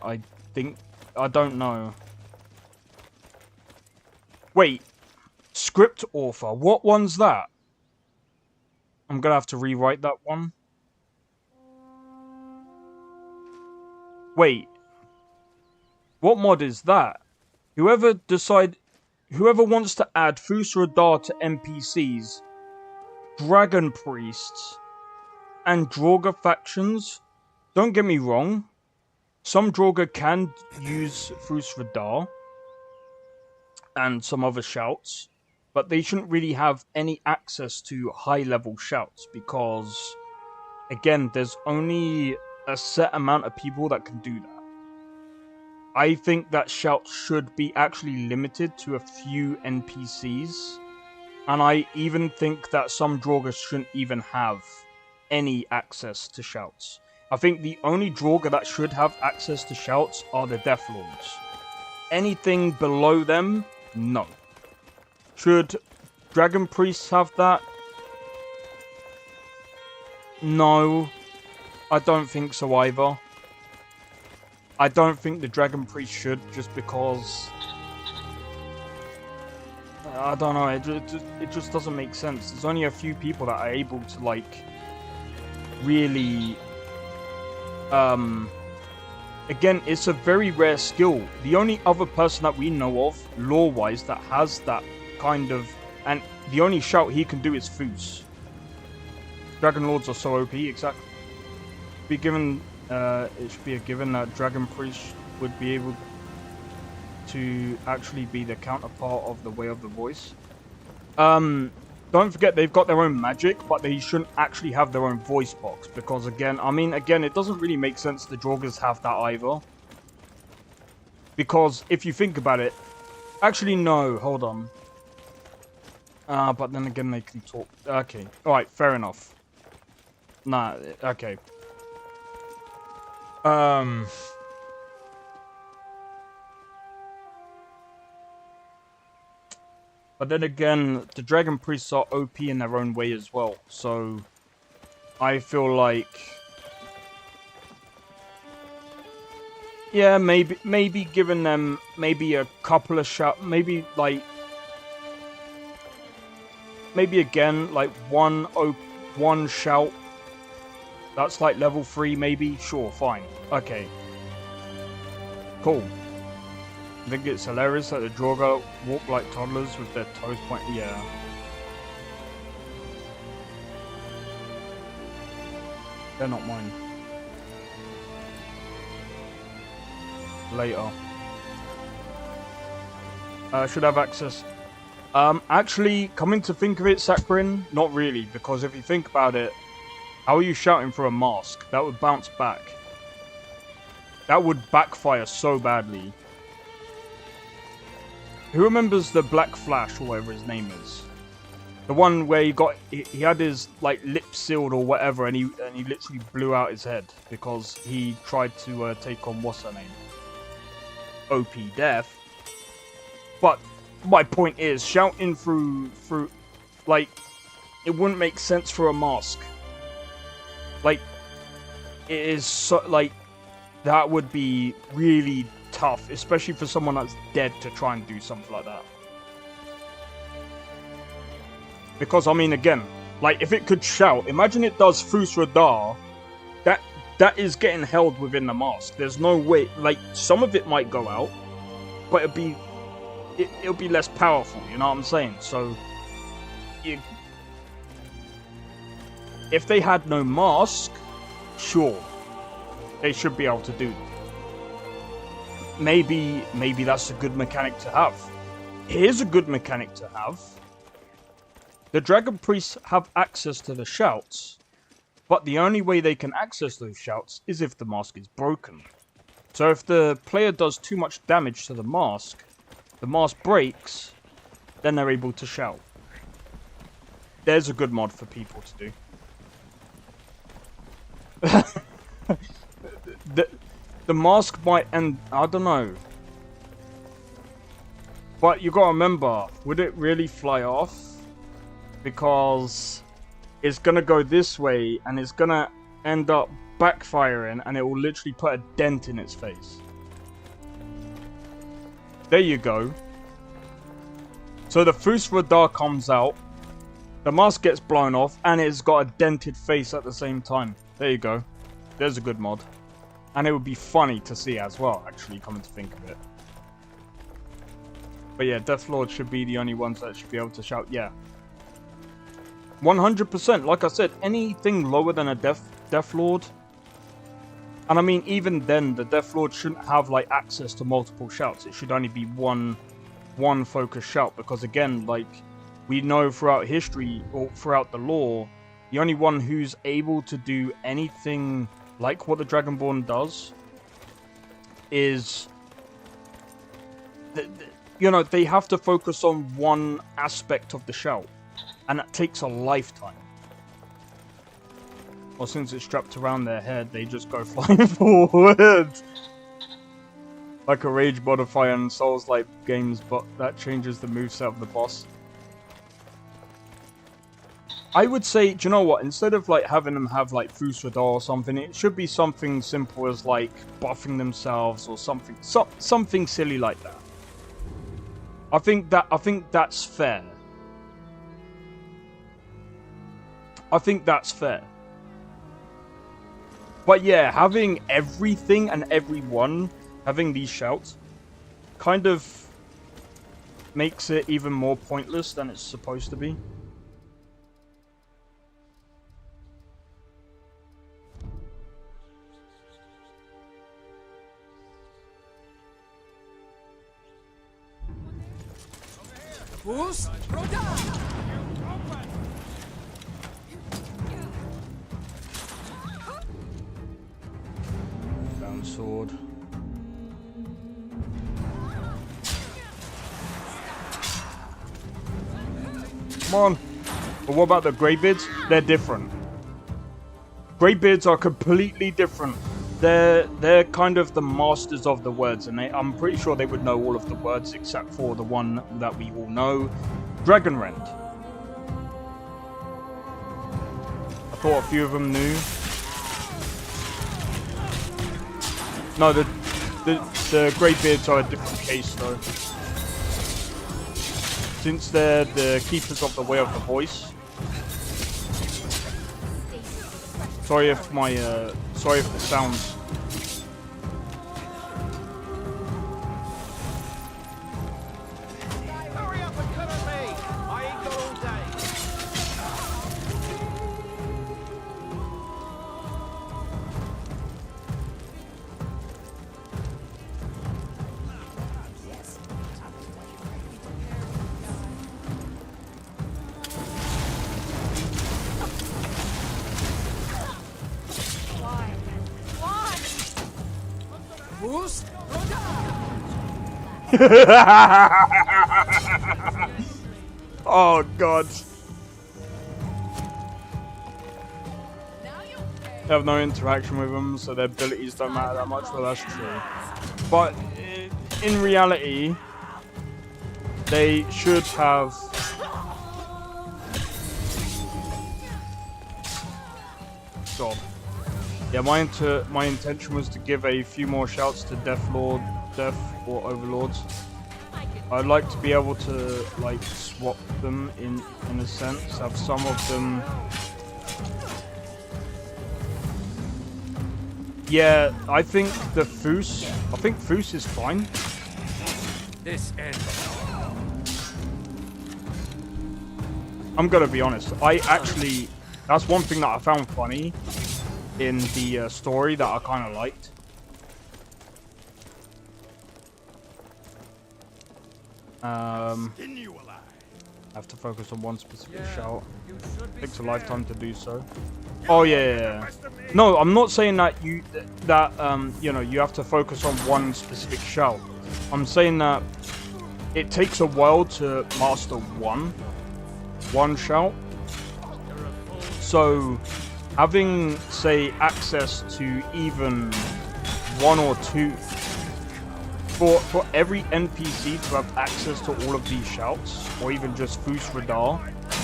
[SPEAKER 2] I don't know. Wait. Script author. What one's that? I'm gonna have to rewrite that one. Wait. What mod is that? Whoever wants to add Fus Radar to NPCs, Dragon Priests, and Draugr factions. Don't get me wrong. Some Draugr can use Fus Radar and some other shouts, but they shouldn't really have any access to high-level shouts because, again, there's only a set amount of people that can do that. I think that shouts should be actually limited to a few NPCs, and I even think that some Draugr shouldn't even have any access to shouts. I think the only Draugr that should have access to shouts are the Deathlords. Anything below them, no. Should Dragon Priests have that? No. I don't think so either. I don't think the Dragon Priest should, just because... I don't know, it just doesn't make sense. There's only a few people that are able to, like, really... Again, it's a very rare skill. The only other person that we know of, lore-wise, that has that kind of... And the only shout he can do is Fus. Dragon Lords are so OP, exactly. Be given, it should be a given that Dragon Priest would be able to actually be the counterpart of the Way of the Voice. Don't forget they've got their own magic, but they shouldn't actually have their own voice box. Because again, it doesn't really make sense the Draugrs have that either. Because if you think about it... Actually, no, hold on. But then again, they can talk. Okay, alright, fair enough. Nah, okay. But then again, the Dragon Priests are OP in their own way as well, so I feel like, yeah, maybe giving them maybe a couple of shots, maybe again like one shout. That's like level 3, maybe. Sure, fine, okay, cool. I think it's hilarious that the Draugr walk like toddlers with their toes pointing. Yeah. They're not mine. Later. Should have access. Actually, coming to think of it, Sakrin, not really, because if you think about it, how are you shouting for a mask? That would bounce back. That would backfire so badly. Who remembers the Black Flash, or whatever his name is? The one where he had his like lips sealed or whatever, and he literally blew out his head because he tried to take on what's her name, OP Death. But my point is, shouting through like, it wouldn't make sense for a mask. Like, it is so, like, that would be really tough, especially for someone that's dead to try and do something like that. Because, I mean, again, like, if it could shout, imagine it does Fus Radar, that is getting held within the mask. There's no way, like, some of it might go out, but it'll be less powerful. You know what I'm saying? So, if they had no mask, sure, they should be able to do that. Maybe that's a good mechanic to have. Here's a good mechanic to have. The Dragon Priests have access to the shouts, but the only way they can access those shouts is if the mask is broken. So if the player does too much damage to the mask breaks, then they're able to shout. There's a good mod for people to do. The mask might end, I don't know. But you gotta remember, would it really fly off? Because it's gonna go this way and it's gonna end up backfiring and it will literally put a dent in its face. There you go. So the Fus Radar comes out, the mask gets blown off, and it's got a dented face at the same time. There you go. There's a good mod. And it would be funny to see as well, actually, coming to think of it. But yeah, Death Lord should be the only ones that should be able to shout, yeah. 100%, like I said, anything lower than a Death Lord. And I mean, even then, the Death Lord shouldn't have, like, access to multiple shouts. It should only be one focused shout. Because again, like, we know throughout history, or throughout the lore, the only one who's able to do anything like what the Dragonborn does is, you know, they have to focus on one aspect of the shout, and that takes a lifetime. Well, since it's strapped around their head, they just go flying forward. Like a rage modifier in Souls-like games, but that changes the moveset of the boss. I would say, do you know what? Instead of like having them have like Fus Radar or something, it should be something simple as like buffing themselves or something, something silly like that. I think that's fair. I think that's fair. But yeah, having everything and everyone having these shouts kind of makes it even more pointless than it's supposed to be.
[SPEAKER 4] Fus Radar!
[SPEAKER 2] Down sword. Come on. But what about the Greybeards? They're different. Greybeards are completely different. They're kind of the masters of the words, and I'm pretty sure they would know all of the words except for the one that we all know, Dragonrend. I thought a few of them knew. No, the Greybeards are a different case though. Since they're the keepers of the way of the voice. Sorry if the sounds.
[SPEAKER 4] Hurry up and cut at me! I ain't got all day. Fus
[SPEAKER 2] Oh god. They have no interaction with them, so their abilities don't matter that much. Well, that's true. But in reality, they should have. God. Yeah, my intention was to give a few more shouts to Death or Overlords. I'd like to be able to like swap them in a sense. Have some of them. Yeah, I think Fus is fine.
[SPEAKER 4] This ends.
[SPEAKER 2] I'm gonna be honest. That's one thing that I found funny in the story that I kind of liked. I have to focus on one specific shout. Takes a lifetime to do so. Oh yeah. No, I'm not saying that you know, you have to focus on one specific shout. I'm saying that it takes a while to master one shout. So having, say, access to even one or two for every NPC to have access to all of these shouts, or even just Fus Radar,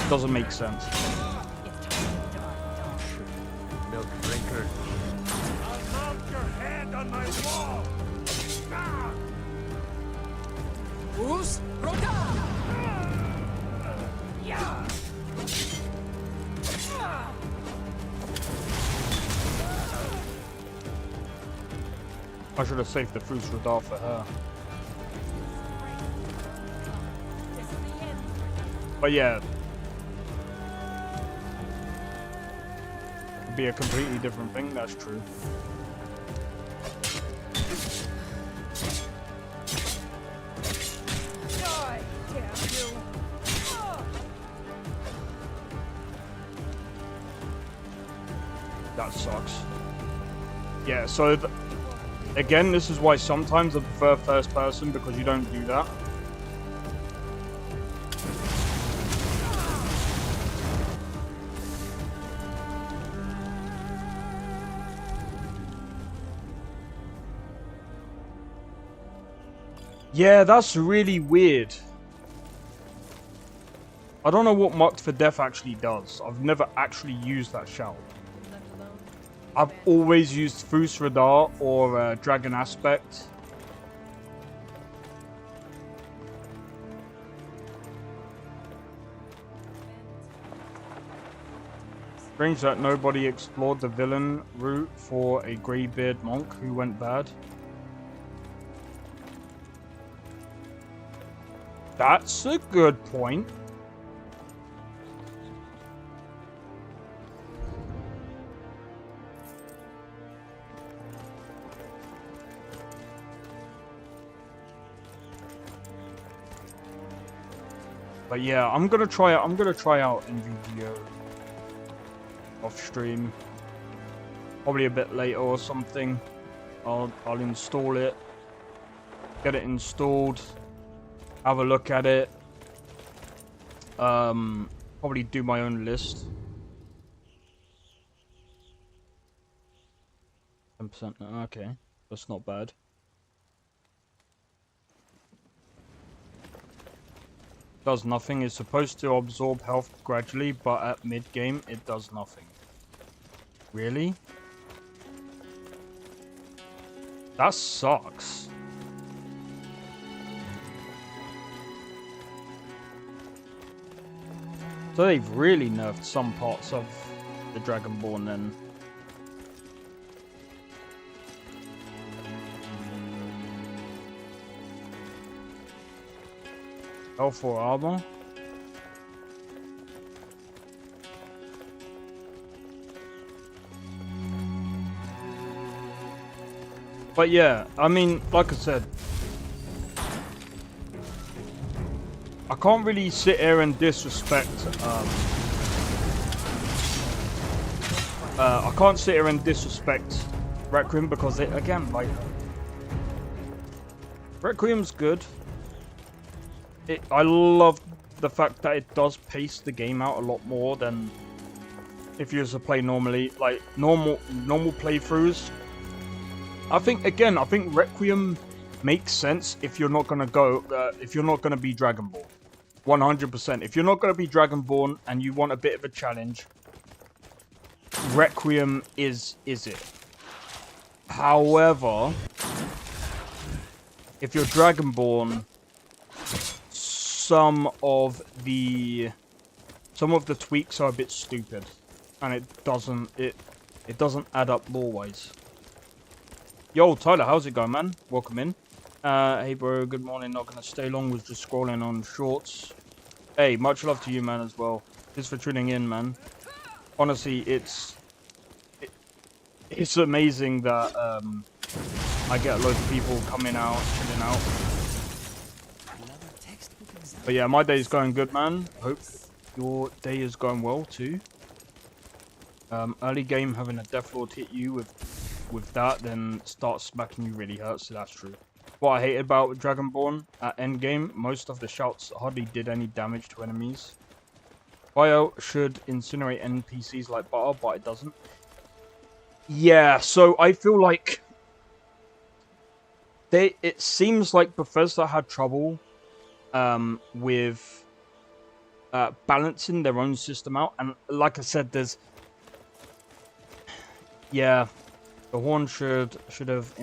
[SPEAKER 2] doesn't make sense.
[SPEAKER 7] Milk drinker. I'll mount your head on my wall.
[SPEAKER 4] Fus Radar. Yeah.
[SPEAKER 2] I should have saved the Fus Radar for her. But yeah. It'd be a completely different thing, that's true. That sucks. Yeah, so again, this is why sometimes I prefer first person, because you don't do that. Yeah, that's really weird. I don't know what Marked for Death actually does. I've never actually used that shout. I've always used Fus Radar or Dragon Aspect. Strange that nobody explored the villain route for a Greybeard monk who went bad. That's a good point. But yeah, I'm gonna try out NVGO off stream. Probably a bit later or something. I'll install it. Get it installed. Have a look at it. Probably do my own list. 10%. Okay, that's not bad. Does nothing. It's supposed to absorb health gradually, but at mid-game, it does nothing. Really? That sucks. So they've really nerfed some parts of the Dragonborn then. L4 armor. But yeah, I mean, like I said, I can't really sit here and disrespect, I can't sit here and disrespect Requiem because it, again, like, Requiem's good. I love the fact that it does pace the game out a lot more than if you used to play normally, like normal playthroughs. I think Requiem makes sense if you're not gonna be Dragonborn. 100%. If you're not gonna be Dragonborn and you want a bit of a challenge, Requiem is it. However, if you're Dragonborn, some of the tweaks are a bit stupid, and it doesn't add up lore-wise. Yo, Tyler, how's it going, man? Welcome in. Hey bro, good morning. Not gonna stay long. Was just scrolling on shorts. Hey, much love to you, man, as well. Thanks for tuning in, man. Honestly, it's amazing that I get a load of people coming out, chilling out. But yeah, my day's going good, man. Hope your day is going well too. Early game having a Death Lord hit you with that, then start smacking you really hurts. So that's true. What I hated about Dragonborn at endgame, most of the shouts hardly did any damage to enemies. Bio should incinerate NPCs like butter, but it doesn't. Yeah, so I feel like it seems like Bethesda had trouble with balancing their own system out, and like I said, there's the horn should have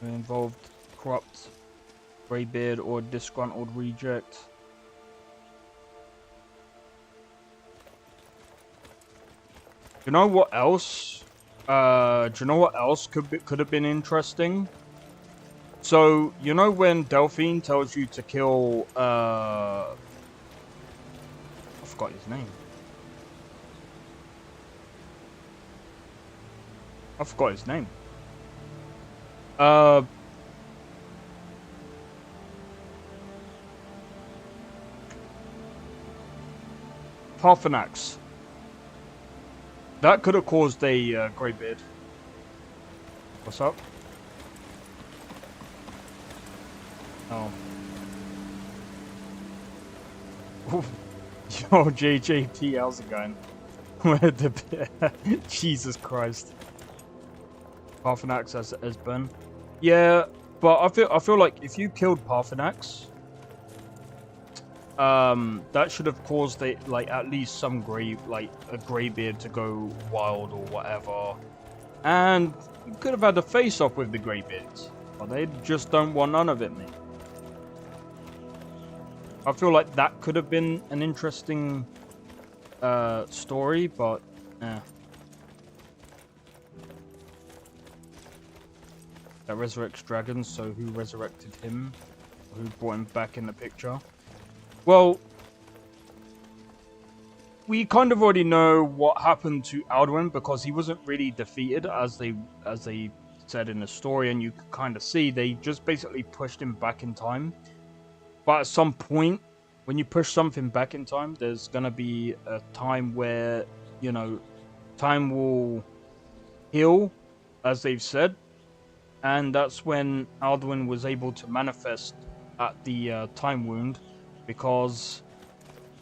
[SPEAKER 2] involved corrupt greybeard or disgruntled reject. You know what else? Do you know what else could have been interesting? So you know when Delphine tells you to kill I forgot his name. Parthenax. That could have caused a greybeard. What's up? Oh. Yo, JJP, how's it going? Jesus Christ. Parthenax as Ben. Yeah, but I feel like if you killed Parthenax, that should have caused at least some a greybeard to go wild or whatever, and you could have had a face-off with the greybeards, but they just don't want none of it, mate. I feel like that could have been an interesting story, but that resurrects dragons, so who resurrected him? Who brought him back in the picture? Well, we kind of already know what happened to Alduin because he wasn't really defeated as they said in the story, and you could kind of see they just basically pushed him back in time. But at some point, when you push something back in time, there's gonna be a time where, you know, time will heal, as they've said, and that's when Alduin was able to manifest at the time wound, because,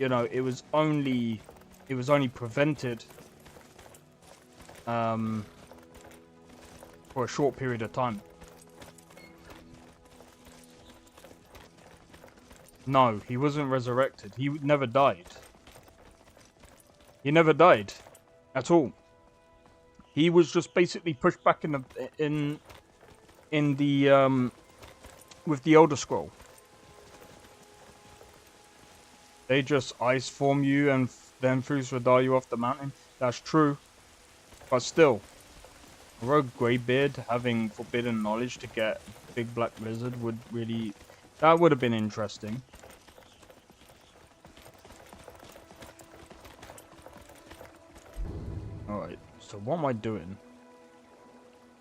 [SPEAKER 2] you know, it was only prevented for a short period of time. No, he wasn't resurrected. He never died. He never died at all. He was just basically pushed back in the with the Elder Scroll. They just ice form you and then Fusradar you off the mountain. That's true, but still, a rogue greybeard having forbidden knowledge to get big black lizard would have been interesting. Alright, so what am I doing?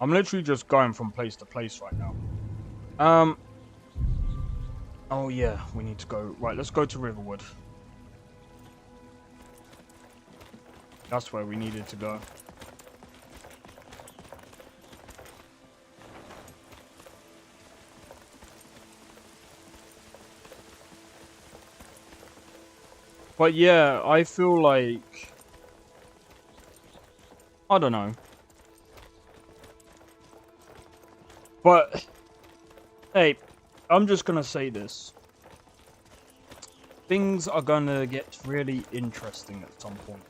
[SPEAKER 2] I'm literally just going from place to place right now. Oh yeah, we need to go. Right, let's go to Riverwood. That's where we needed to go. But yeah, I feel like, I don't know. But, hey, I'm just gonna say this. Things are gonna get really interesting at some point.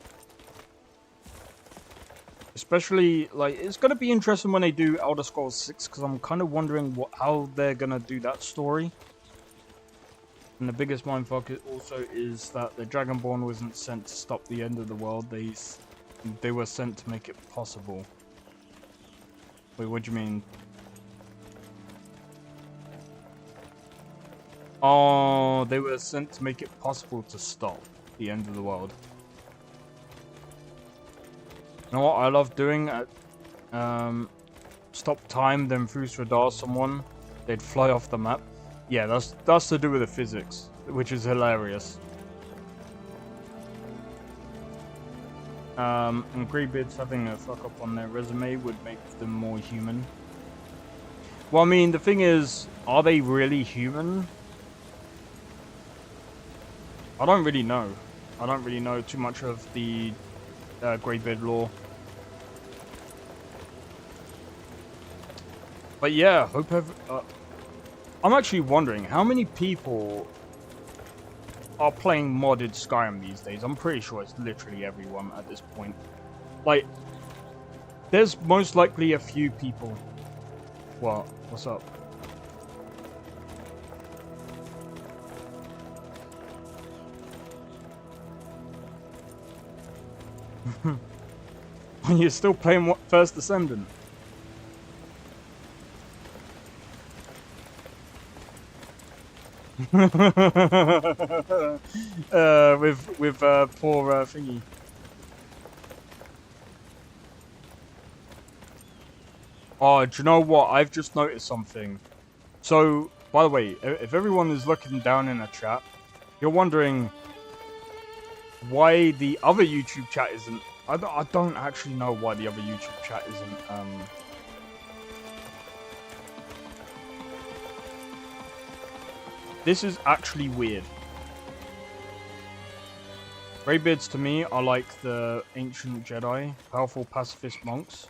[SPEAKER 2] Especially, like, it's gonna be interesting when they do Elder Scrolls 6, because I'm kind of wondering how they're gonna do that story. And the biggest mindfuck also is that the Dragonborn wasn't sent to stop the end of the world. They were sent to make it possible. Wait, what do you mean? Oh, they were sent to make it possible to stop the end of the world. You know what I love doing? Stop time, then Fus radar someone, they'd fly off the map. Yeah, that's to do with the physics, which is hilarious. And Greybeards having a fuck up on their resume would make them more human. Well, I mean, the thing is, are they really human? I don't really know. I don't really know too much of the Greybeard lore. But yeah, I'm actually wondering how many people are playing modded Skyrim these days. I'm pretty sure it's literally everyone at this point. Like, there's most likely a few people. What? What's up? You're still playing what, First Descendant? With poor thingy. Oh, do you know what? I've just noticed something. So, by the way, if everyone is looking down in the chat, you're wondering why the other YouTube chat isn't. I don't actually know why the other YouTube chat isn't. This is actually weird. Greybeards to me are like the ancient Jedi, powerful pacifist monks.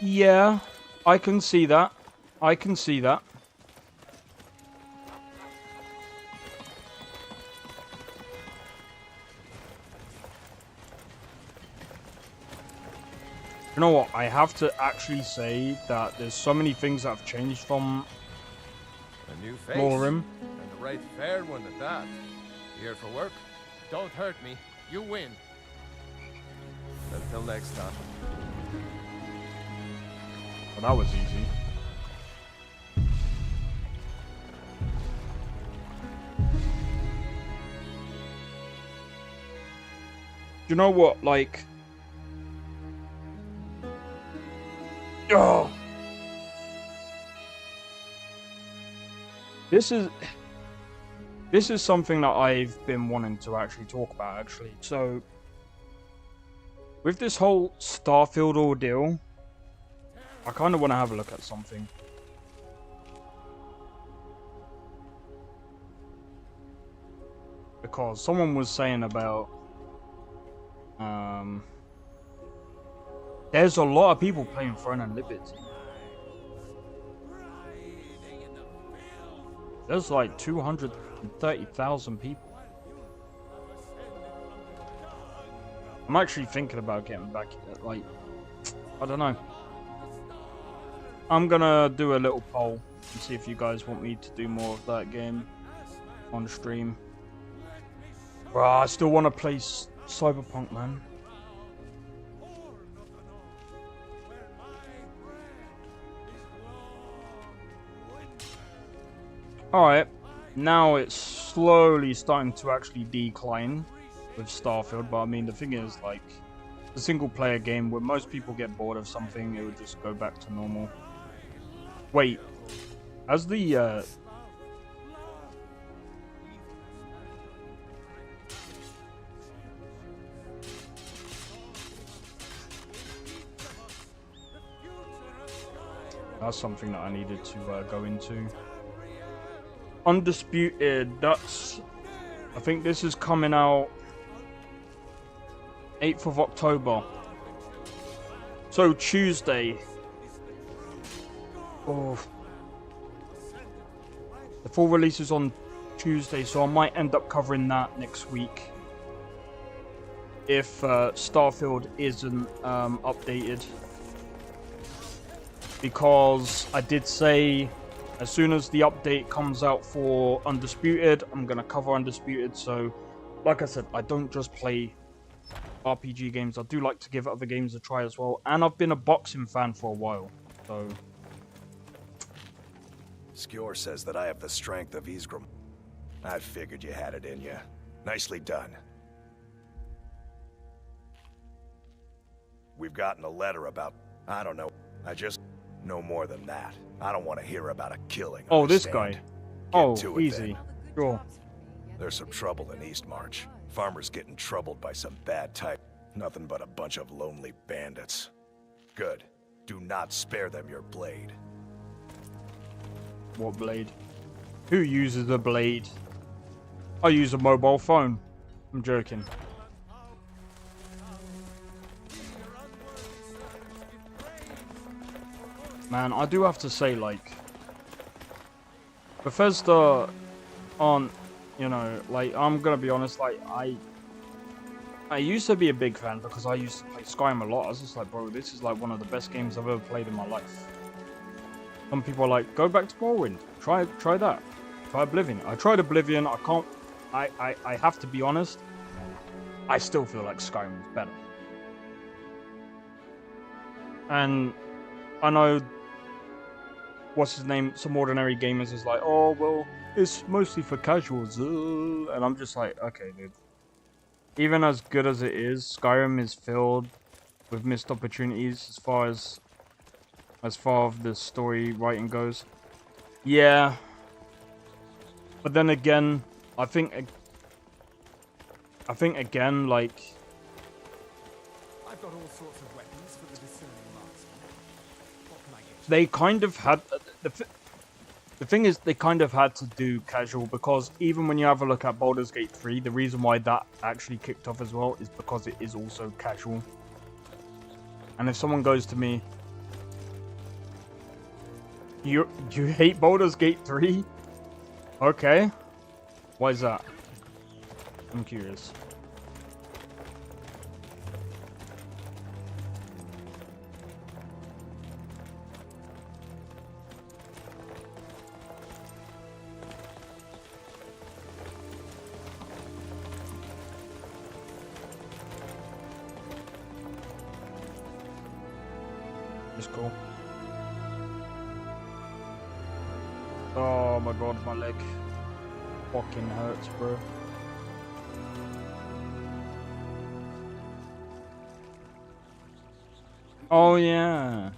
[SPEAKER 2] Yeah, I can see that. I can see that. You know what? I have to actually say that there's so many things that have changed from
[SPEAKER 7] A new face.
[SPEAKER 2] LoreRim.
[SPEAKER 7] And the right fair one at that. Here for work? Don't hurt me. You win. Until next time.
[SPEAKER 2] Well, that was easy. You know what? Like... Oh. This is something that I've been wanting to actually talk about, actually. So, with this whole Starfield ordeal, I kind of want to have a look at something. Because someone was saying about... there's a lot of people playing Throne and Liberty. There's like 230,000 people. I'm actually thinking about getting back, like, I don't know. I'm gonna do a little poll and see if you guys want me to do more of that game on stream. Bro, I still want to play Cyberpunk, man. Alright, now it's slowly starting to actually decline with Starfield, but I mean the thing is, like, the single player game where most people get bored of something, it would just go back to normal. Wait, as the that's something that I needed to go into. Undisputed, that's... I think this is coming out 8th of October. So Tuesday. Oh. The full release is on Tuesday, so I might end up covering that next week. If Starfield isn't updated. Because I did say... as soon as the update comes out for Undisputed, I'm going to cover Undisputed. So, like I said, I don't just play RPG games. I do like to give other games a try as well. And I've been a boxing fan for a while. So,
[SPEAKER 14] Skjor says that I have the strength of Ysgrim. I figured you had it in you. Nicely done. We've gotten a letter about... I don't know. I just... No more than that. I don't want to hear about a killing.
[SPEAKER 2] Oh, this
[SPEAKER 14] understand?
[SPEAKER 2] guy.
[SPEAKER 14] Get
[SPEAKER 2] Oh,
[SPEAKER 14] to it,
[SPEAKER 2] easy.
[SPEAKER 14] then.
[SPEAKER 2] Sure.
[SPEAKER 14] There's some trouble in Eastmarch. Farmers getting troubled by some bad type. Nothing but a bunch of lonely bandits. Good. Do not spare them your blade.
[SPEAKER 2] What blade? Who uses a blade? I use a mobile phone. I'm joking. Man, I do have to say, like, Bethesda aren't, you know, like, I'm gonna be honest, like, I used to be a big fan because I used to play Skyrim a lot. I was just like, bro, this is like one of the best games I've ever played in my life. Some people are like, go back to Morrowind. Try that. Try Oblivion. I tried Oblivion. I can't. I have to be honest. I still feel like Skyrim was better. And I know, what's his name? Some ordinary gamers is like, oh well, it's mostly for casuals. And I'm just like, okay, dude. Even as good as it is, Skyrim is filled with missed opportunities as far as the story writing goes. Yeah. But then again, I think again, like,
[SPEAKER 4] I've got all sorts of weapons for the discerning marksman. What can I get?
[SPEAKER 2] they kind of had the thing is, they kind of had to do casual, because even when you have a look at Baldur's Gate 3, the reason why that actually kicked off as well is because it is also casual. And if someone goes to me, you hate Baldur's Gate 3? Okay. Why is that? I'm curious. It's cool. Oh my god, my leg fucking hurts, bro. Oh yeah.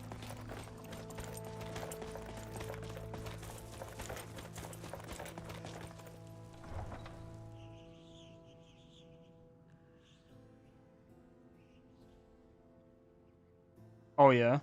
[SPEAKER 2] Oh yeah.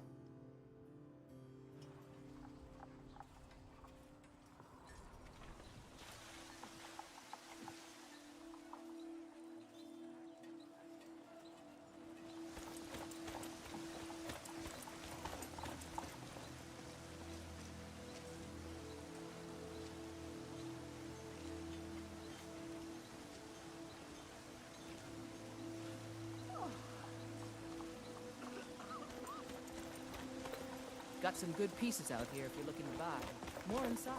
[SPEAKER 15] Got some good pieces out here if you're looking to buy. More inside.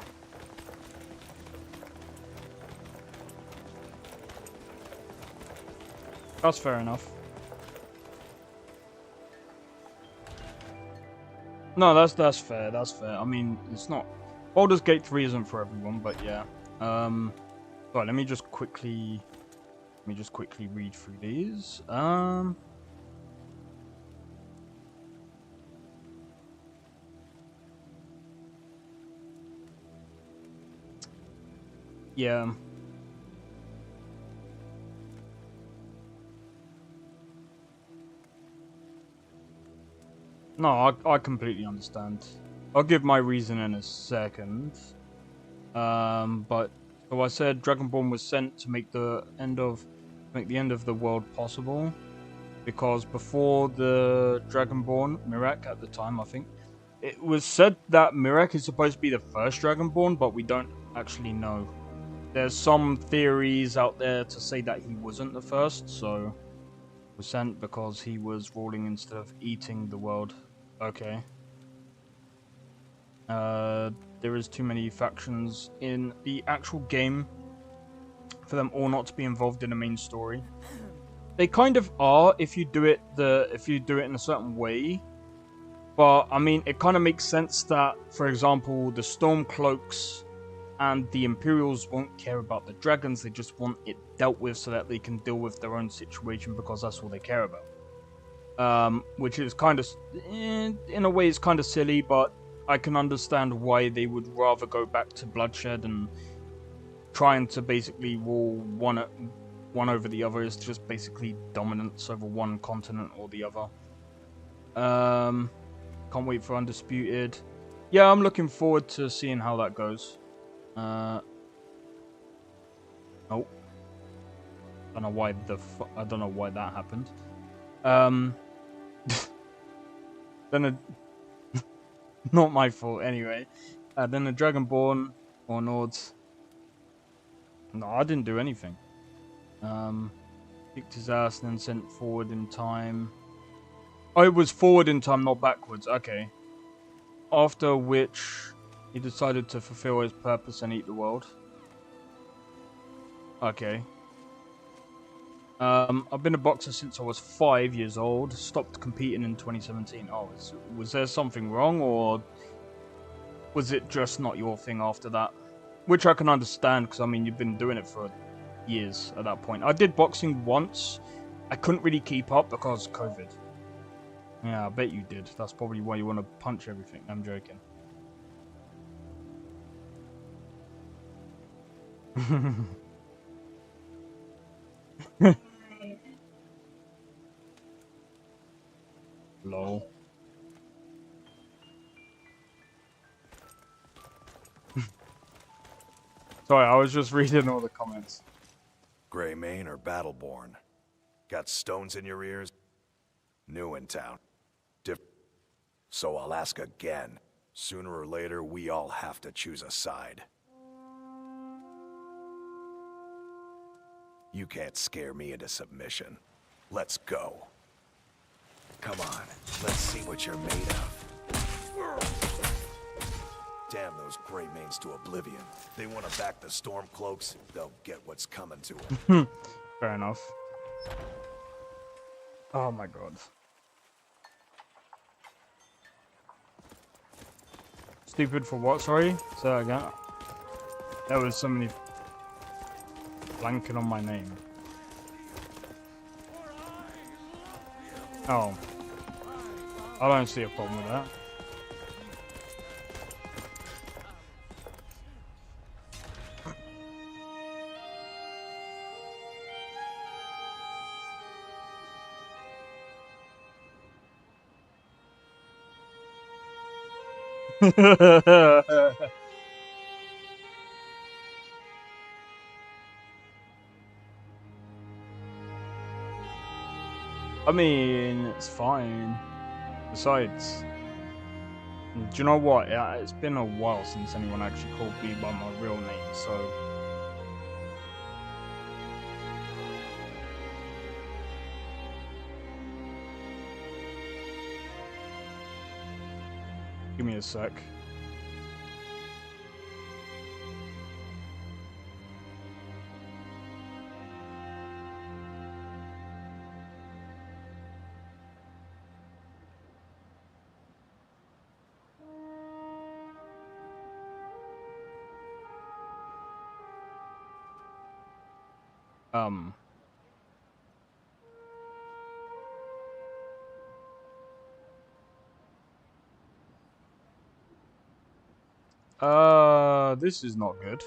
[SPEAKER 2] That's fair enough. No, that's fair. That's fair. I mean, it's not. Baldur's Gate 3 isn't for everyone, but yeah. Right, let me just quickly read through these. Yeah. No, I completely understand. I'll give my reason in a second. But so I said Dragonborn was sent to make the end of the world possible, because before the Dragonborn, Mirak at the time, I think, it was said that Mirak is supposed to be the first Dragonborn, but we don't actually know. There's some theories out there to say that he wasn't the first, so was sent because he was ruling instead of eating the world. Okay. There is too many factions in the actual game for them all not to be involved in the main story. They kind of are if you do it in a certain way. But, I mean, it kind of makes sense that, for example, the Stormcloaks and the Imperials won't care about the dragons. They just want it dealt with so that they can deal with their own situation because that's all they care about. Which is kind of, in a way, it's kind of silly, but I can understand why they would rather go back to bloodshed and trying to basically rule one over the other is just basically dominance over one continent or the other. Can't wait for Undisputed. Yeah, I'm looking forward to seeing how that goes. Nope. Don't know why I don't know why that happened. Then not my fault anyway. Then the Dragonborn or Nords. No, I didn't do anything. Kicked his ass and then sent forward in time. Oh, it was forward in time, not backwards. Okay. After which, he decided to fulfill his purpose and eat the world. Okay. I've been a boxer since I was 5 years old. Stopped competing in 2017. Oh, was there something wrong, or was it just not your thing after that? Which I can understand, because I mean, you've been doing it for years at that point. I did boxing once. I couldn't really keep up because of COVID. Yeah, I bet you did. That's probably why you want to punch everything. I'm joking. Lol. Sorry, I was just reading all the comments.
[SPEAKER 14] Greymane or Battleborn? Got stones in your ears? New in town. So I'll ask again. Sooner or later, we all have to choose a side. You can't scare me into submission. Let's go. Come on, let's see what you're made of. Damn those Greymanes to oblivion. They want to back the Stormcloaks, they'll get what's coming to them.
[SPEAKER 2] Fair enough. Oh my god. Stupid for what, sorry? Say that again. There was so many blanking on my name. Oh. I don't see a problem with that. I mean, it's fine. Besides, do you know what? It's been a while since anyone actually called me by my real name, so... Give me a sec. This is not good.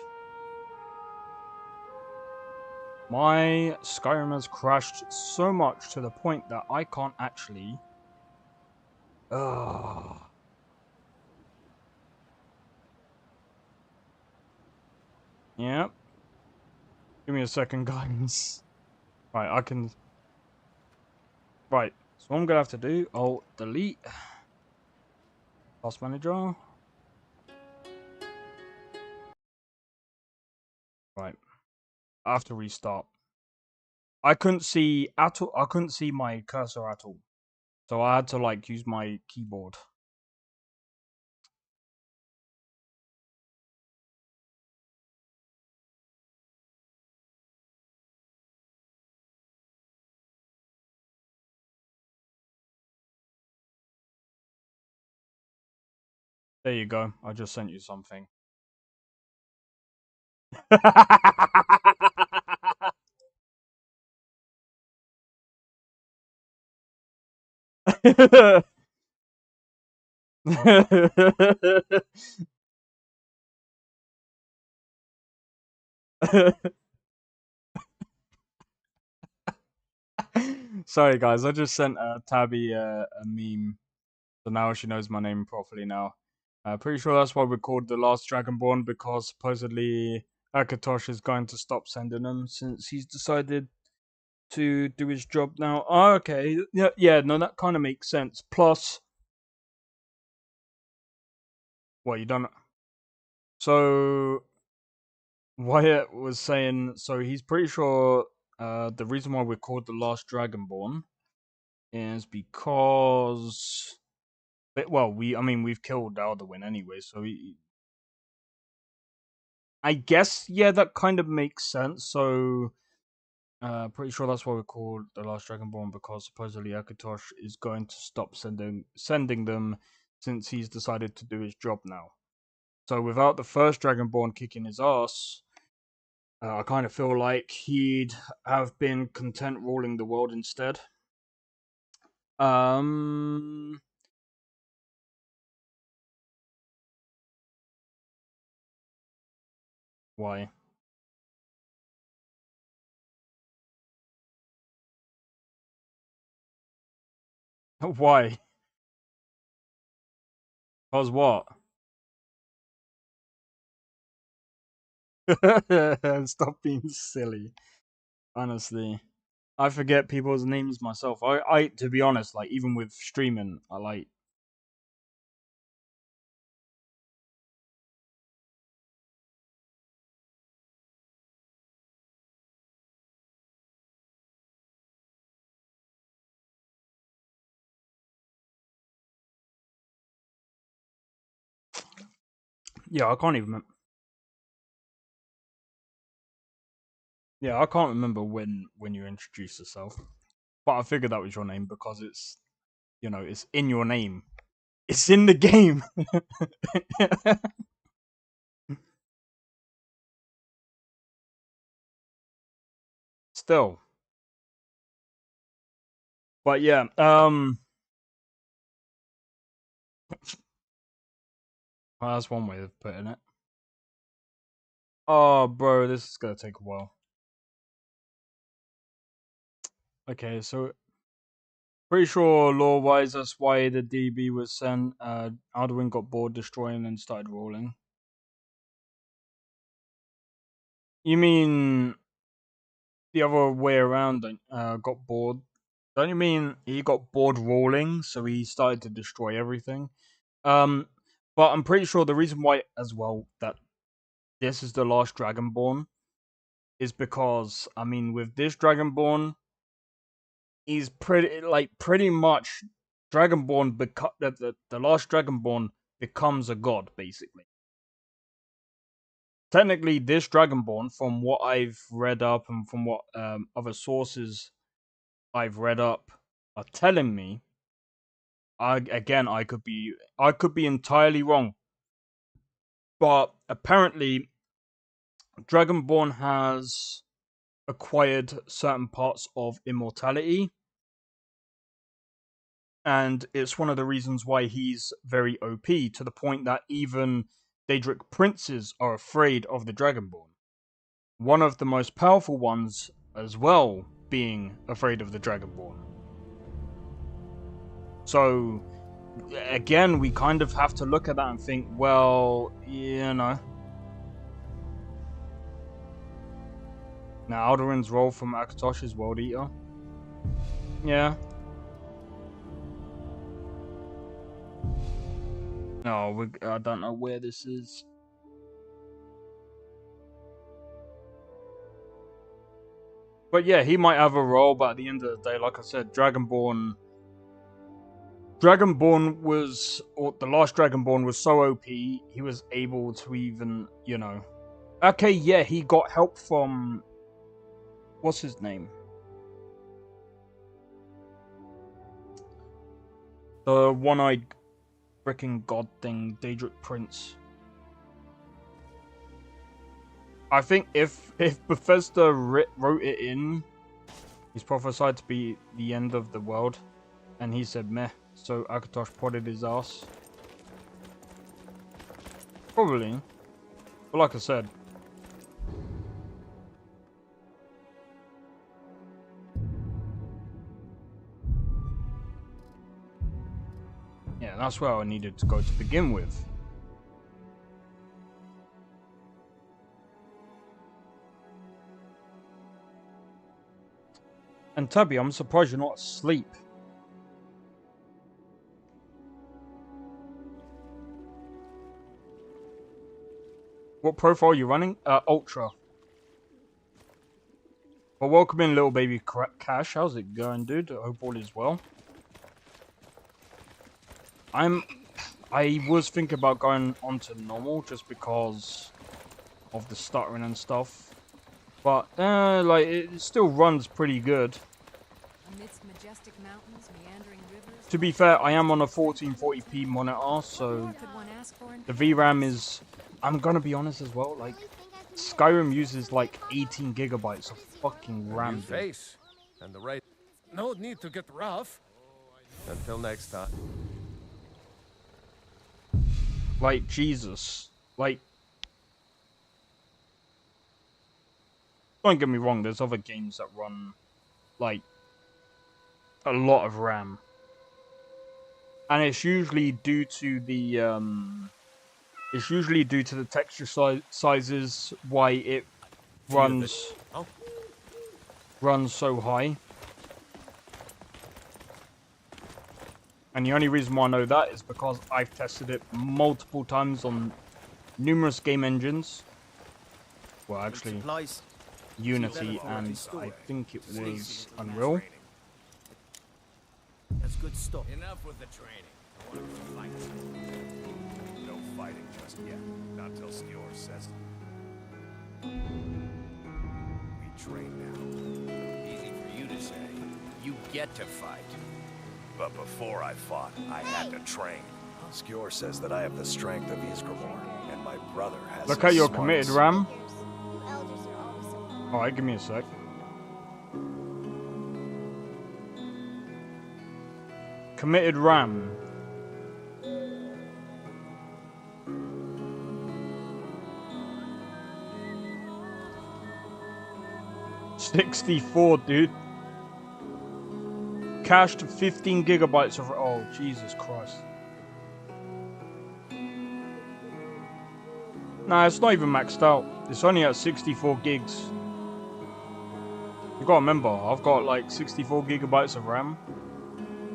[SPEAKER 2] My Skyrim has crashed so much to the point that I can't actually... Yep. Give me a second, guys. Right, I can... Right, so what I'm gonna have to do, I'll delete... Task Manager. Right. I have to restart. I couldn't see at all. I couldn't see my cursor at all, so I had to like use my keyboard. There you go. I just sent you something. Sorry guys, I just sent Tabby a meme, so now she knows my name properly now. Pretty sure that's why we called the last Dragonborn, because supposedly Akatosh is going to stop sending them since he's decided to do his job now. Oh, okay, yeah, no, that kind of makes sense. Plus, what you done? So Wyatt was saying, so he's pretty sure the reason why we're called the last Dragonborn is because, well, we've killed Alduin anyway, so I guess, yeah, that kind of makes sense. So, pretty sure that's why we're called the last Dragonborn, because supposedly Akatosh is going to stop sending them since he's decided to do his job now. So without the first Dragonborn kicking his ass, I kind of feel like he'd have been content ruling the world instead. Why? Why? Cause what? Stop being silly. Honestly, I forget people's names myself. To be honest, like even with streaming, I like. Yeah, I can't even. Yeah, I can't remember when you introduced yourself, but I figured that was your name because it's, it's in your name. It's in the game. Still. But yeah, well, that's one way of putting it. Oh, bro, this is gonna take a while. Okay, so pretty sure lore-wise, that's why the DB was sent. Alduin got bored destroying and started rolling. You mean the other way around? Got bored. Don't you mean he got bored rolling, so he started to destroy everything? But I'm pretty sure the reason why, as well, that this is the last Dragonborn is because, with this Dragonborn, he's pretty much Dragonborn. The last Dragonborn becomes a god, basically. Technically, this Dragonborn, from what I've read up and from what other sources I've read up are telling me, I could be entirely wrong, but apparently, Dragonborn has acquired certain parts of immortality, and it's one of the reasons why he's very OP, to the point that even Daedric princes are afraid of the Dragonborn. One of the most powerful ones as well being afraid of the Dragonborn. So, again, we kind of have to look at that and think, well, Now, Alduin's role from Akatosh is World Eater. Yeah. No, I don't know where this is. But yeah, he might have a role, but at the end of the day, like I said, Dragonborn was, or the last Dragonborn was so OP, he was able to even, Okay, yeah, he got help from, what's his name? The one-eyed, Fricking god thing, Daedric Prince. I think if Bethesda wrote it in, he's prophesied to be the end of the world, and he said meh, so Akatosh prodded his ass. Probably. But like I said. Yeah, that's where I needed to go to begin with. And Tubby, I'm surprised you're not asleep. What profile are you running? Ultra. Well, welcome in, little baby Cash. How's it going, dude? I hope all is well. I was thinking about going on to normal just because of the stuttering and stuff. But, like, it still runs pretty good.
[SPEAKER 3] Amidst majestic mountains, meandering rivers.
[SPEAKER 2] To be fair, I am on a 1440p monitor, so the VRAM is... I'm gonna be honest as well, like, Skyrim uses like 18 gigabytes of fucking RAM.
[SPEAKER 7] Face and the right. No need to get rough. Until next time.
[SPEAKER 2] Like, Jesus. Like, don't get me wrong, there's other games that run, like, a lot of RAM. And it's usually due to the, texture sizes why it runs so high. And the only reason why I know that is because I've tested it multiple times on numerous game engines. Well, actually, Unity and I think it was Unreal.
[SPEAKER 1] That's good stuff.
[SPEAKER 6] Enough with the training. I want to fight.
[SPEAKER 14] No fighting just yet. Not till Skewer says it. We train now.
[SPEAKER 6] Easy for you to say. You get to fight.
[SPEAKER 14] But before I fought, I had to train. Skewer says that I have the strength of Ysgramor, and my brother has.
[SPEAKER 2] Look how you're committed, Ram. Alright, give me a sec. Committed Ram. $64, dude. Cached 15 gigabytes of... Oh, Jesus Christ. Nah, it's not even maxed out. It's only at 64 gigs. You gotta remember, I've got like 64 gigabytes of RAM.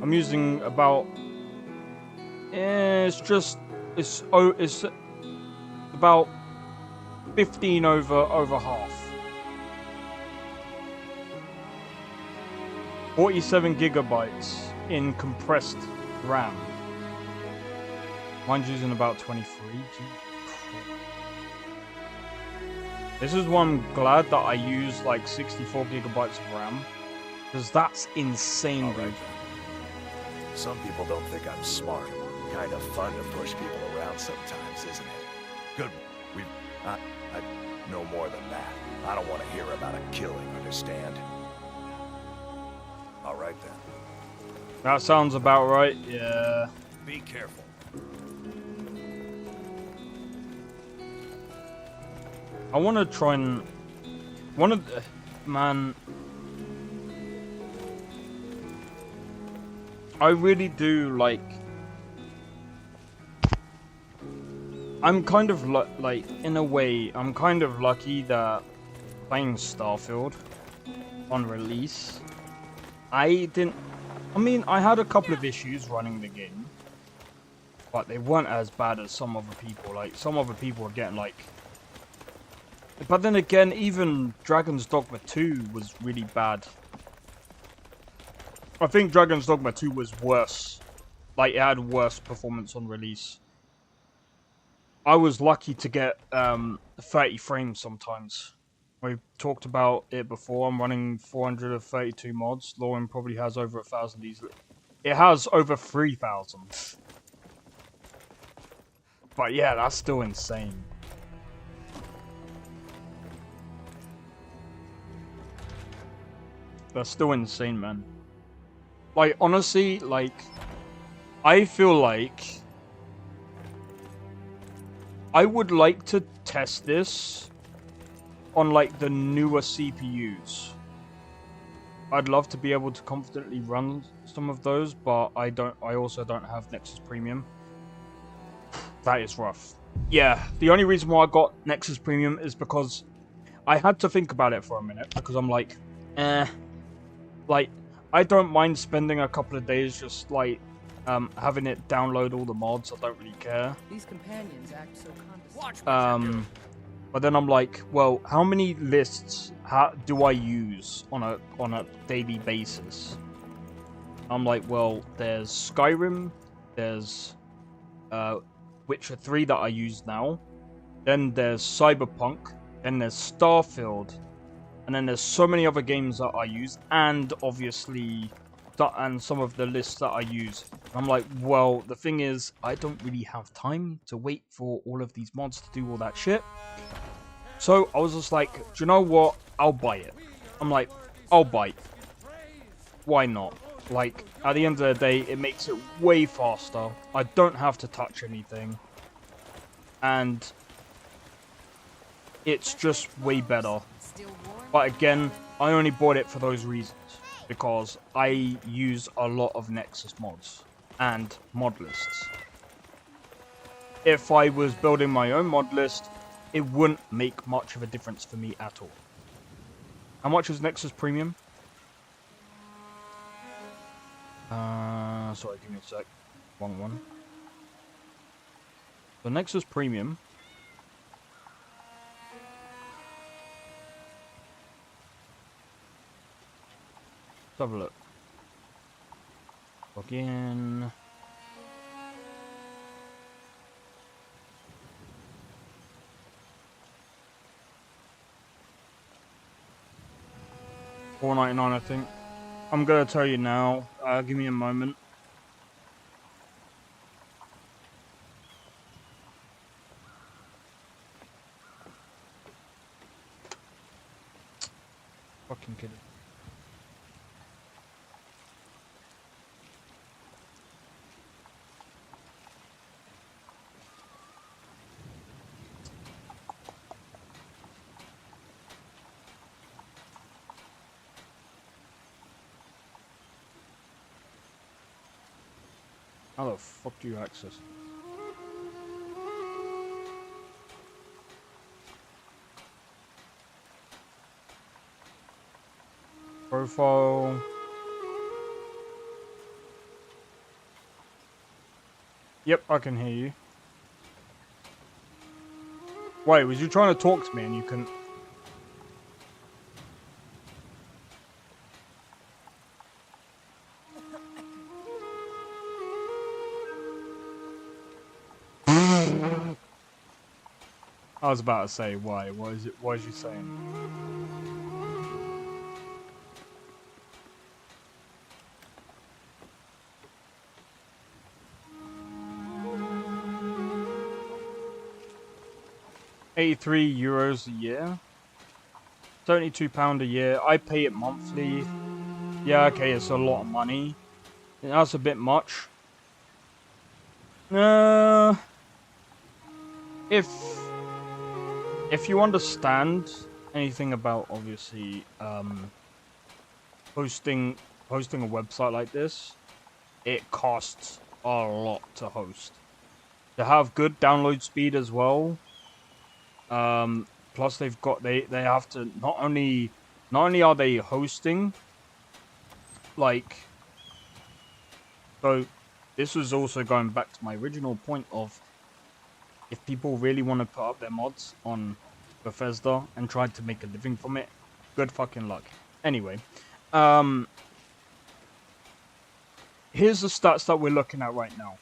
[SPEAKER 2] I'm using about... it's about 15 over half. 47 gigabytes in compressed RAM. Mine's using about 23. This is why I'm glad that I use like 64 gigabytes of RAM. Because that's insane, dude.
[SPEAKER 14] Some people don't think I'm smart. Kind of fun to push people around sometimes, isn't it? Good. I know more than that. I don't want to hear about a killing, understand? All right then.
[SPEAKER 2] That sounds about right, yeah.
[SPEAKER 14] Be careful.
[SPEAKER 2] I want to try and... Man... I really do, like... I'm kind of, like, in a way, I'm kind of lucky that playing Starfield on release, I mean, I had a couple of issues running the game, but they weren't as bad as some other people. Like, some other people were getting, like... But then again, even Dragon's Dogma 2 was really bad. I think Dragon's Dogma 2 was worse. Like, it had worse performance on release. I was lucky to get 30 frames sometimes. We've talked about it before. I'm running 432 mods. LoreRim probably has over 1,000 easily. It has over 3,000. But yeah, that's still insane. That's still insane, man. Like, honestly, like, I feel like I would like to test this on, like, the newer CPUs. I'd love to be able to confidently run some of those, but I also don't have Nexus Premium. That is rough. Yeah, the only reason why I got Nexus Premium is because I had to think about it for a minute, because I'm like, like, I don't mind spending a couple of days just, like, having it download all the mods. I don't really care.
[SPEAKER 15] These companions act so condescending.
[SPEAKER 2] But then I'm like, well, how many lists do I use on a daily basis? I'm like, well, there's Skyrim, there's Witcher 3 that I use now, then there's Cyberpunk, then there's Starfield, and then there's so many other games that I use, and obviously, and some of the lists that I use. I'm like, well, the thing is, I don't really have time to wait for all of these mods to do all that shit. So I was just like, do you know what? I'll buy it. I'm like, I'll buy it. Why not? Like, at the end of the day, it makes it way faster. I don't have to touch anything. And it's just way better. But again, I only bought it for those reasons. Because I use a lot of Nexus mods and mod lists. If I was building my own mod list, it wouldn't make much of a difference for me at all. How much is Nexus Premium? Sorry, give me a sec. Wrong one. The Nexus Premium. Let's have a look. Log in. $4.99, I think. I'm gonna tell you now. Give me a moment. Fucking kidding. How the fuck do you access it? Profile. Yep, I can hear you. Wait, was you trying to talk to me and you couldn't? I was about to say why. What is it? What is you saying? €83 a year. £72 a year. I pay it monthly. Yeah, okay, it's a lot of money. That's a bit much. If you understand anything about obviously hosting a website like this, it costs a lot to host. To have good download speed as well. Plus they have to not only are they hosting, like, so this was also going back to my original point of, if people really want to put up their mods on Bethesda and try to make a living from it, good fucking luck. Anyway, here's the stats that we're looking at right now.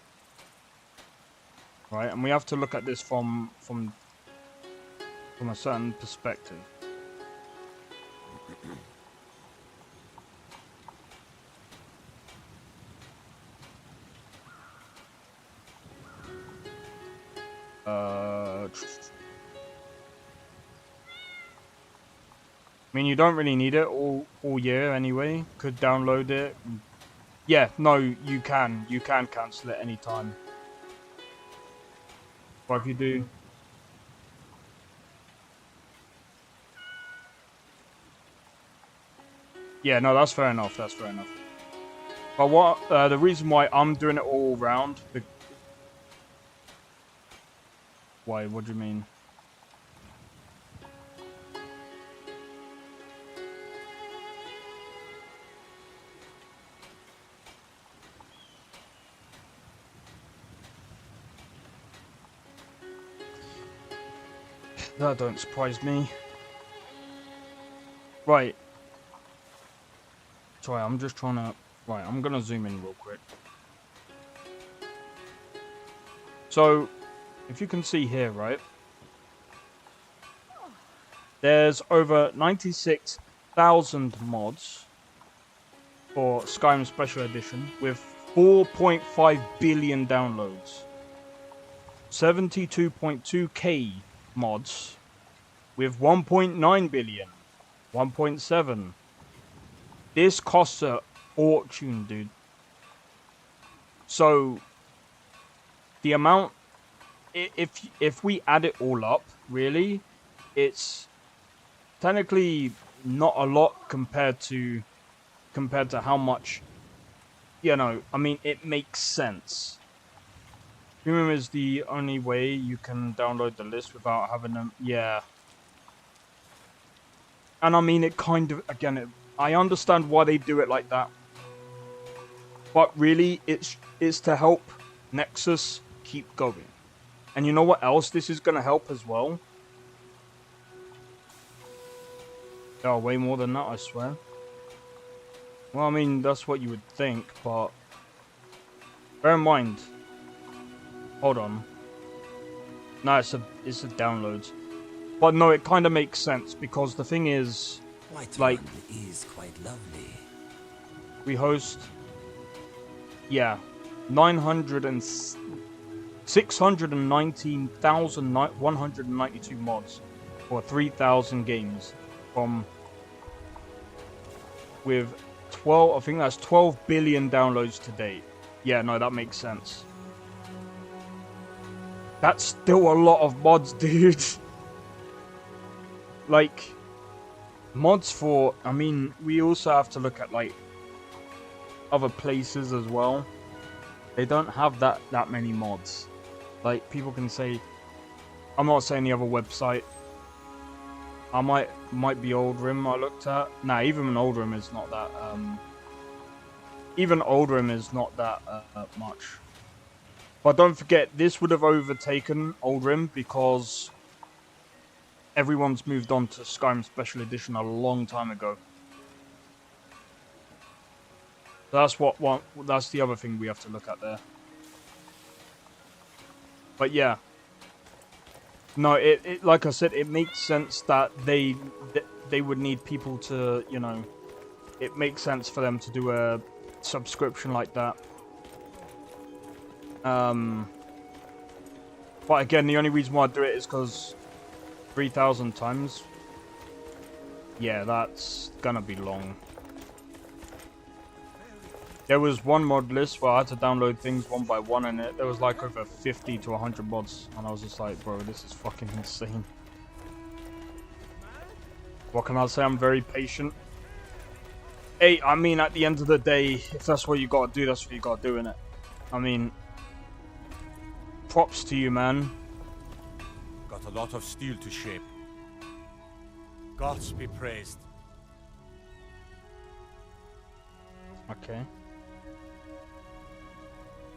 [SPEAKER 2] Right, and we have to look at this from a certain perspective. I mean, you don't really need it all year anyway. Could download it. Yeah, no, you can. You can cancel it anytime. But if you do... Yeah, no, that's fair enough. That's fair enough. But what... the reason why I'm doing it all round... Why? What do you mean? That don't surprise me. Right. Sorry, I'm just trying to... Right, I'm gonna zoom in real quick. So, if you can see here, right? There's over 96,000 mods for Skyrim Special Edition with 4.5 billion downloads. 72.2k mods with 1.9 billion, 1.7. This costs a fortune, dude. So the amount, if we add it all up, really, it's technically not a lot compared to how much, you know, I mean, it makes sense. Premium is the only way you can download the list without having them. Yeah. And I mean, it kind of, again, I understand why they do it like that. But really, it's to help Nexus keep going. And you know what else this is going to help as well? Oh, way more than that, I swear. Well, I mean, that's what you would think, but... Bear in mind... Hold on. No, it's a downloads. But no, it kind of makes sense because the thing is, like,
[SPEAKER 9] is quite lovely.
[SPEAKER 2] We host, yeah, 619,192 mods for 3,000 games from with 12. I think that's 12 billion downloads to date. Yeah, no, that makes sense. That's still a lot of mods, dude. Like, mods for... I mean, we also have to look at, like, other places as well. They don't have that many mods. Like, people can say... I'm not saying the other website. I might be LoreRim I looked at. Nah, even LoreRim is not that... Even LoreRim is not that much. But don't forget, this would have overtaken LoreRim because everyone's moved on to Skyrim Special Edition a long time ago. That's that's the other thing we have to look at there. But yeah. No, it like I said, it makes sense that they would need people to, you know, it makes sense for them to do a subscription like that. But again, the only reason why I do it is because 3,000 times. Yeah, that's gonna be long. There was one mod list where I had to download things one by one, and there was like over 50 to 100 mods, and I was just like, bro, this is fucking insane. What can I say? I'm very patient. Hey, I mean, at the end of the day, if that's what you gotta do, that's what you gotta do, innit? I mean, props to you, man.
[SPEAKER 8] Got a lot of steel to shape. Gods be praised.
[SPEAKER 2] Okay.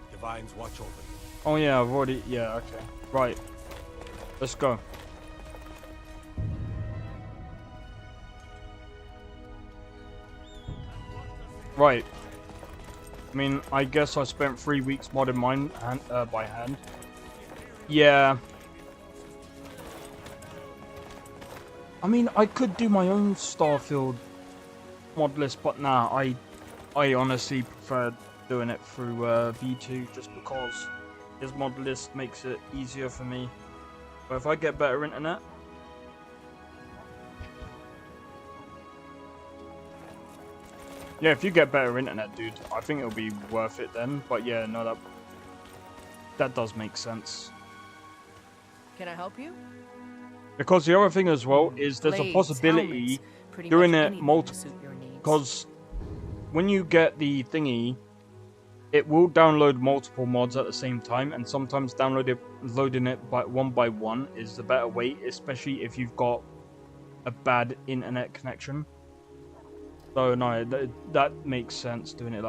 [SPEAKER 8] Divines watch over you.
[SPEAKER 2] Oh yeah, I've already... Yeah, okay. Right. Let's go. Right. I mean, I guess I spent 3 weeks modding mine by hand. Yeah. I mean, I could do my own Starfield mod list, but nah, I honestly prefer doing it through V2 just because His mod list makes it easier for me. But if I get better internet, yeah, if you get better internet, dude, I think it'll be worth it then. But yeah, no, that does make sense.
[SPEAKER 15] Can I help you?
[SPEAKER 2] Because the other thing as well is there's a possibility doing it multiple. Because when you get the thingy, it will download multiple mods at the same time, and sometimes loading it one by one is the better way, especially if you've got a bad internet connection. So no, that makes sense doing it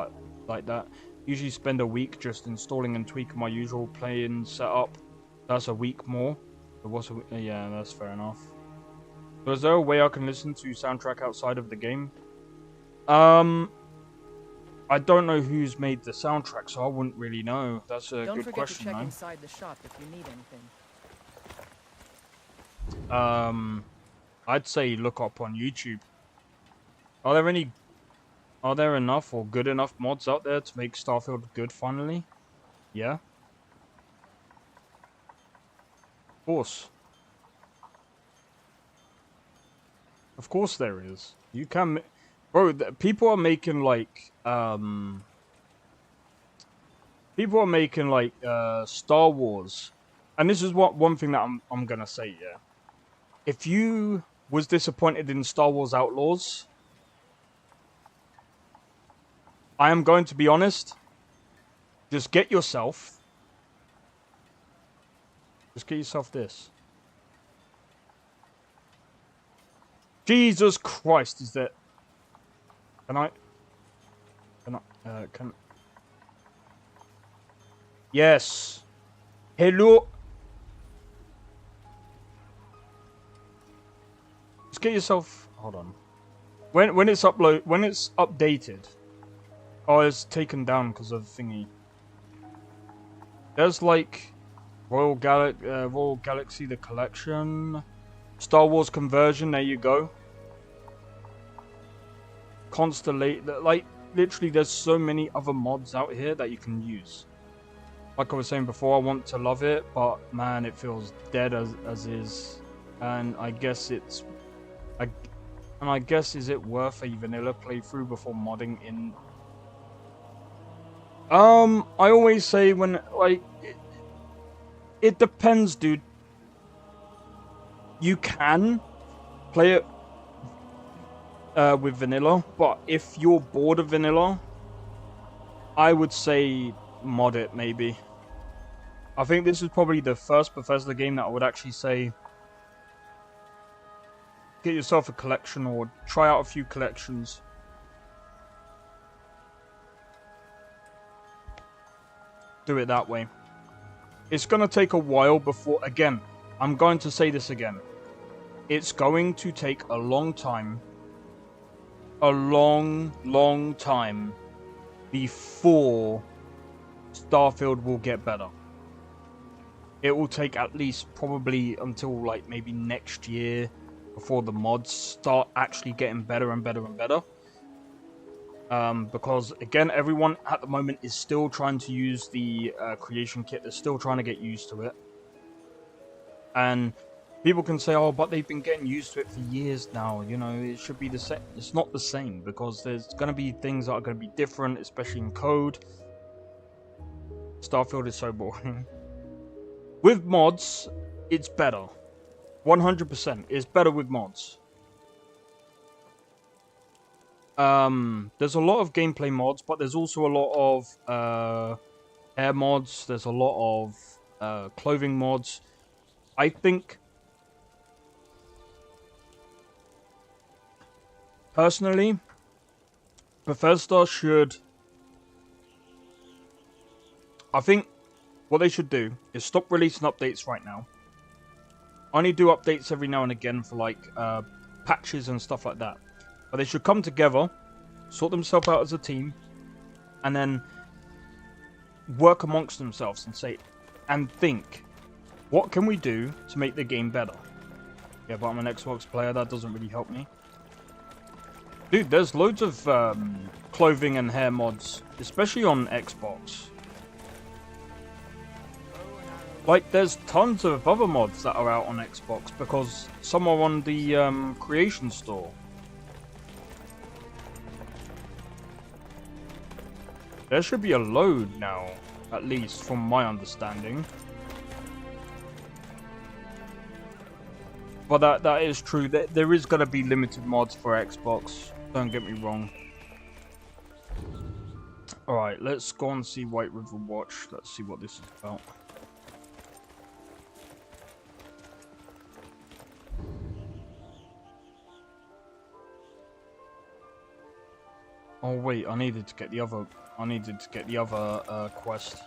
[SPEAKER 2] like that. Usually spend a week just installing and tweaking my usual playing setup. That's a week more. Yeah, that's fair enough. So is there a way I can listen to soundtrack outside of the game? I don't know who's made the soundtrack, so I wouldn't really know. That's a good question.
[SPEAKER 15] Don't forget to check inside the shop if you need anything.
[SPEAKER 2] I'd say look up on YouTube. Are there enough or good enough mods out there to make Starfield good finally? Yeah. Of course. Of course there is. You can... Bro, people are making like Star Wars, and this is one thing that I'm gonna say. Yeah, if you was disappointed in Star Wars Outlaws, I am going to be honest. Just get yourself this. Jesus Christ, is that? Can Yes. Hello. Just get yourself. Hold on. When it's updated. Oh, it's taken down because of the thingy. There's like Royal Galaxy the collection, Star Wars conversion. There you go. Like literally, there's so many other mods out here that you can use. Like I was saying before, I want to love it, but man, it feels dead as is. And I guess is it worth a vanilla playthrough before modding in? I always say when it depends, dude. You can play it with vanilla, but if you're bored of vanilla, I would say mod it maybe. I think this is probably the first Bethesda game that I would actually say get yourself a collection or try out a few collections. Do it that way. It's going to take a while before, again, I'm going to say this again. It's going to take a long time. A long time before Starfield will get better. It will take at least probably until like maybe next year before the mods start actually getting better and better and better. Because again, everyone at the moment is still trying to use the creation kit. They're still trying to get used to it. And people can say, oh, but they've been getting used to it for years now. You know, it should be the same. It's not the same because there's going to be things that are going to be different, especially in code. Starfield is so boring. With mods, it's better. 100%. It's better with mods. There's a lot of gameplay mods, but there's also a lot of air mods. There's a lot of clothing mods. I think personally, Bethesda should... I think what they should do is stop releasing updates right now. Only do updates every now and again for like patches and stuff like that. But they should come together, sort themselves out as a team, and then work amongst themselves and say, and think, what can we do to make the game better? Yeah, but I'm an Xbox player, that doesn't really help me. Dude, there's loads of clothing and hair mods, especially on Xbox. Like, there's tons of other mods that are out on Xbox because some are on the creation store. There should be a load now, at least from my understanding. But that is true. There is going to be limited mods for Xbox. Don't get me wrong. Alright, let's go and see White River Watch. Let's see what this is about. Oh wait, I needed to get the other quest.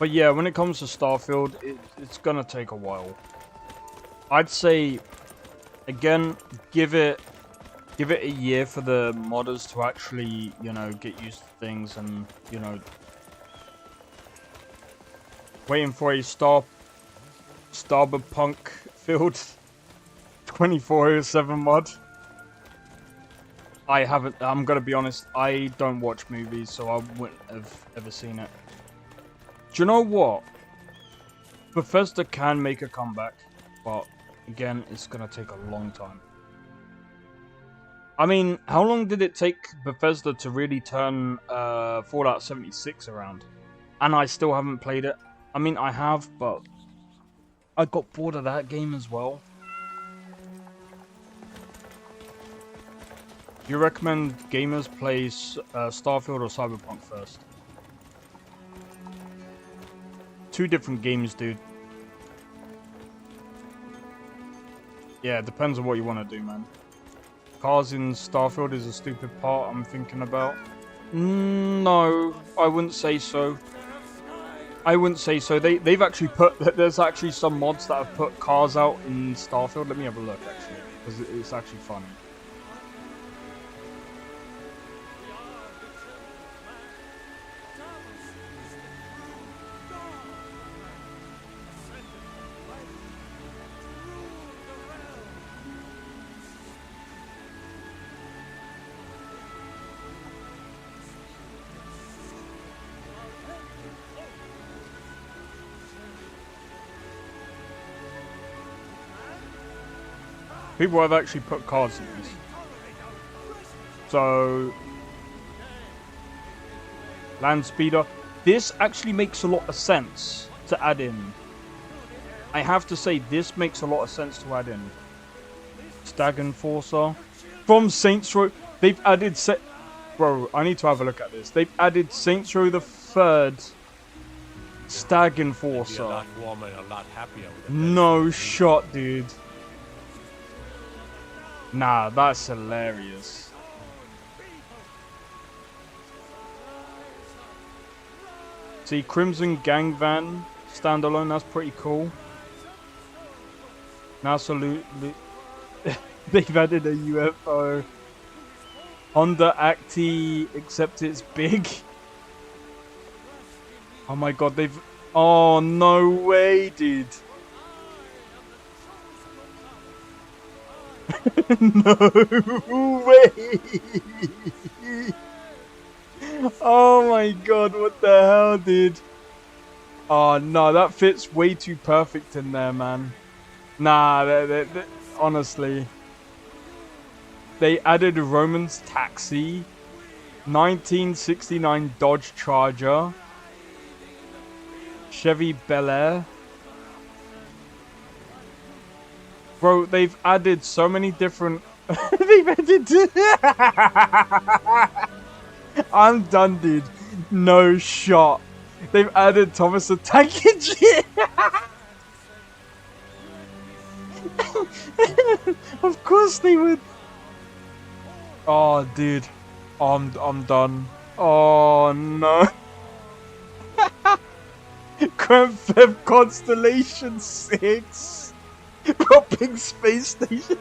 [SPEAKER 2] But yeah, when it comes to Starfield, it's gonna take a while. I'd say, again, give it a year for the modders to actually, you know, get used to things and, you know, waiting for a Starberpunk Field 24/7 mod. I'm gonna be honest, I don't watch movies, so I wouldn't have ever seen it. Do you know what? Bethesda can make a comeback, but again, it's gonna take a long time. I mean, how long did it take Bethesda to really turn Fallout 76 around? And I still haven't played it. I mean, I have, but I got bored of that game as well. Do you recommend gamers play Starfield or Cyberpunk first? Two different games, dude. Yeah, it depends on what you want to do, man. Cars in Starfield is a stupid part I'm thinking about. No, I wouldn't say so. I wouldn't say so. They've actually put... There's actually some mods that have put cars out in Starfield. Let me have a look, actually. Because it's actually funny. People have actually put cars in this. So, land speeder. This actually makes a lot of sense to add in. I have to say, this makes a lot of sense to add in. Stag Enforcer. From Saints Row, they've added... Bro, I need to have a look at this. They've added Saints Row the 3rd Stag Enforcer.
[SPEAKER 7] A lot warmer and a lot happier with
[SPEAKER 2] No shot, dude. Nah, that's hilarious. See, Crimson Gang Van standalone, that's pretty cool. Now salute. They've added a UFO. Honda Acti, except it's big. Oh my god, they've... Oh, no way, dude. No way! Oh my god, what the hell, dude? Oh no, that fits way too perfect in there, man. Nah, honestly. They added a Roman's Taxi, 1969 Dodge Charger, Chevy Bel Air. Bro, they've added so many different... They've added... I'm done, dude. No shot. They've added Thomas the Tank Engine. Of course they would. Oh, dude. I'm done. Oh, no. Grand Theft Constellation 6. Robbing space station.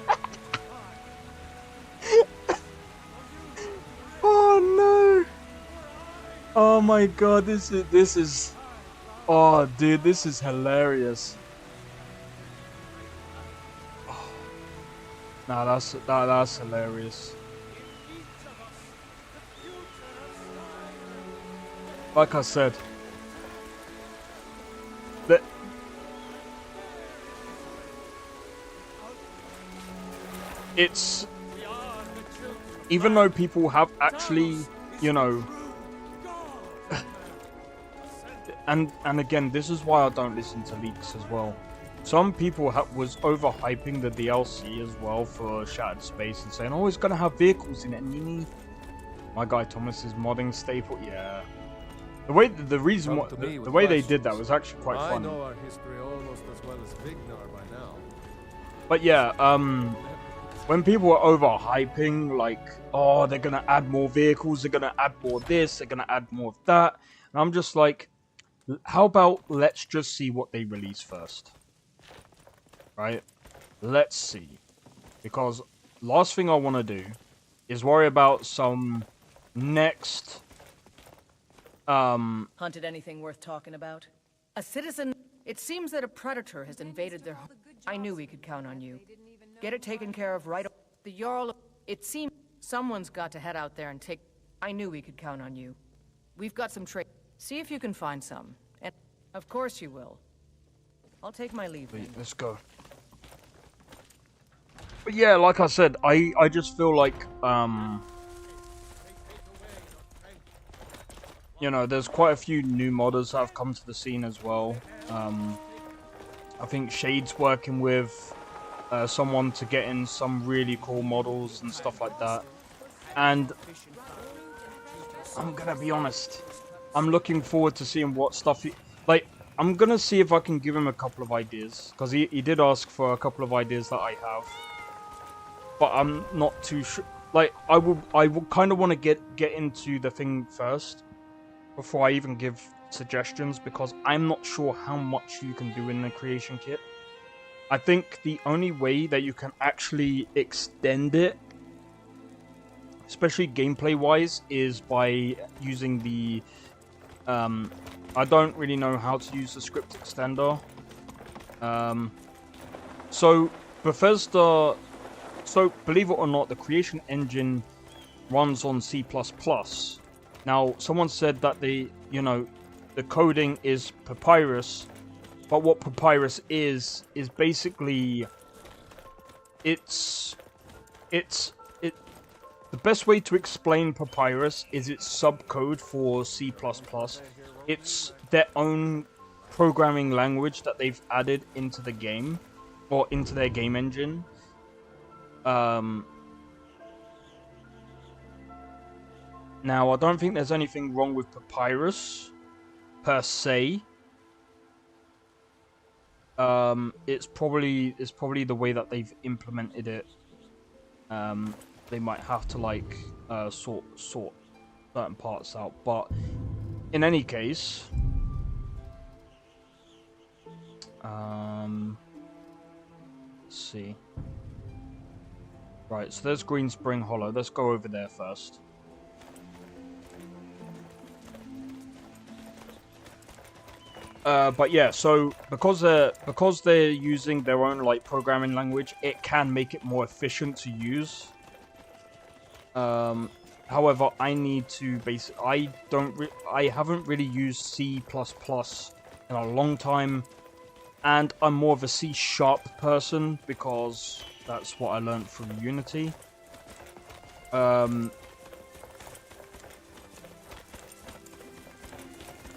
[SPEAKER 2] Oh no! Oh my god, this is. Oh, dude, this is hilarious. Oh. Nah, that's hilarious. Like I said, it's, even though people have actually, you know, and again, this is why I don't listen to leaks as well. Some people was overhyping the DLC as well for Shattered Space and saying, oh, it's gonna have vehicles in it. My guy Thomas is modding staple. Yeah. The way the way they did that was actually quite funny.
[SPEAKER 7] I know our history almost as well as Vignar by now.
[SPEAKER 2] But yeah, when people were overhyping, like, oh, they're gonna add more vehicles, they're gonna add more this, they're gonna add more of that, and I'm just like, how about let's just see what they release first, right? Let's see, because last thing I want to do is worry about some next
[SPEAKER 15] Hunted anything worth talking about? A citizen... It seems that a predator has invaded their home. I knew we could count on you. Get it taken care of right... The Jarl... It seems someone's got to head out there and take... I knew we could count on you. We've got some trade... See if you can find some. And of course you will. I'll take my leave.
[SPEAKER 2] Wait, let's go. But yeah, like I said, I just feel like, you know, there's quite a few new modders that have come to the scene as well. I think Shade's working with someone to get in some really cool models and stuff like that. And I'm gonna be honest, I'm looking forward to seeing what stuff I'm gonna see if I can give him a couple of ideas, because he did ask for a couple of ideas that I have. But I'm not too sure. Like, I would kind of want to get into the thing first before I even give suggestions, because I'm not sure how much you can do in the creation kit. I think the only way that you can actually extend it, especially gameplay wise, is by using the I don't really know how to use the script extender. So Bethesda, so believe it or not, the creation engine runs on C++. Now, someone said that the coding is Papyrus, but what Papyrus is basically the best way to explain Papyrus is its subcode for C++. It's their own programming language that they've added into the game, or into their game engine. Now, I don't think there's anything wrong with Papyrus, per se. It's probably the way that they've implemented it. They might have to like sort certain parts out, but in any case, let's see. Right, so there's Green Spring Hollow. Let's go over there first. But yeah, so because they're using their own like programming language, it can make it more efficient to use. However, I need to I haven't really used C++ in a long time, and I'm more of a C# person because that's what I learned from Unity.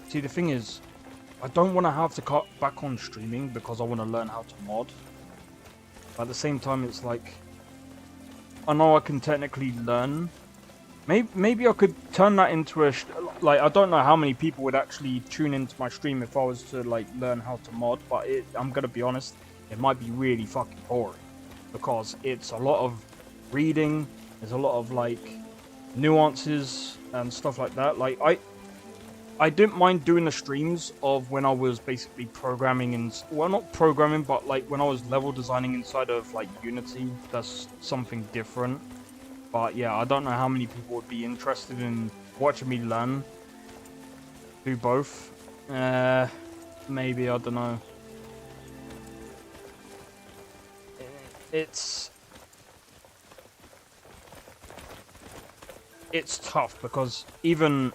[SPEAKER 2] See, the thing is, I don't want to have to cut back on streaming because I want to learn how to mod. But at the same time, it's like, I know I can technically learn. Maybe I could turn that into a... I don't know how many people would actually tune into my stream if I was to, like, learn how to mod. But I'm going to be honest, it might be really fucking boring. Because it's a lot of reading, there's a lot of, like, nuances and stuff like that. Like, I didn't mind doing the streams of when I was basically programming in... Well, not programming, but, like, when I was level designing inside of, like, Unity. That's something different. But, yeah, I don't know how many people would be interested in watching me learn. Do both. Maybe, I don't know. It's tough because even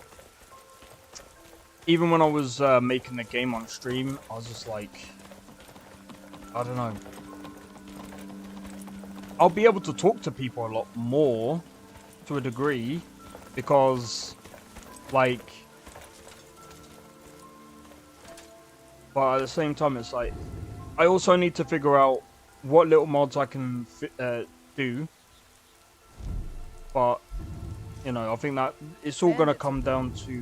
[SPEAKER 2] when I was making the game on stream, I was just like, I don't know. I'll be able to talk to people a lot more to a degree because like, but at the same time it's like I also need to figure out what little mods I can do, but you know, I think that it's all gonna come down to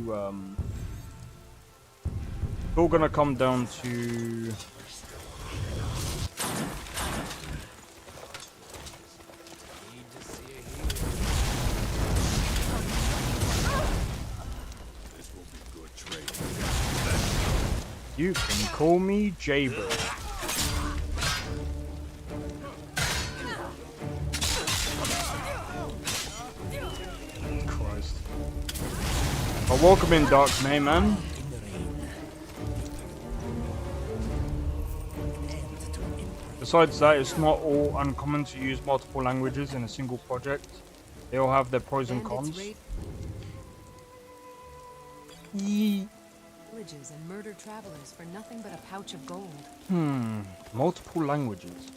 [SPEAKER 2] you can call me Jaybird. Christ. Well, welcome in, Dark Mayman. Besides that, it's not all uncommon to use multiple languages in a single project. They all have their pros and cons.
[SPEAKER 3] Villages and murder travelers for nothing but a pouch of gold.
[SPEAKER 2] Multiple languages.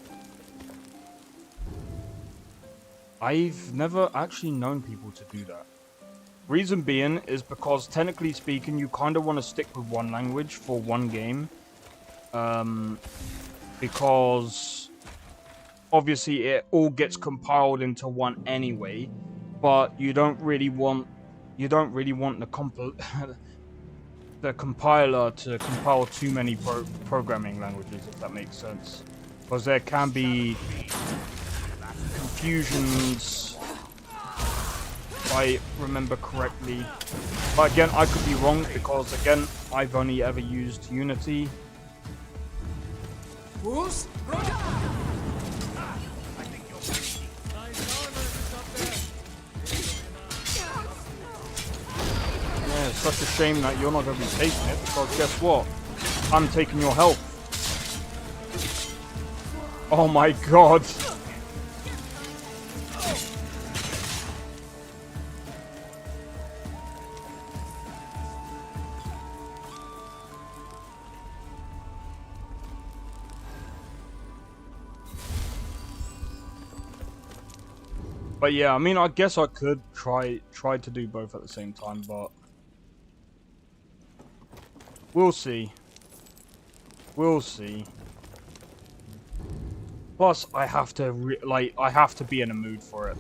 [SPEAKER 2] I've never actually known people to do that. Reason being is because technically speaking, you kind of want to stick with one language for one game. Because obviously it all gets compiled into one anyway, but you don't really want the compiler to compile too many programming languages, if that makes sense, because there can be confusions, if I remember correctly. But again, I could be wrong, because again, I've only ever used Unity. Yeah, it's such a shame that you're not going to be taking it, because guess what? I'm taking your health. Oh my god. But yeah, I mean, I guess I could try to do both at the same time, but we'll see. We'll see. Plus, I have to I have to be in a mood for it,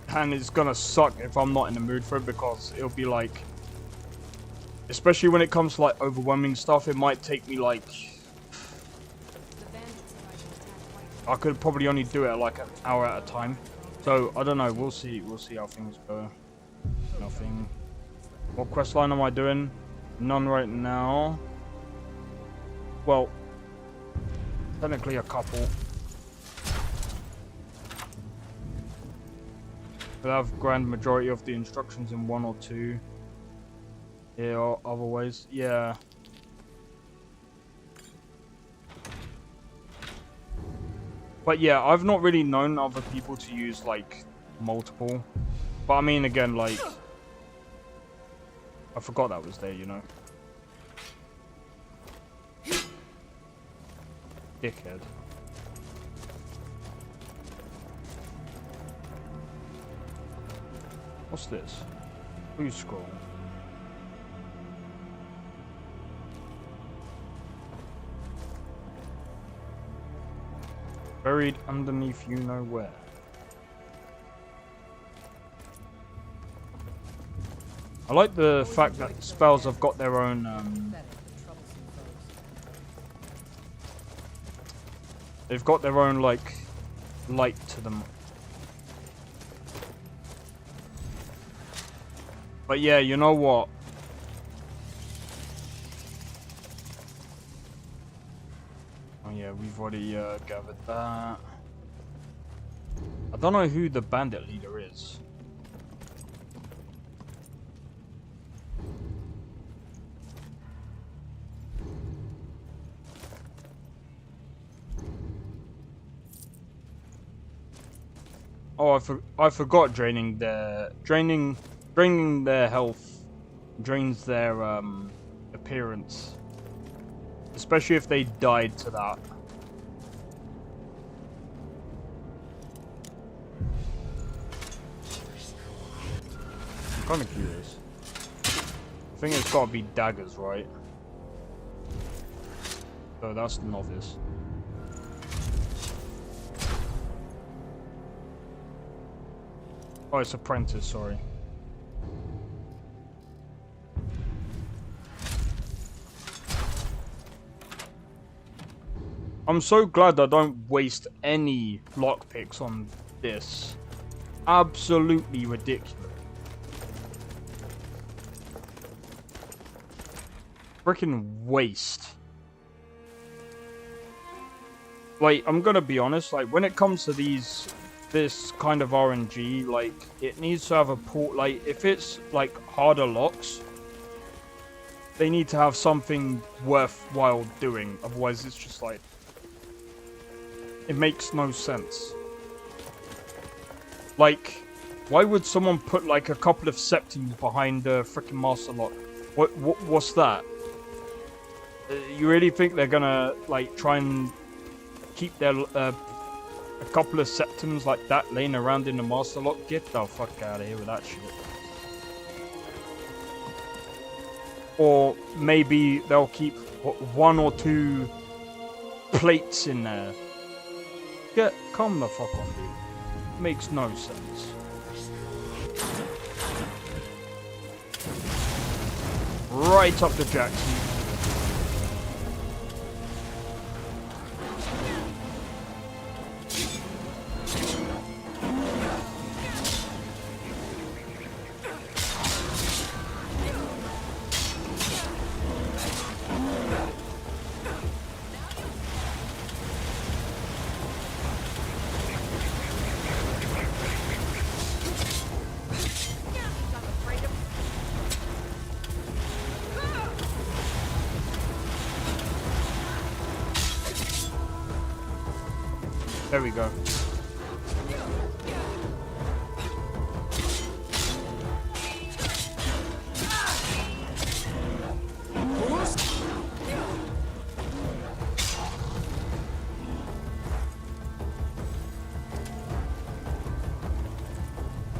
[SPEAKER 2] and it's gonna suck if I'm not in the mood for it, because it'll be like, especially when it comes to like overwhelming stuff, it might take me like. I could probably only do it like an hour at a time. So, I don't know. We'll see. We'll see how things go. Nothing. What quest line am I doing? None right now. Well, technically a couple. We'll have grand majority of the instructions in one or two. Yeah, or other ways. Yeah. But yeah, I've not really known other people to use like multiple. But I mean, again, like, I forgot that was there, you know. Dickhead. What's this? Who's scroll? Buried underneath you know where. I like the fact that spells have got their own they've got their own like light to them. But yeah, you know what? Oh yeah, we've already gathered that. I don't know who the bandit leader is. Oh, I forgot draining their health drains their appearance, especially if they died to that. kind of curious. I think it's got to be daggers, right? So that's novice. Oh, it's apprentice, sorry. I'm so glad I don't waste any lockpicks on this. Absolutely ridiculous. Freaking waste. Like, I'm gonna be honest, like, when it comes to this kind of RNG, like, it needs to have a port, like, if it's, like, harder locks, they need to have something worthwhile doing, otherwise it's just, like, it makes no sense. Like, why would someone put, like, a couple of septims behind the freaking master lock? What's that? You really think they're gonna, like, try and keep their, a couple of septims like that laying around in the master lock? Get the fuck out of here with that shit. Or maybe they'll keep one or two plates in there. Come the fuck on, dude. Makes no sense. Right up to Jackson. There we go.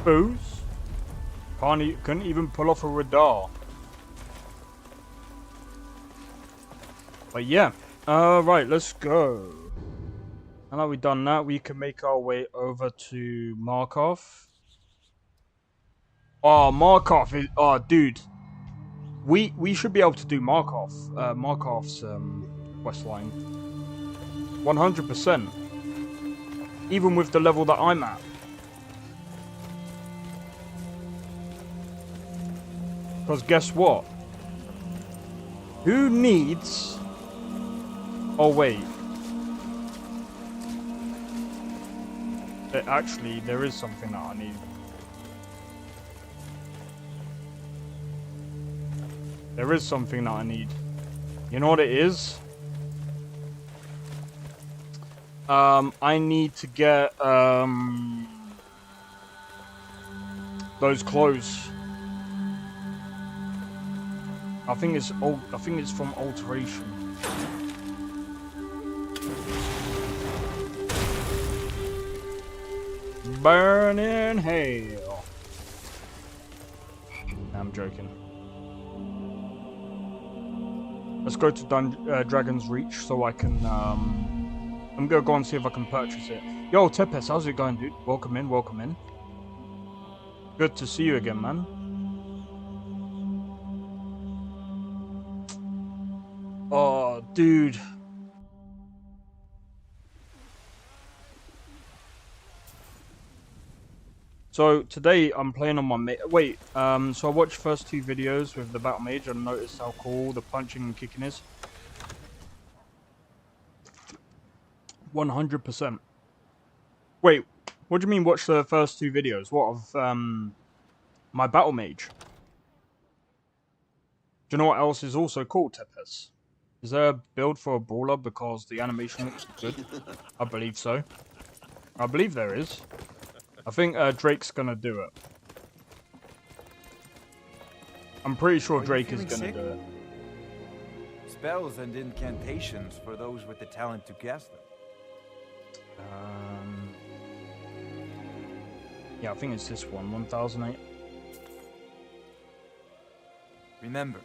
[SPEAKER 2] Booze? Couldn't even pull off a radar. But yeah. Right, let's go. Now that we've done that, we can make our way over to Markov. Oh, Markov is... Oh, dude. We should be able to do Markov. Markov's questline. 100%. Even with the level that I'm at. Because guess what? Who needs... Oh, wait. Actually, there is something that I need. There is something that I need. You know what it is? I need to get those clothes. I think it's from alteration. Burn in hell. I'm joking. Let's go to Dragon's Reach so I can, I'm gonna go and see if I can purchase it. Yo, Tepes, how's it going, dude? Welcome in, welcome in. Good to see you again, man. Oh, dude. So today I'm playing on my so I watched first two videos with the Battle Mage and noticed how cool the punching and kicking is. 100%. Wait, what do you mean watch the first two videos? What, of my Battle Mage? Do you know what else is also cool, Tepes? Is there a build for a brawler because the animation looks good? I believe so. I believe there is. I think Drake's gonna do it. I'm pretty sure Drake is gonna do it.
[SPEAKER 20] Spells and incantations for those with the talent to cast them.
[SPEAKER 2] Yeah, I think it's this one, 1008.
[SPEAKER 20] Remember.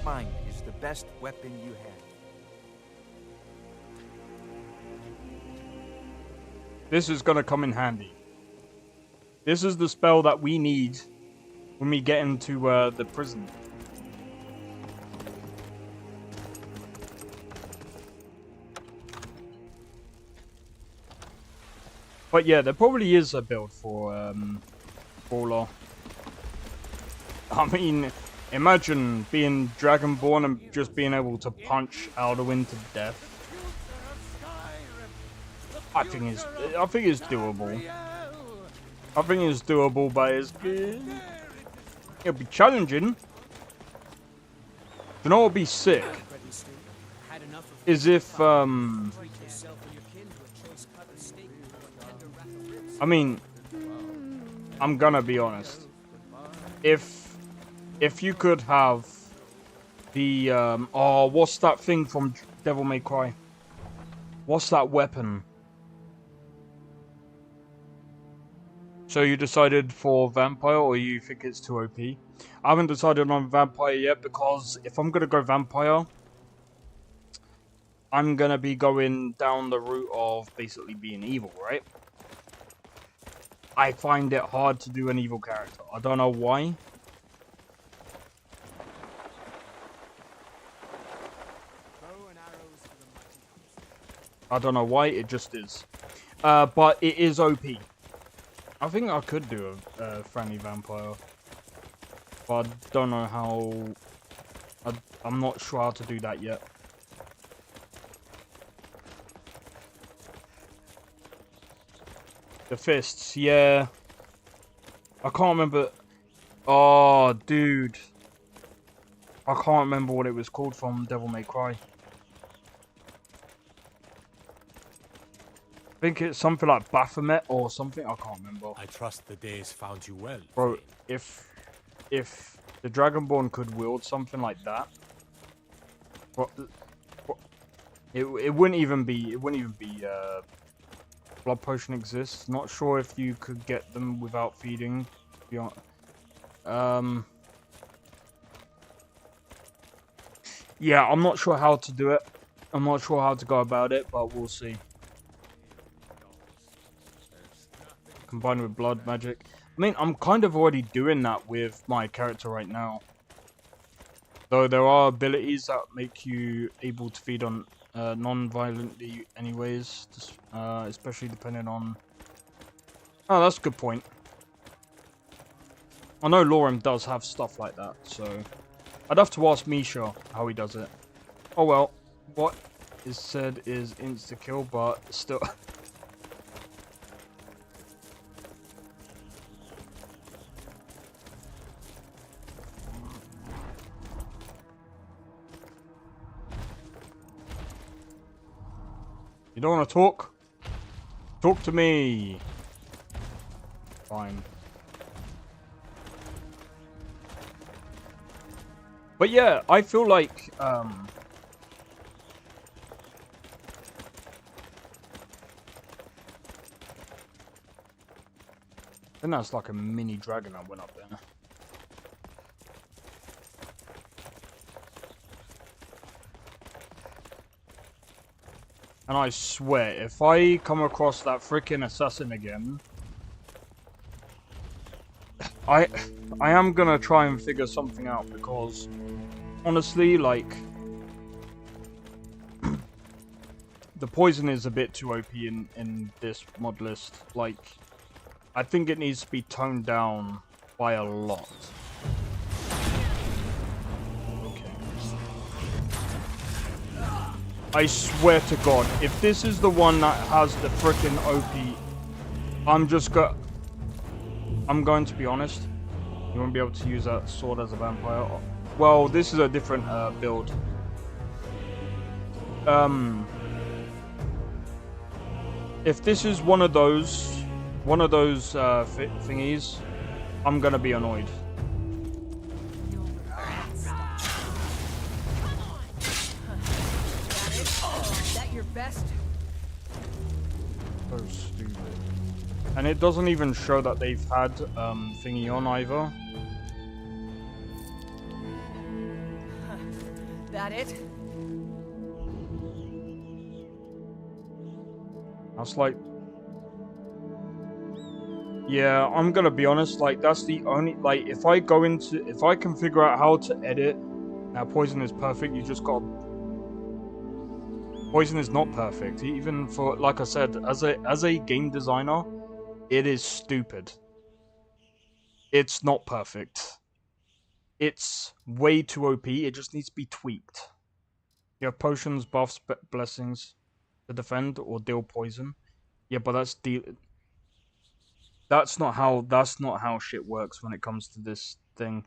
[SPEAKER 20] Mine is the best weapon you have.
[SPEAKER 2] This is gonna come in handy. This is the spell that we need when we get into the prison. But yeah, there probably is a build for Brawler. I mean, imagine being Dragonborn and just being able to punch Alduin to death. I think it's doable. I think it's doable, but it'll be challenging. You know what would be sick? Is if I mean, I'm gonna be honest. If you could have the oh, what's that thing from Devil May Cry? What's that weapon? So you decided for Vampire, or you think it's too OP? I haven't decided on Vampire yet, because if I'm gonna go Vampire, I'm gonna be going down the route of basically being evil, right? I find it hard to do an evil character. I don't know why. I don't know why, it just is. But it is OP. I think I could do a friendly vampire, but I don't know how. I'm not sure how to do that yet. The fists, yeah. I can't remember. Oh, dude. I can't remember what it was called from Devil May Cry. I think it's something like Baphomet or something. I can't remember.
[SPEAKER 6] I trust the days found you well.
[SPEAKER 2] Bro, if the Dragonborn could wield something like that, it wouldn't even be blood potion exists. Not sure if you could get them without feeding. Yeah, I'm not sure how to do it. I'm not sure how to go about it, but we'll see. Combined with blood magic. I mean, I'm kind of already doing that with my character right now. Though there are abilities that make you able to feed on non-violently anyways. Especially depending on... Oh, that's a good point. I know LoreRim does have stuff like that, so... I'd have to ask Misha how he does it. Oh well, what is said is insta-kill, but still... You don't want to talk? Talk to me. Fine. But yeah, I feel like I think that's like a mini dragon that went up there. And I swear, if I come across that freaking assassin again, I am gonna try and figure something out, because honestly, like, the poison is a bit too OP in this mod list. Like, I think it needs to be toned down by a lot. I swear to God, if this is the one that has the frickin' OP, I'm going to be honest. You won't be able to use that sword as a vampire. Well, this is a different build. If this is one of those thingies, I'm gonna be annoyed.
[SPEAKER 15] best.
[SPEAKER 2] So stupid. And it doesn't even show that they've had thingy on either.
[SPEAKER 15] That it?
[SPEAKER 2] That's like... Yeah, I'm gonna be honest, like, that's the only... Like, if I can figure out how to edit... Now, poison is perfect, you just gotta... Poison is not perfect, even for, like I said, as a game designer, it is stupid. It's not perfect. It's way too OP, it just needs to be tweaked. You have potions, buffs, blessings to defend or deal poison. Yeah, but that's not how shit works when it comes to this thing.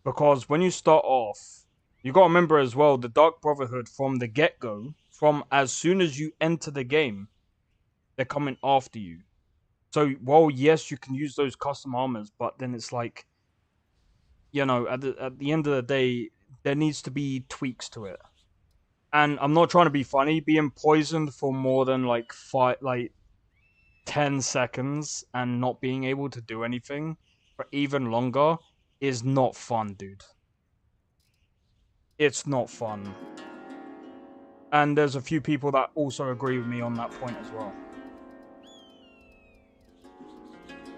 [SPEAKER 2] Because when you start off, you gotta remember as well, the Dark Brotherhood from the get-go, from as soon as you enter the game, they're coming after you. So, while yes, you can use those custom armors, but then it's like, you know, at the end of the day, there needs to be tweaks to it. And I'm not trying to be funny, being poisoned for more than like 10 seconds and not being able to do anything for even longer is not fun, dude. It's not fun. And there's a few people that also agree with me on that point as well.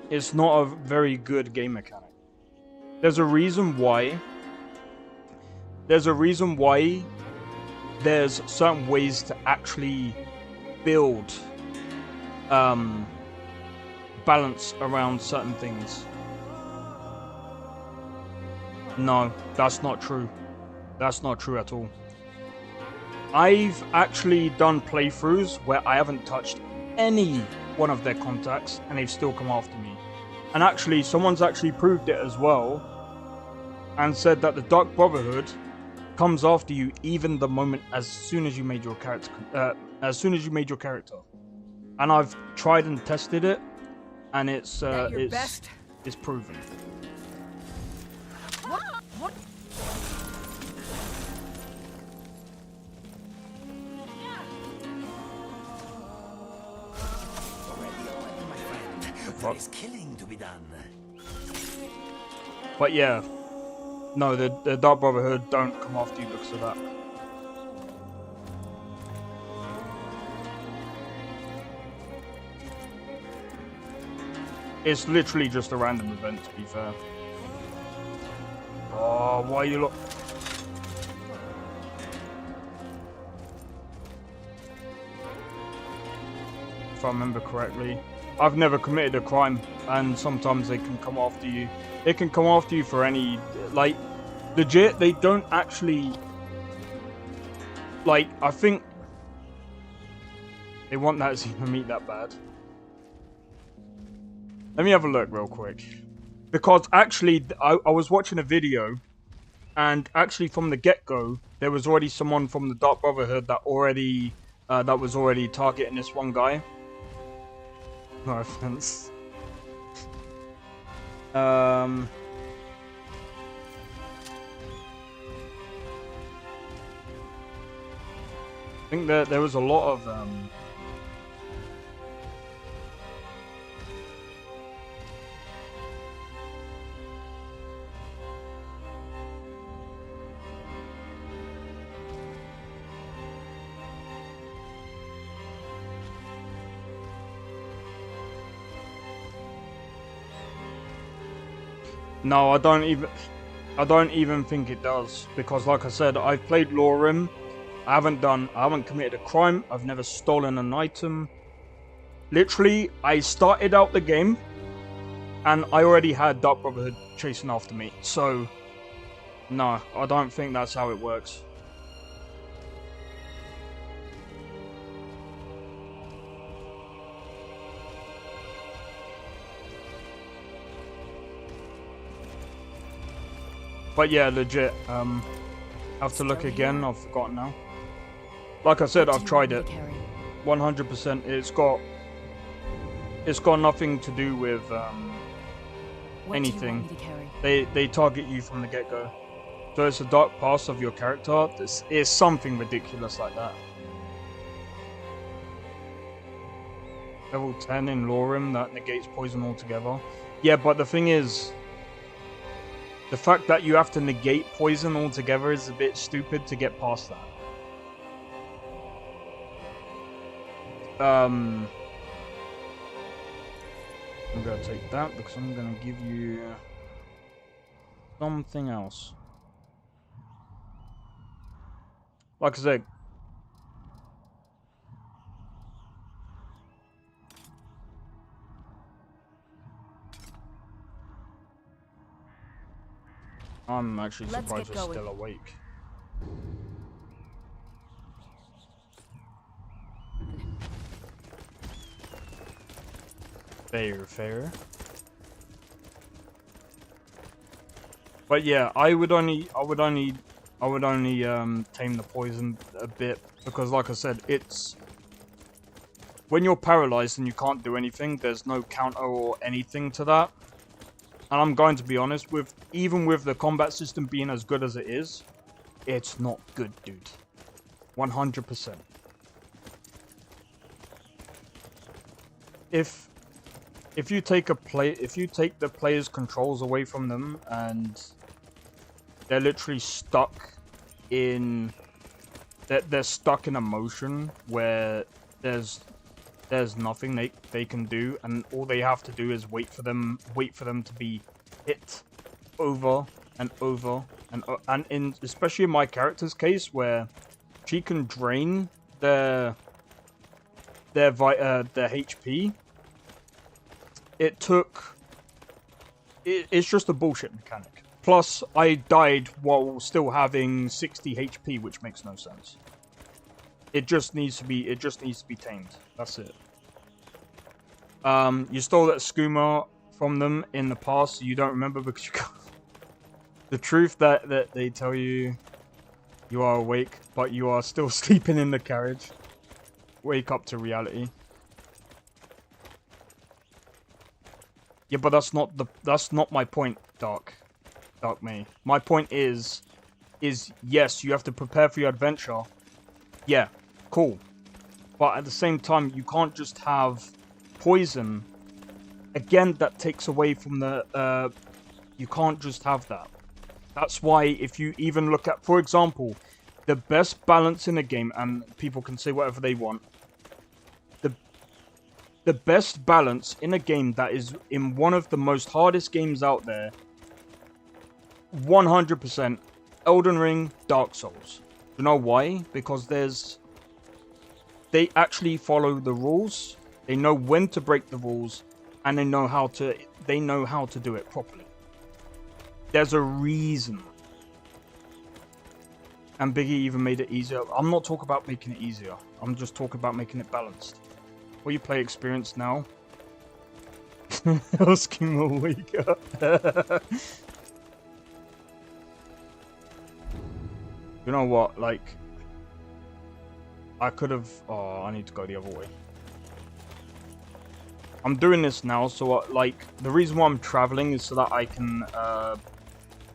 [SPEAKER 2] It's not a very good game mechanic. There's a reason why there's certain ways to actually build balance around certain things. No, that's not true. That's not true at all. I've actually done playthroughs where I haven't touched any one of their contacts and they've still come after me. And actually, someone's actually proved it as well and said that the Dark Brotherhood comes after you even the moment as soon as you made your character. And I've tried and tested it, and it's proven.
[SPEAKER 15] What?
[SPEAKER 9] There is killing to be done.
[SPEAKER 2] But yeah, no, the Dark Brotherhood don't come after you because of that. It's literally just a random event, to be fair. Oh, why you look? If I remember correctly. I've never committed a crime, and sometimes they can come after you. They can come after you for any, like, legit, they don't actually, like, I think they want that Xena meat that bad. Let me have a look real quick. Because actually, I was watching a video, and actually from the get-go, there was already someone from the Dark Brotherhood that was already targeting this one guy. No offense. I think that there was a lot of No, I don't even think it does, because like I said, I've played LoreRim. I haven't committed a crime. I've never stolen an item. Literally, I started out the game and I already had Dark Brotherhood chasing after me. So no, I don't think that's how it works. But yeah, legit, I have to look again, I've forgotten now. Like I said, I've tried it. 100%, it's got nothing to do with anything. They target you from the get-go. So it's a dark past of your character. It's something ridiculous like that. Level 10 in LoreRim that negates poison altogether. Yeah, but the thing is, the fact that you have to negate poison altogether is a bit stupid to get past that. I'm gonna take that because I'm gonna give you something else. Like I said, I'm actually surprised it's still awake. Fair. But yeah, I would only tame the poison a bit because, like I said, it's when you're paralyzed and you can't do anything. There's no counter or anything to that. And I'm going to be honest, even with the combat system being as good as it is, it's not good, dude. 100%. If you take the player's controls away from them and they're literally stuck in they're stuck in a motion where there's nothing they can do, and all they have to do is wait for them to be hit over and over and in especially in my character's case where she can drain their HP. It's just a bullshit mechanic. Plus, I died while still having 60 HP, which makes no sense. It just needs to be tamed. That's it. You stole that skooma from them in the past, so you don't remember because you can't. The truth that they tell you are awake, but you are still sleeping in the carriage. Wake up to reality. Yeah, but that's not my point, Dark May. My point is yes, you have to prepare for your adventure. Yeah, cool. But at the same time, you can't just have poison. Again, that takes away from the you can't just have that. That's why if you even look at, for example, the best balance in a game, and people can say whatever they want, the best balance in a game that is in one of the most hardest games out there, 100%, Elden Ring, Dark Souls. You know why? Because they actually follow the rules, they know when to break the rules, and they know how to do it properly. There's a reason. And Biggie even made it easier. I'm not talking about making it easier. I'm just talking about making it balanced. Will you play experience now? Asking will wake up. You know what? Like, I could have. Oh, I need to go the other way. I'm doing this now, so like the reason why I'm traveling is so that I can,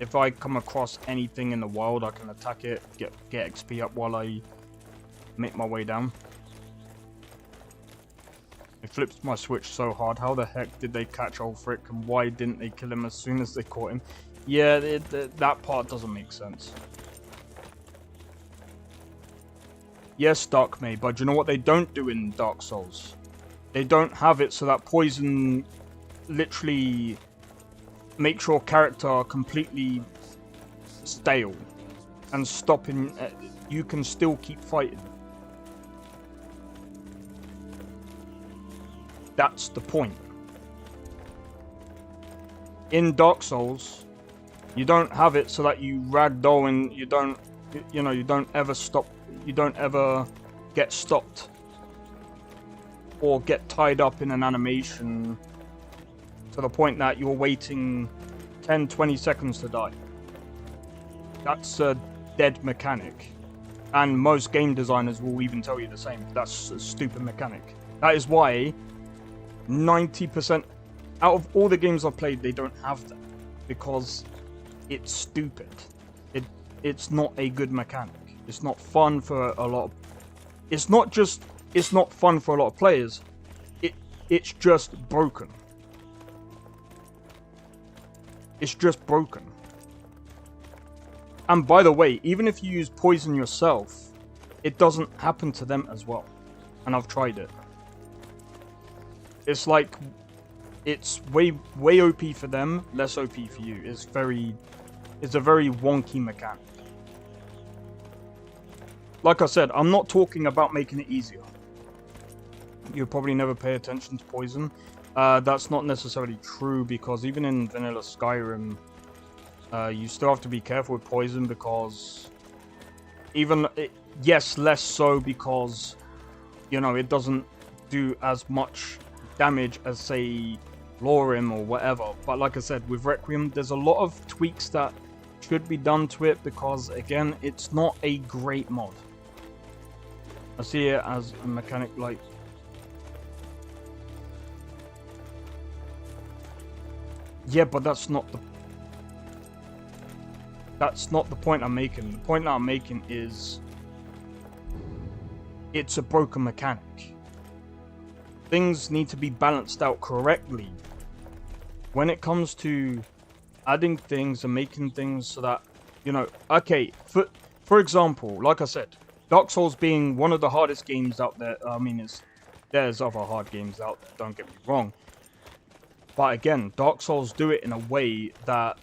[SPEAKER 2] if I come across anything in the wild, I can attack it, get XP up while I make my way down. It flips my switch so hard. How the heck did they catch old Frick, and why didn't they kill him as soon as they caught him? Yeah, that part doesn't make sense. Yes, Dark May, but you know what they don't do in Dark Souls? They don't have it so that poison literally makes your character completely stale and stopping. You can still keep fighting. That's the point. In Dark Souls, you don't have it so that you ragdoll and you don't ever stop. You don't ever get stopped or get tied up in an animation to the point that you're waiting 10-20 seconds to die. That's a dead mechanic. And most game designers will even tell you the same. That's a stupid mechanic. That is why 90% out of all the games I've played, they don't have that. Because it's stupid. It's not a good mechanic. It's not fun for a lot of... It's not fun for a lot of players. It's just broken. It's just broken. And by the way, even if you use poison yourself, it doesn't happen to them as well. And I've tried it. It's like, it's way OP for them, less OP for you. It's a very wonky mechanic. Like I said, I'm not talking about making it easier. You'll probably never pay attention to poison. That's not necessarily true, because even in vanilla Skyrim, you still have to be careful with poison, because yes, less so, because, you know, it doesn't do as much damage as, say, LoreRim or whatever. But like I said, with Requiem, there's a lot of tweaks that should be done to it, because, again, it's not a great mod. I see it as a mechanic like... Yeah, but that's not the point I'm making. The point that I'm making is it's a broken mechanic. Things need to be balanced out correctly when it comes to adding things and making things so that, you know, okay, for example, like I said, Dark Souls being one of the hardest games out there. I mean, there's other hard games out there, don't get me wrong. But again, Dark Souls do it in a way that,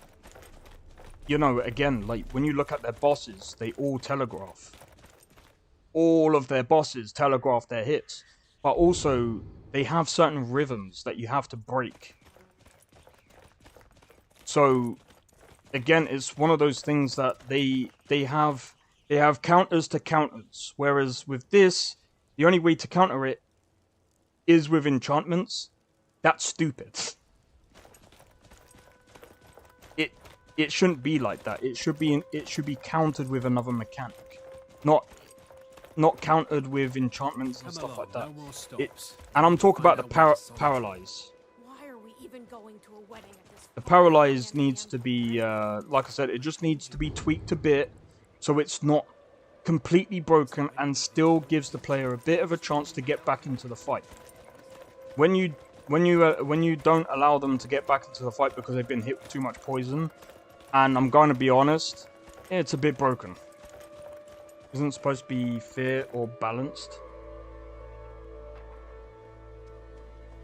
[SPEAKER 2] you know, again, like when you look at their bosses, they all telegraph. All of their bosses telegraph their hits. But also, they have certain rhythms that you have to break. So, again, it's one of those things that they have counters to counters. Whereas with this, the only way to counter it is with enchantments. That's stupid. It shouldn't be like that. It should be countered with another mechanic, not countered with enchantments and stuff like that. And I'm talking about the paralyze.
[SPEAKER 18] Why are we even going to a wedding at this?
[SPEAKER 2] The paralyze needs to be, like I said, it just needs to be tweaked a bit, so it's not completely broken and still gives the player a bit of a chance to get back into the fight. When you don't allow them to get back into the fight because they've been hit with too much poison, and I'm going to be honest, it's a bit broken. Isn't supposed to be fair or balanced.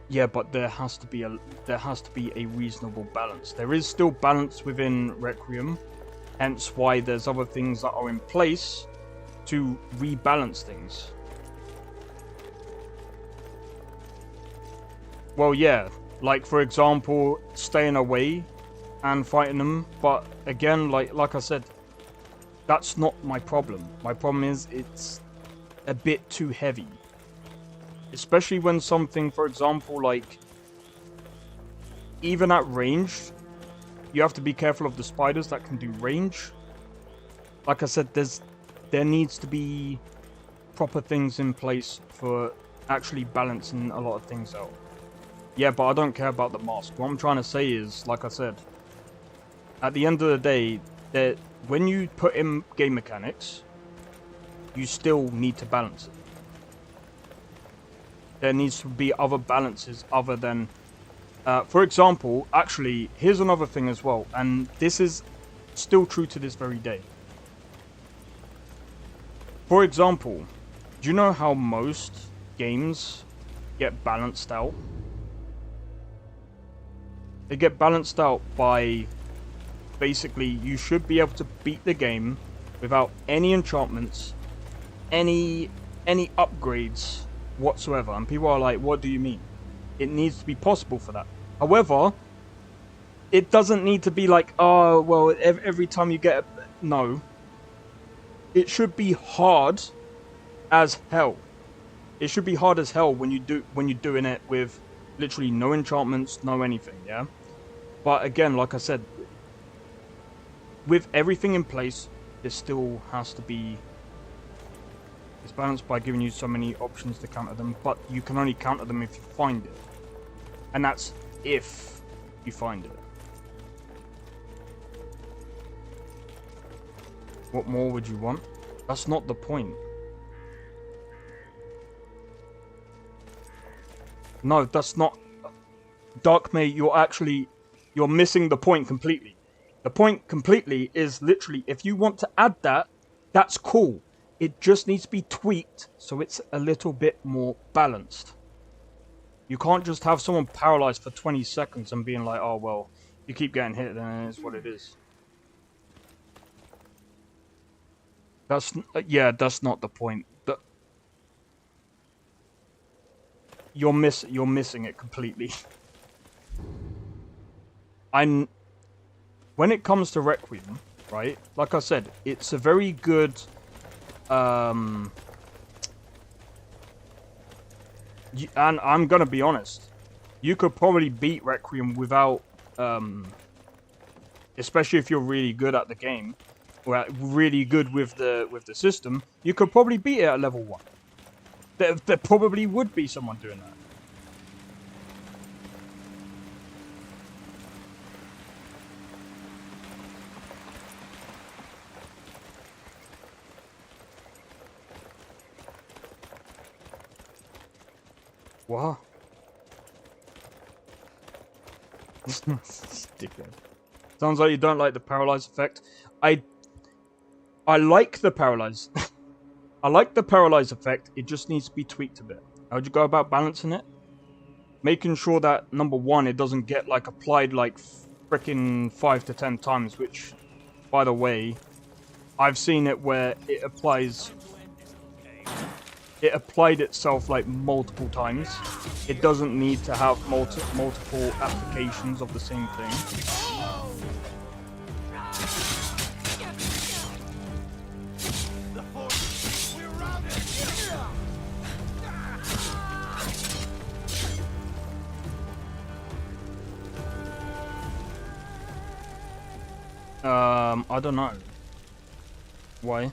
[SPEAKER 2] Yeah, but there has to be a reasonable balance. There is still balance within Requiem, hence why there's other things that are in place to rebalance things. Well, yeah, like for example, staying away and fighting them. But again, like I said, that's not my problem. My problem is it's a bit too heavy. Especially when something, for example, like even at range, you have to be careful of the spiders that can do range. Like I said, there needs to be proper things in place for actually balancing a lot of things out. Yeah, but I don't care about the mask. What I'm trying to say is, like I said, at the end of the day, that when you put in game mechanics, you still need to balance it. There needs to be other balances other than, for example, actually, here's another thing as well, and this is still true to this very day. For example, do you know how most games get balanced out? They get balanced out by, basically, you should be able to beat the game without any enchantments, any upgrades whatsoever. And people are like, what do you mean? It needs to be possible for that. However, it doesn't need to be like, oh, well, every time you get a... No. It should be hard as hell. It should be hard as hell when you're doing it with literally no enchantments, no anything, yeah? But again, like I said, with everything in place, there still has to be... It's balanced by giving you so many options to counter them, but you can only counter them if you find it. And that's if you find it. What more would you want? That's not the point. No, that's not... Dark Mage, you're missing the point completely. The point completely is literally, if you want to add that, that's cool. It just needs to be tweaked so it's a little bit more balanced. You can't just have someone paralyzed for 20 seconds and being like, oh, well, you keep getting hit, then it's what it is. That's, that's not the point. You're missing it completely. When it comes to Requiem, right? Like I said, it's a very good and I'm gonna be honest, you could probably beat Requiem without especially if you're really good at the game or really good with the system, you could probably beat it at level 1. There probably would be someone doing that. What? Stupid. Sounds like you don't like the paralyze effect. I like the paralyze. I like the paralyze effect. It just needs to be tweaked a bit. How would you go about balancing it? Making sure that, number one, it doesn't get like applied like frickin' 5 to 10 times, which, by the way, I've seen it where it applied itself like multiple times. It doesn't need to have multiple applications of the same thing. I don't know. Why?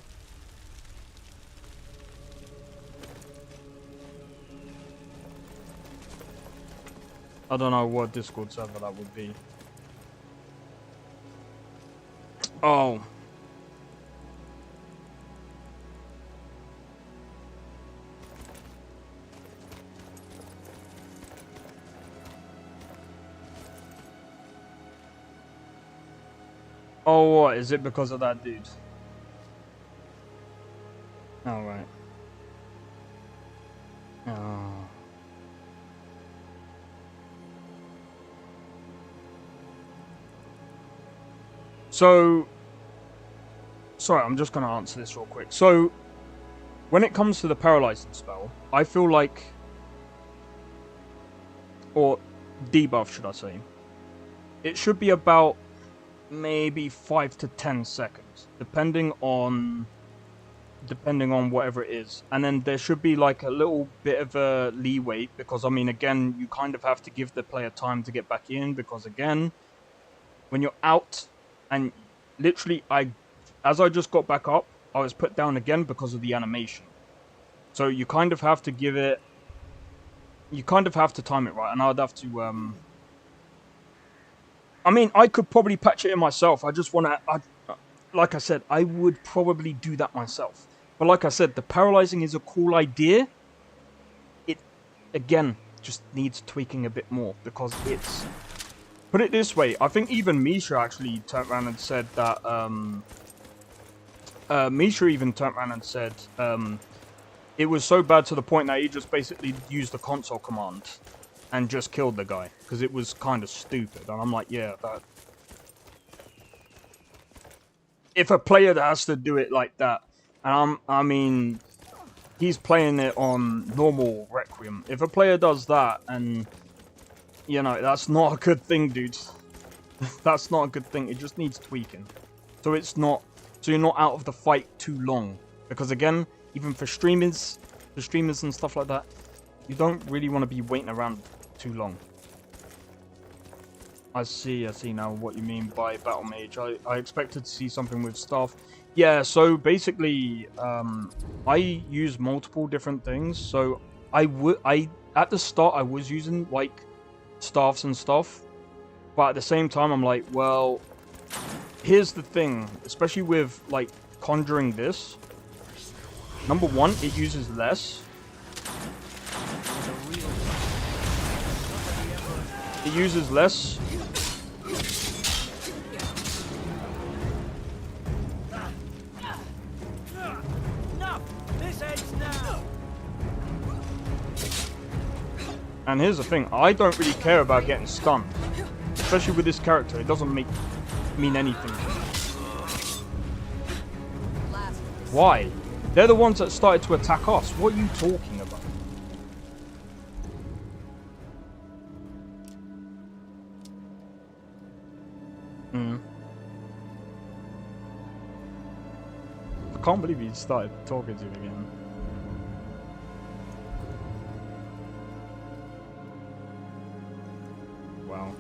[SPEAKER 2] I don't know what Discord server that would be. Oh. Oh, what? Is it because of that dude? Oh, right. Oh. So, sorry, I'm just going to answer this real quick. So, when it comes to the paralyzing spell, I feel like, or debuff, should I say, it should be about maybe 5 to 10 seconds, depending on whatever it is. And then there should be like a little bit of a leeway, because I mean, again, you kind of have to give the player time to get back in, because again, when you're out, and literally as I just got back up, I was put down again because of the animation. So you kind of have to give it, you kind of have to time it right, and I'd have to I mean, I could probably patch it in myself. I just want to, like I said, I would probably do that myself. But like I said, the paralyzing is a cool idea. It, again, just needs tweaking a bit more, because it's... Put it this way, I think even Misha actually turned around and said that... Misha even turned around and said it was so bad to the point that he just basically used the console command and just killed the guy, because it was kind of stupid. And I'm like, yeah, that... If a player has to do it like that, and I mean, he's playing it on normal Requiem. If a player does that, and, you know, that's not a good thing, dude. That's not a good thing. It just needs tweaking. So it's not, so you're not out of the fight too long. Because again, even for streamers and stuff like that, you don't really want to be waiting around too long. I see now what you mean by Battle Mage. I expected to see something with staff. Yeah, so basically, I use multiple different things. So at the start, I was using, like, staffs and stuff. But at the same time, I'm like, well, here's the thing. Especially with, like, conjuring this. Number one, it uses less. It uses less. And here's the thing, I don't really care about getting stunned. Especially with this character, it doesn't mean anything to me. Why? They're the ones that started to attack us. What are you talking about? I can't believe he started talking to him again. Wow.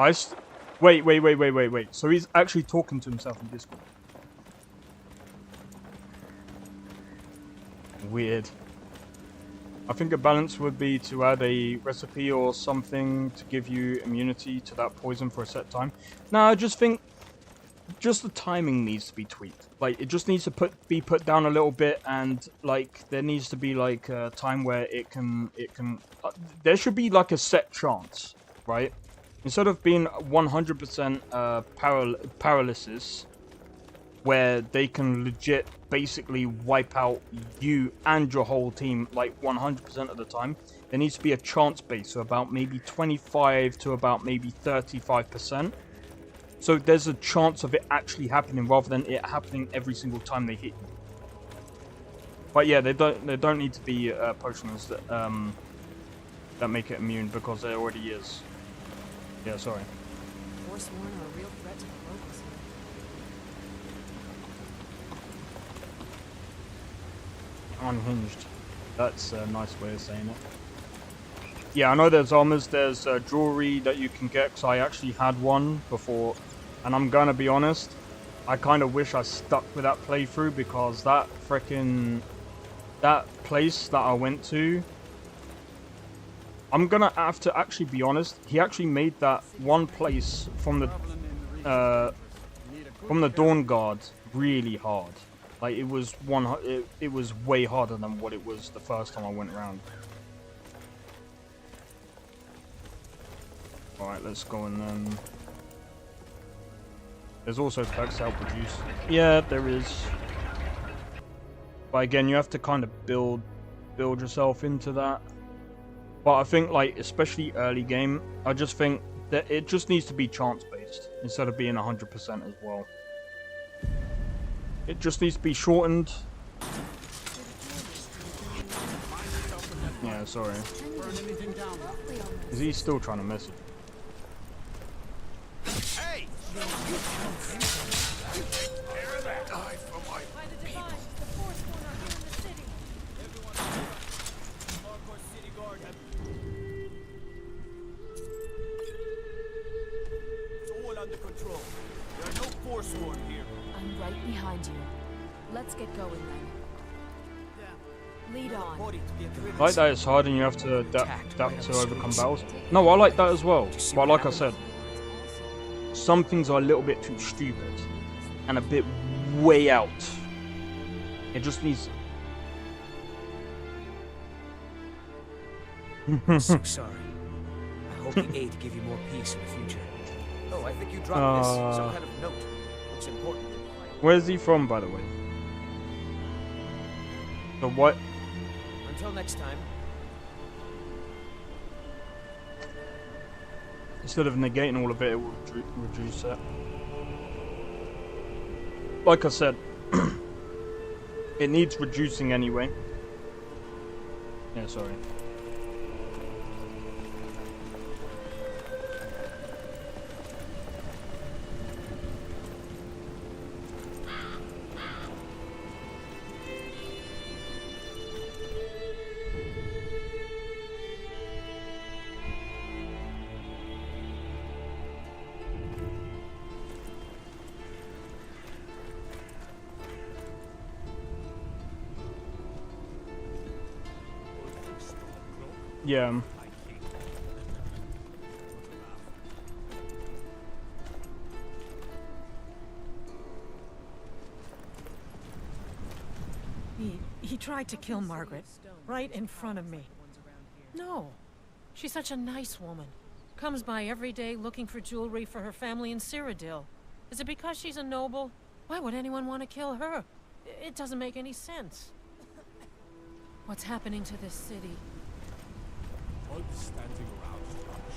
[SPEAKER 2] Wait. So he's actually talking to himself in Discord. Weird. I think a balance would be to add a recipe or something to give you immunity to that poison for a set time. No, I just think just the timing needs to be tweaked. Like, it just needs to be put down a little bit, and like there needs to be like a time where it can there should be like a set chance, right? Instead of being 100% paralysis, where they can legit basically wipe out you and your whole team like 100% of the time, there needs to be a chance base, so about maybe 25 to about maybe 35%. So there's a chance of it actually happening rather than it happening every single time they hit you. But yeah, they don't need to be potions that make it immune, because there already is. Yeah, sorry.
[SPEAKER 3] Forsworn are a real threat to the locals here.
[SPEAKER 2] Unhinged. That's a nice way of saying it. Yeah, I know there's armors, there's jewelry that you can get, because I actually had one before, and I'm gonna be honest, I kind of wish I stuck with that playthrough, because that place that I went to, I'm gonna have to actually be honest, he actually made that one place from the Dawn Guard really hard. Like, it was it was way harder than what it was the first time I went around. Alright, let's go and then... There's also perks to help reduce. Yeah, there is. But again, you have to kind of build yourself into that. But I think, like, especially early game, I just think that it just needs to be chance-based instead of being 100% as well. It just needs to be shortened. Yeah, sorry. Is he still trying to message?
[SPEAKER 4] Hey! Die for my people.
[SPEAKER 13] It's all under control. There are no Forsworn here.
[SPEAKER 18] I'm right behind you. Let's get going then. Lead on.
[SPEAKER 2] I like that it's hard and you have to adapt to overcome battles. No, I like that as well. But like I said, some things are a little bit too stupid and a bit way out. It just needs...
[SPEAKER 1] I'm so sorry. I hope the aid give you more peace in the future.
[SPEAKER 13] Oh, I think you dropped this. Some kind of note. Looks important.
[SPEAKER 2] Where's he from, by the way? The what?
[SPEAKER 1] Until next time.
[SPEAKER 2] Instead of negating all of it, it will reduce it. Like I said, it needs reducing anyway. Yeah, sorry. Yeah.
[SPEAKER 12] He tried to kill Margaret, right in front of me. No. She's such a nice woman. Comes by every day looking for jewelry for her family in Cyrodiil. Is it because she's a noble? Why would anyone want to kill her? It doesn't make any sense. What's happening to this city?
[SPEAKER 7] What's standing around so much?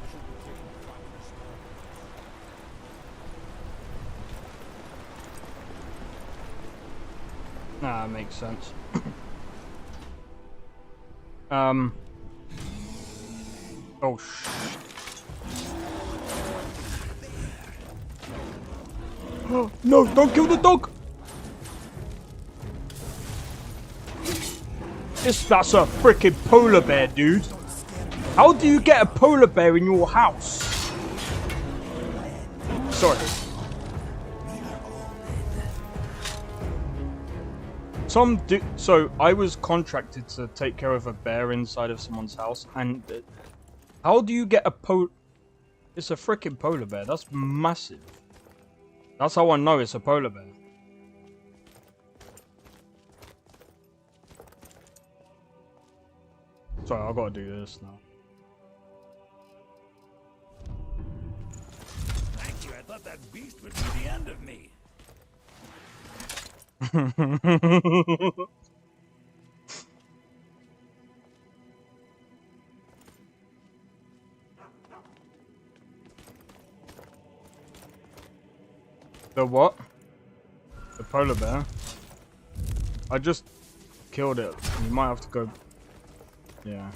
[SPEAKER 7] Should be taking practice now.
[SPEAKER 2] Nah, makes sense. Oh, no, don't kill the dog! That's a freaking polar bear, dude. How do you get a polar bear in your house? Sorry. So I was contracted to take care of a bear inside of someone's house, and how do you get a It's a freaking polar bear. That's massive. That's how I know it's a polar bear. Sorry, I gotta do this now.
[SPEAKER 11] Thank you. I thought that beast would be the end of me.
[SPEAKER 2] The what? The polar bear? I just killed it. You might have to go... Yeah.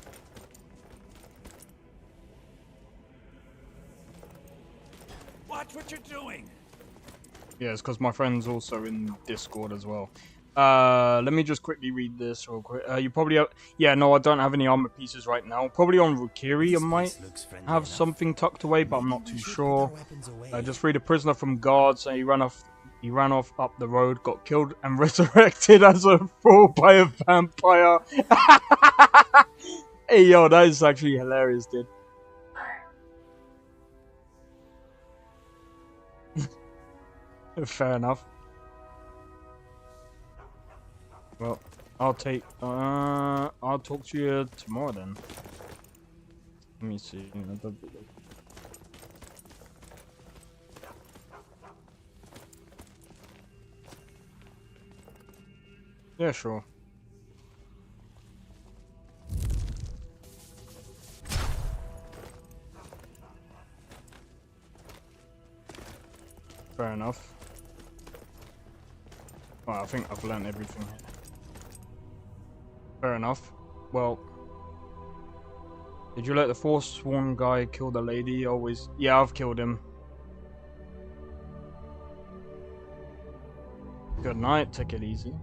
[SPEAKER 11] Watch what you're doing.
[SPEAKER 2] Yeah, it's because my friend's also in Discord as well. Let me just quickly read this real quick. You probably have... Yeah, no, I don't have any armor pieces right now. Probably on Rukiri I might have something tucked away, but I'm not too sure. Just freed a prisoner from guards, and he ran off up the road, got killed and resurrected as a fool by a vampire. Hey, yo, that is actually hilarious, dude. Fair enough. Well, I'll talk to you tomorrow then. Let me see. Yeah, sure. Fair enough. Well, I think I've learned everything here. Fair enough. Well, did you let the Forsworn guy kill the lady? Always. Yeah, I've killed him. Good night. Take it easy.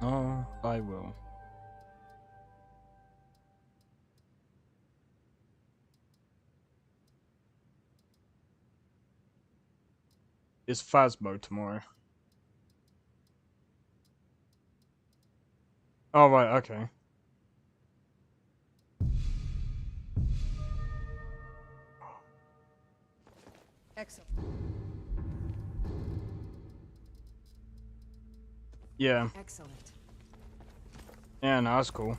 [SPEAKER 2] Oh, I will. It's Phasmo tomorrow. Oh, right, okay.
[SPEAKER 15] Excellent.
[SPEAKER 2] Yeah.
[SPEAKER 3] Excellent.
[SPEAKER 2] Yeah, no, that's cool.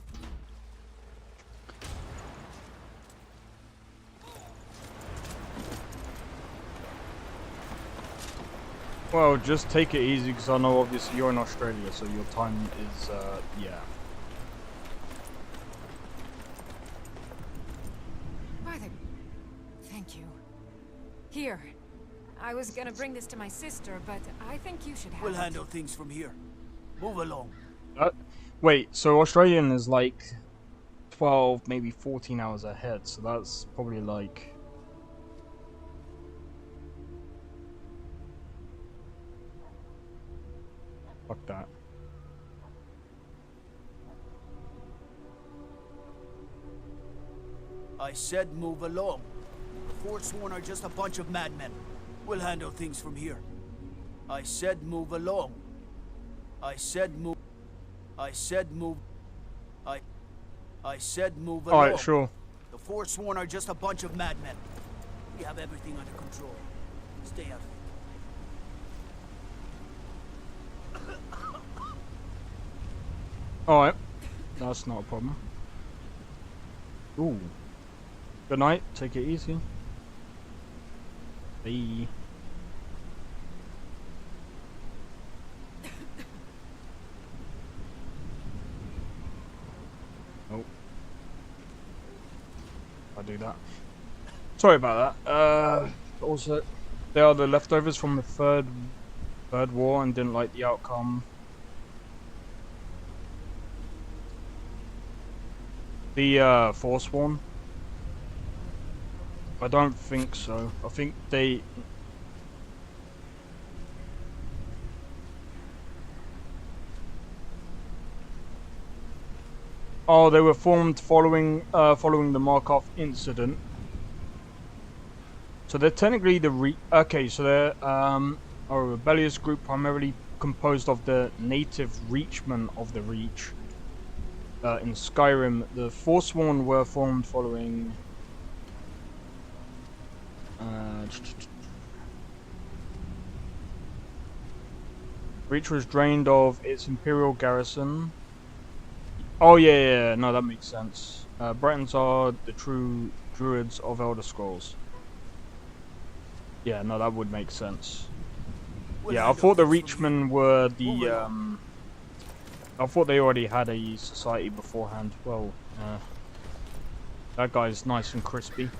[SPEAKER 2] Well, just take it easy, because I know obviously you're in Australia, so your time is, yeah.
[SPEAKER 3] Arthur, thank you. Here, I was gonna bring this to my sister, but I think you should have
[SPEAKER 13] We'll
[SPEAKER 3] it.
[SPEAKER 13] handle things from here. Move along.
[SPEAKER 2] Wait, so Australian is like 12, maybe 14 hours ahead, so that's probably like... Fuck that.
[SPEAKER 13] I said move along. The Forsworn are just a bunch of madmen. We'll handle things from here. I said move along. I said move... I said move along.
[SPEAKER 2] Alright, sure.
[SPEAKER 13] The Forsworn are just a bunch of madmen. We have everything under control. Stay out of it.
[SPEAKER 2] Alright. That's not a problem. Ooh. Good night. Take it easy. Bye. Oh. I'll do that. Sorry about that. Also, they are the leftovers from the third war and didn't like the outcome. The Forsworn? I don't think so. I think they... Oh, they were formed following the Markov incident. So they're technically the okay, so they're a rebellious group primarily composed of the native Reachmen of the Reach. In Skyrim, the Forsworn were formed following... Reach was drained of its Imperial garrison. Oh yeah, no, that makes sense. Bretons are the true druids of Elder Scrolls. Yeah, no, that would make sense. Yeah, I thought the Reachmen were the, I thought they already had a society beforehand. Well, that guy's nice and crispy.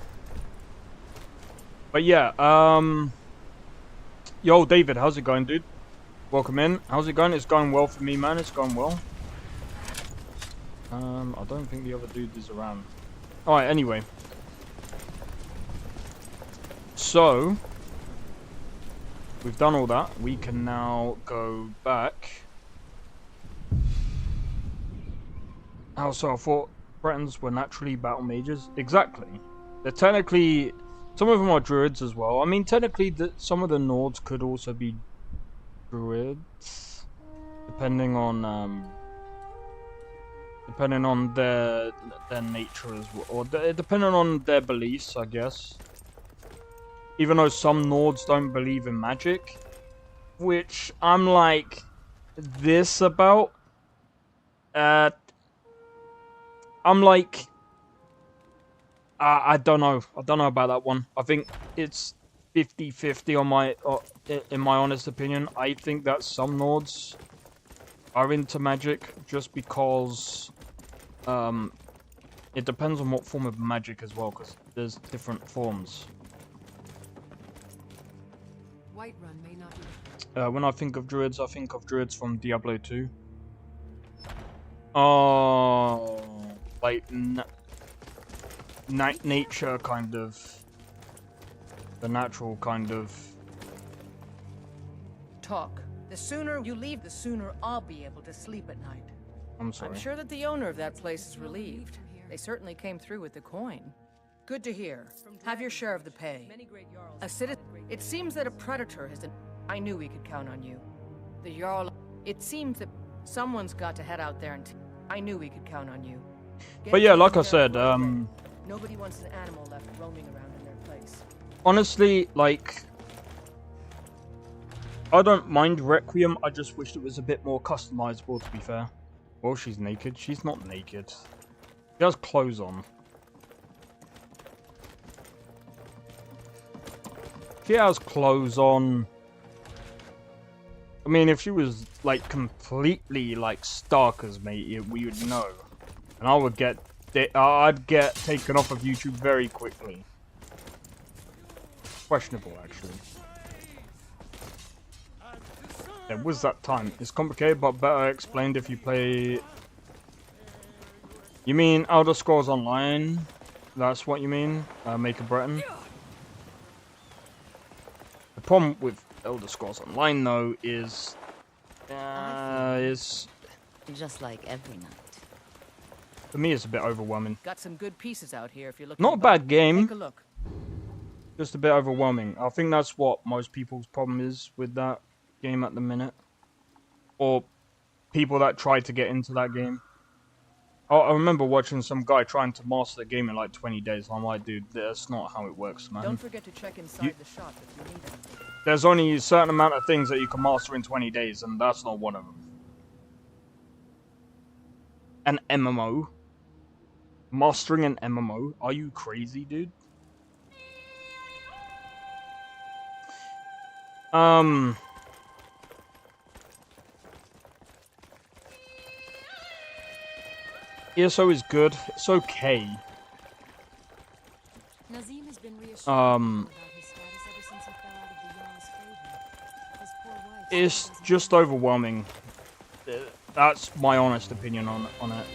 [SPEAKER 2] But yeah, yo, David, how's it going, dude? Welcome in. How's it going? It's going well for me, man. It's going well. I don't think the other dude is around. Alright, anyway. So, we've done all that. We can now go back. Oh, so I thought Bretons were naturally battle mages. Exactly. They're technically... Some of them are druids as well. I mean, technically, some of the Nords could also be druids. Depending on their nature as well. Or depending on their beliefs, I guess. Even though some Nords don't believe in magic. Which I'm like this about. I'm like... I don't know. I don't know about that one. I think it's 50-50 on in my honest opinion. I think that some Nords are into magic just because it depends on what form of magic as well, because there's different forms.
[SPEAKER 3] Whiterun may not be...
[SPEAKER 2] When I think of druids from Diablo 2. Oh, like nature kind of, the natural kind of.
[SPEAKER 15] Talk. The sooner you leave, the sooner I'll be able to sleep at night.
[SPEAKER 2] I'm sorry.
[SPEAKER 15] I'm sure that the owner of that place is relieved. They certainly came through with the coin. Good to hear. Have your share of the pay. A citizen. It seems that a predator has. I knew we could count on you. The Jarl. It seems that someone's got to head out there and. I knew we could count on you.
[SPEAKER 2] But yeah, like I said,
[SPEAKER 15] nobody wants an animal left roaming around in their place.
[SPEAKER 2] Honestly, like, I don't mind Requiem. I just wish it was a bit more customizable, to be fair. Well, she's naked. She's not naked. She has clothes on. She has clothes on. I mean, if she was, like, completely, like, stark as me, we would know. And I'd get taken off of YouTube very quickly. Questionable, actually. There was that time. It's complicated, but better explained if you play... You mean Elder Scrolls Online? That's what you mean? Make a Breton? The problem with Elder Scrolls Online, though, is
[SPEAKER 17] just like every night.
[SPEAKER 2] For me, it's a bit overwhelming.
[SPEAKER 15] Got some good pieces out here if you're looking.
[SPEAKER 2] Not a bad game.
[SPEAKER 15] Take a look.
[SPEAKER 2] Just a bit overwhelming. I think that's what most people's problem is with that game at the minute. Or people that try to get into that game. I remember watching some guy trying to master the game in like 20 days. I'm like, dude, that's not how it works, man.
[SPEAKER 15] Don't forget to check inside the shop if you need anything.
[SPEAKER 2] There's only a certain amount of things that you can master in 20 days, and that's not one of them. An MMO? Mastering an MMO? Are you crazy, dude? ESO is good. It's okay.
[SPEAKER 3] Nazim has been reassured about his status ever since he fell out of the Jarl's favor. His poor wife
[SPEAKER 2] It's just overwhelming. That's my honest opinion on it.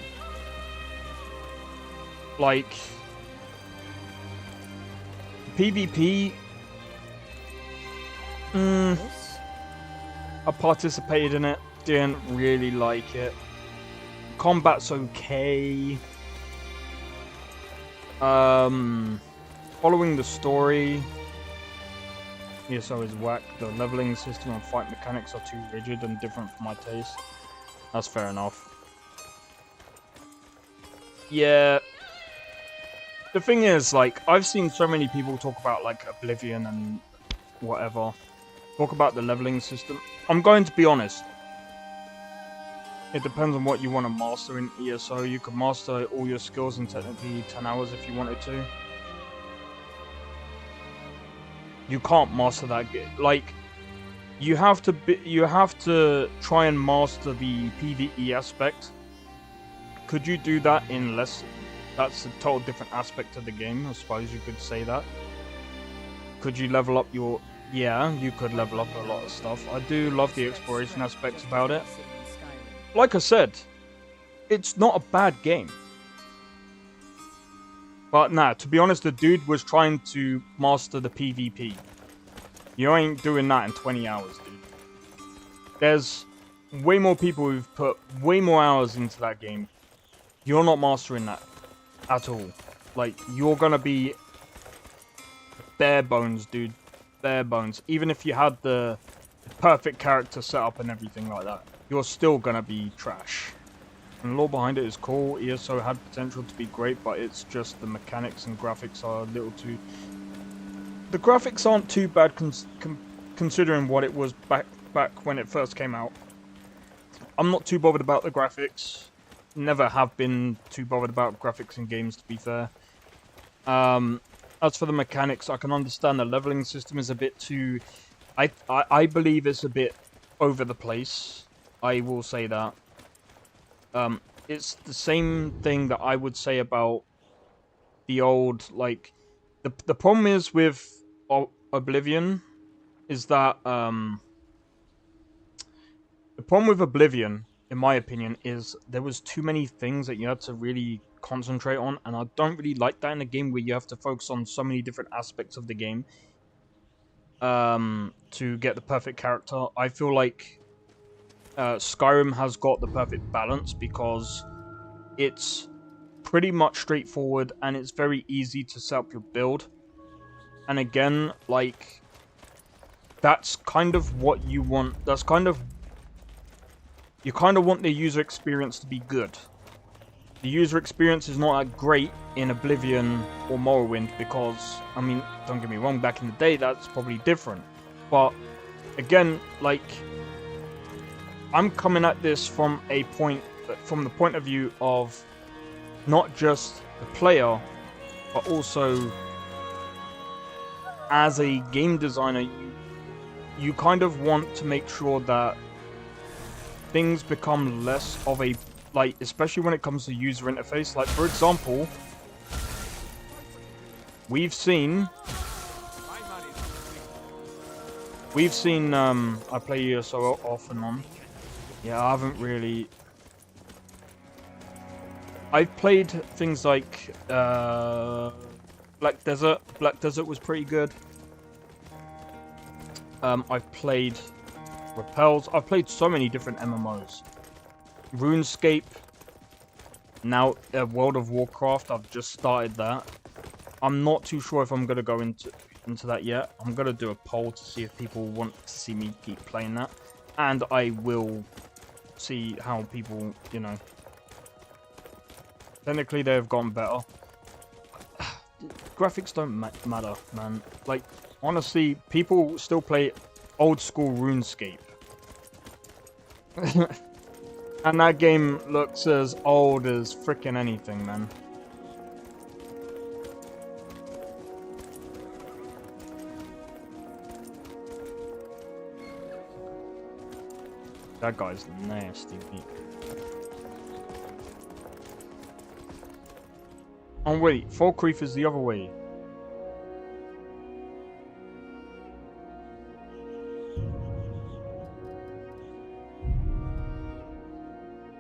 [SPEAKER 2] Like, PvP, I participated in it, didn't really like it. Combat's okay. Following the story, ESO is whack. The leveling system and fight mechanics are too rigid and different for my taste. That's fair enough. Yeah. The thing is, like, I've seen so many people talk about, like, Oblivion and whatever. Talk about the leveling system. I'm going to be honest. It depends on what you want to master in ESO. You could master all your skills in technically 10 hours if you wanted to. You can't master that game. Like, you have to try and master the PvE aspect. Could you do that in less? That's a total different aspect of the game, I suppose you could say that. Could you level up your... Yeah, you could level up a lot of stuff. I do love the exploration aspects about it. Like I said, it's not a bad game. But nah, to be honest, the dude was trying to master the PvP. You ain't doing that in 20 hours, dude. There's way more people who've put way more hours into that game. You're not mastering that at all. Like, you're gonna be bare bones, dude. Bare bones. Even if you had the perfect character set up and everything like that, you're still gonna be trash. And the lore behind it is cool. ESO had potential to be great, but it's just the mechanics and graphics are a little too... The graphics aren't too bad considering what it was back when it first came out. I'm not too bothered about the graphics. Never have been too bothered about graphics in games, to be fair. As for the mechanics, I can understand the leveling system is a bit too... I believe it's a bit over the place. I will say that. It's the same thing that I would say about the old, like... The problem is with Oblivion is that... The problem with Oblivion, in my opinion, is there was too many things that you had to really concentrate on, and I don't really like that in a game where you have to focus on so many different aspects of the game to get the perfect character. I feel like Skyrim has got the perfect balance because it's pretty much straightforward and it's very easy to set up your build. And again, like, that's kind of what you want. That's kind of... You kind of want the user experience to be good. The user experience is not that great in Oblivion or Morrowind because, I mean, don't get me wrong, back in the day that's probably different. But, again, like, I'm coming at this from the point of view of not just the player, but also as a game designer, you kind of want to make sure that things become less of a, like, especially when it comes to user interface. Like, for example, we've seen I play ESO off and on. Yeah, I haven't really... I've played things like Black Desert. Black Desert was pretty good. I've played Repels. I've played so many different MMOs. RuneScape. Now, World of Warcraft. I've just started that. I'm not too sure if I'm going to go into that yet. I'm going to do a poll to see if people want to see me keep playing that. And I will see how people, you know, Technically, they have gotten better. Graphics don't matter, man. Like, honestly, people still play old school RuneScape. And that game looks as old as frickin' anything, man. That guy's nasty. Oh wait, Falkreath is the other way.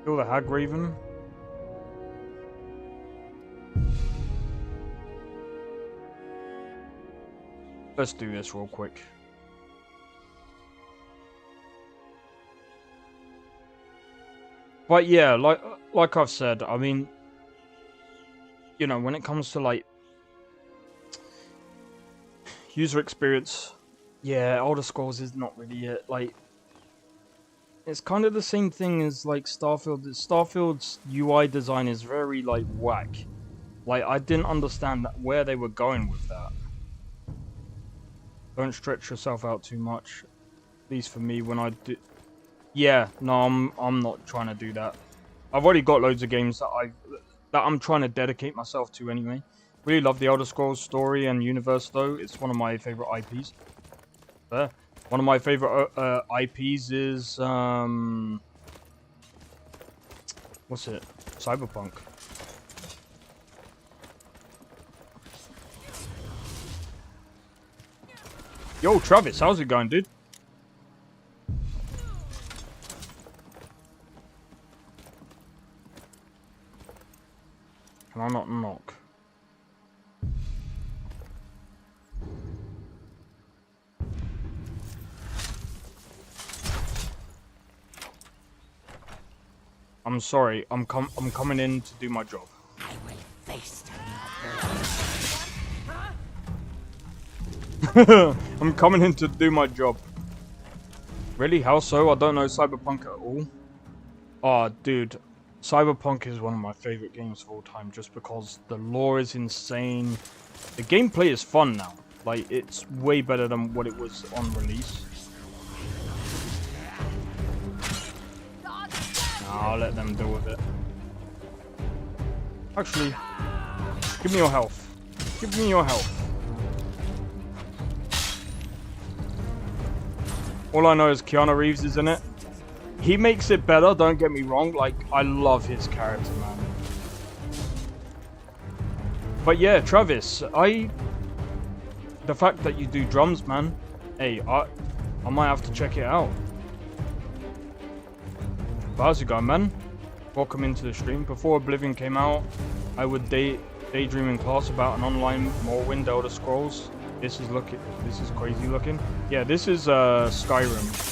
[SPEAKER 2] Kill the Hag Raven. Let's do this real quick. But yeah, like I've said, I mean, you know, when it comes to like user experience, yeah, Elder Scrolls is not really it. Like, it's kind of the same thing as like Starfield. Starfield's UI design is very like whack. Like, I didn't understand where they were going with that. Don't stretch yourself out too much. At least for me, when I do. Yeah, no, I'm not trying to do that. I've already got loads of games that I'm trying to dedicate myself to anyway. Really love the Elder Scrolls story and universe though. It's one of my favorite IPs. One of my favorite IPs is what's it? Cyberpunk. Yo, Travis, how's it going, dude? Can I not knock? I'm sorry. I'm coming in to do my job.
[SPEAKER 18] I will face
[SPEAKER 2] I'm coming in to do my job. Really? How so? I don't know Cyberpunk at all. Oh, dude. Cyberpunk is one of my favorite games of all time just because the lore is insane. The gameplay is fun now. Like, it's way better than what it was on release. I'll let them deal with it. Actually, give me your health. Give me your health. All I know is Keanu Reeves is in it. He makes it better, don't get me wrong. Like, I love his character, man. But yeah, Travis, the fact that you do drums, man. Hey, I might have to check it out. But how's it going, man? Welcome into the stream. Before Oblivion came out, I would daydream in class about an online Morrowind Elder Scrolls. This is crazy looking. Yeah, this is Skyrim.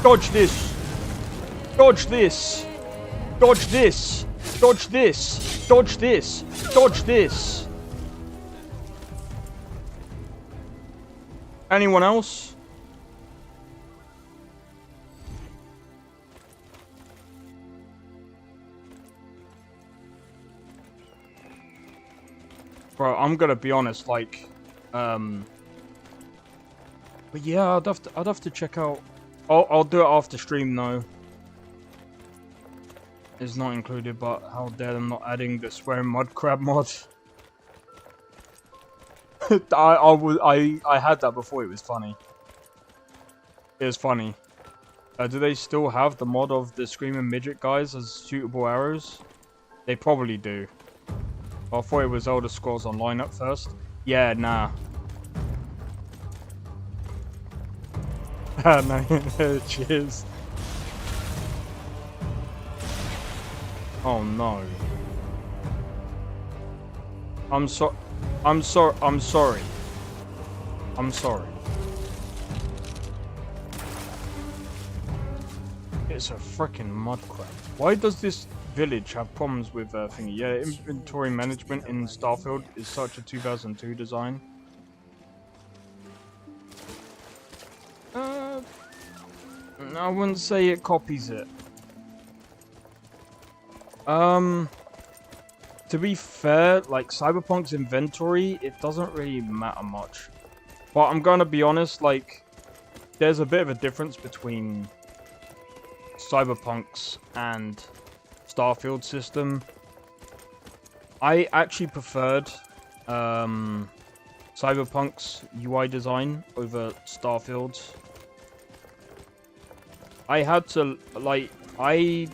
[SPEAKER 2] Dodge this! Dodge this! Dodge this! Dodge this! Dodge this! Dodge this! Anyone else? Bro, I'm gonna be honest, like, but yeah, I'd have to check out. I'll do it after stream though. It's not included, but how dare them not adding the swearing mud crab mod? I had that before. It was funny. It was funny. Do they still have the mod of the screaming midget guys as shootable arrows? They probably do. I thought it was Elder Scrolls Online at first. Yeah, nah. No, cheers. Oh no. I'm sorry. I'm sorry. I'm sorry. It's a freaking mud crab. Why does this village have problems with thingy. Yeah, inventory management in Starfield is such a 2002 design. I wouldn't say it copies it. To be fair, like Cyberpunk's inventory, it doesn't really matter much. But I'm gonna be honest, like, there's a bit of a difference between Cyberpunk's and Starfield system. I actually preferred Cyberpunk's UI design over Starfield's. I had to, like, I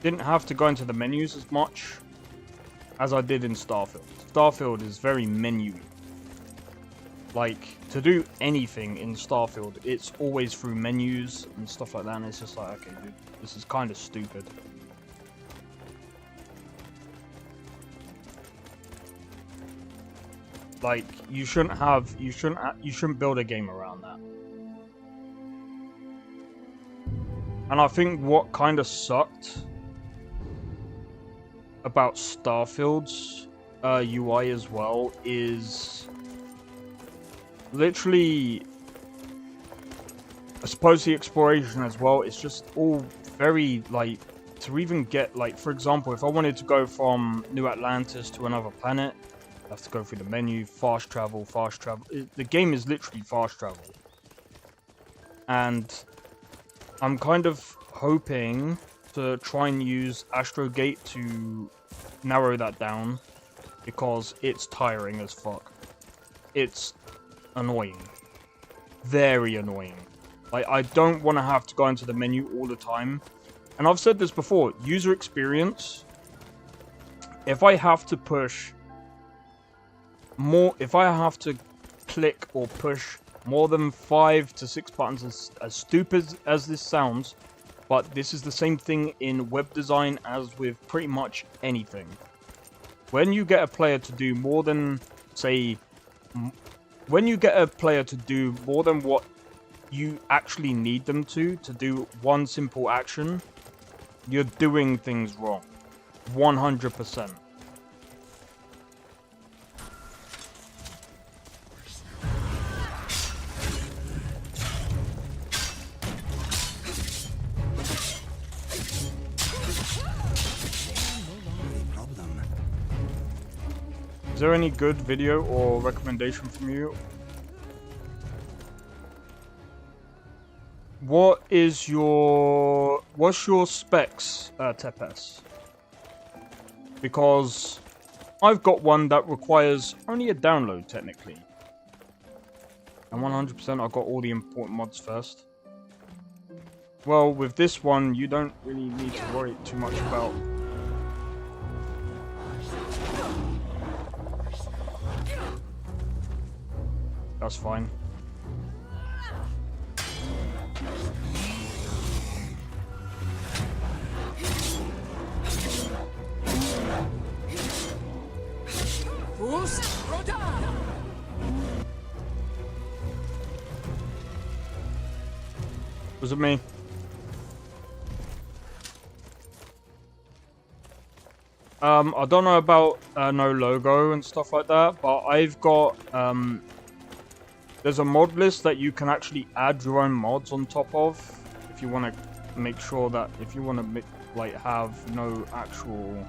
[SPEAKER 2] didn't have to go into the menus as much as I did in Starfield. Starfield is very menu-y. Like, to do anything in Starfield, it's always through menus and stuff like that, and it's just like, okay, dude, this is kind of stupid. Like, you shouldn't build a game around that. And I think what kind of sucked about Starfield's UI as well is literally, I suppose the exploration as well, it's just all very, like, to even get, like, for example, if I wanted to go from New Atlantis to another planet, I have to go through the menu, fast travel. The game is literally fast travel. And I'm kind of hoping to try and use Astrogate to narrow that down, because it's tiring as fuck. It's annoying. Very annoying. Like, I don't want to have to go into the menu all the time. And I've said this before, user experience, if I have to push more, if I have to click or push more than 5 to 6 buttons, as stupid as this sounds, but this is the same thing in web design as with pretty much anything. When you get a player to do more than, say, when you get a player to do more than what you actually need them to do one simple action, you're doing things wrong. 100%. Is there any good video or recommendation from you? What's your specs, Tepes? Because I've got one that requires only a download, technically. And 100% I've got all the important mods first. Well, with this one, you don't really need to worry too much about. That's fine. Was it me? I don't know about no logo and stuff like that, but I've got there's a mod list that you can actually add your own mods on top of if you want to make sure that, if you want to like have no actual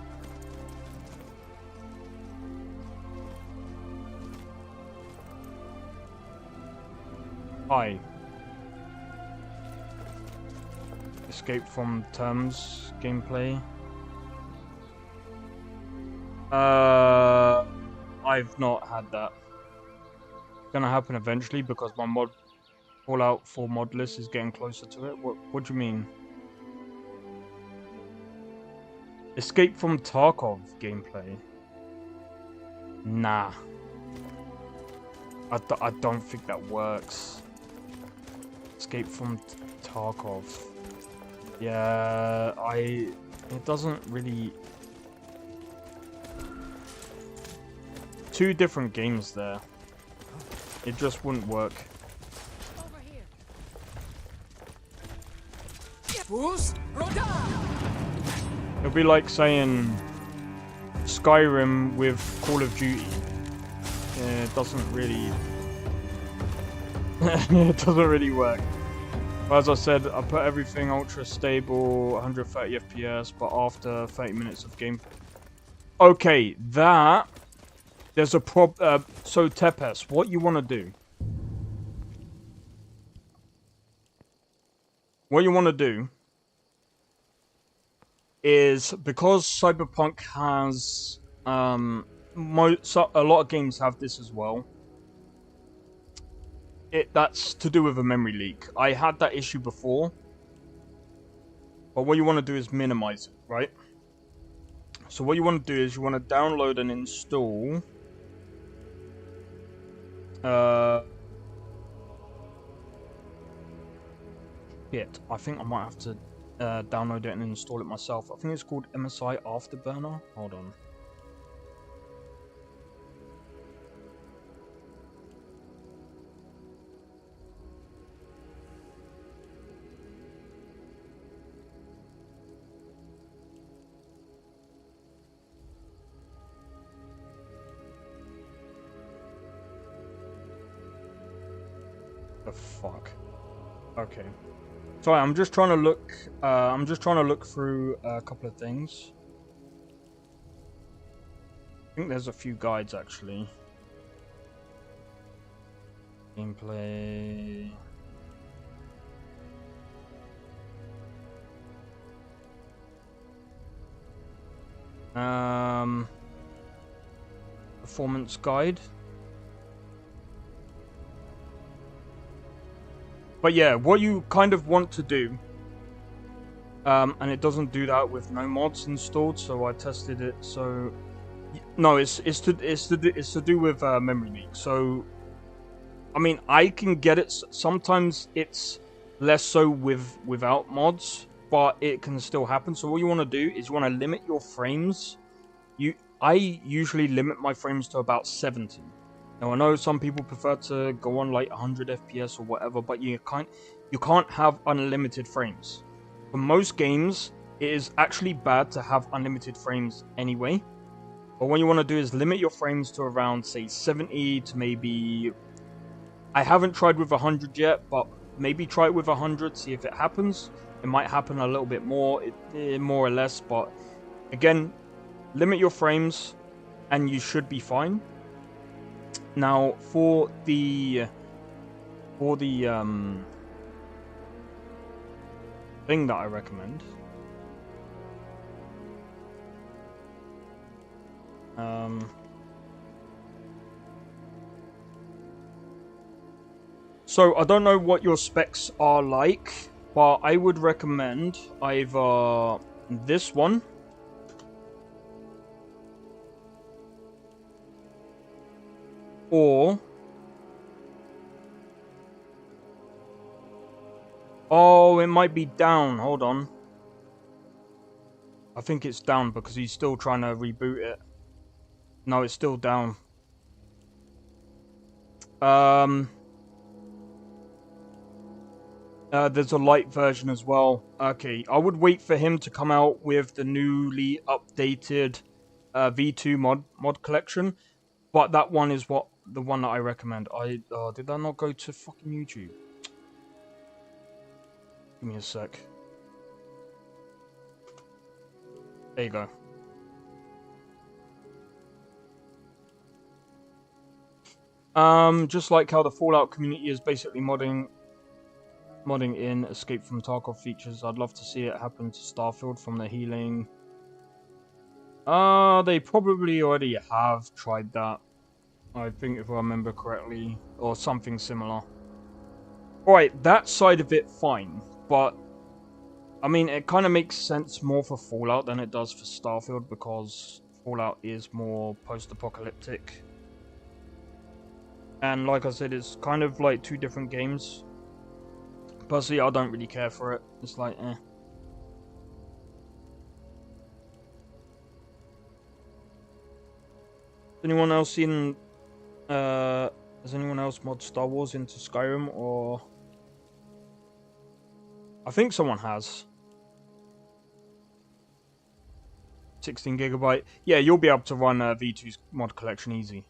[SPEAKER 2] escape from terms gameplay. I've not had that. It's gonna happen eventually because my Fallout 4 mod list is getting closer to it. What do you mean? Escape from Tarkov gameplay? Nah. I don't think that works. Escape from Tarkov. Yeah, it doesn't really. Two different games there. It just wouldn't work.
[SPEAKER 3] Over here.
[SPEAKER 2] It'll be like saying Skyrim with Call of Duty. It doesn't really... it doesn't really work. But as I said, I put everything ultra stable, 130 FPS, but after 30 minutes of game... Okay, that... There's a so Tepes, what you want to do... What you want to do is, because Cyberpunk has, a lot of games have this as well. That's to do with a memory leak. I had that issue before, but what you want to do is minimize it, right? So what you want to do is you want to download and install. I think I might have to download it and install it myself. I think it's called MSI Afterburner. Hold on. The fuck. Okay. Sorry, I'm just trying to look. I'm just trying to look through a couple of things. I think there's a few guides actually. Gameplay. Performance guide. But yeah, what you kind of want to do, and it doesn't do that with no mods installed, so I tested it. So no, it's to do with memory leak. So I mean, I can get it. Sometimes it's less so without mods, but it can still happen. So what you want to do is you want to limit your frames. I usually limit my frames to about 70. Now I know some people prefer to go on like 100 FPS or whatever, but you can't have unlimited frames. For most games, it is actually bad to have unlimited frames anyway. But what you want to do is limit your frames to around, say, 70 to maybe... I haven't tried with 100 yet, but maybe try it with 100, see if it happens. It might happen a little bit more, more or less, but again, limit your frames and you should be fine. Now, for the thing that I recommend, so I don't know what your specs are like, but I would recommend either this one. Or... Oh, it might be down. Hold on. I think it's down because he's still trying to reboot it. No, it's still down. There's a light version as well. Okay, I would wait for him to come out with the newly updated V2 mod collection. But that one is the one that I recommend. Did I not go to fucking YouTube? Give me a sec. There you go. Just like how the Fallout community is basically modding in Escape from Tarkov features, I'd love to see it happen to Starfield from the healing. They probably already have tried that. I think if I remember correctly, or something similar. Alright, that side of it, fine. But, I mean, it kind of makes sense more for Fallout than it does for Starfield, because Fallout is more post-apocalyptic. And like I said, it's kind of like two different games. Personally, I don't really care for it. It's like, eh. Anyone else seen... has anyone else mod Star Wars into Skyrim, or... I think someone has. 16 gigabyte. Yeah, you'll be able to run V2's mod collection easy.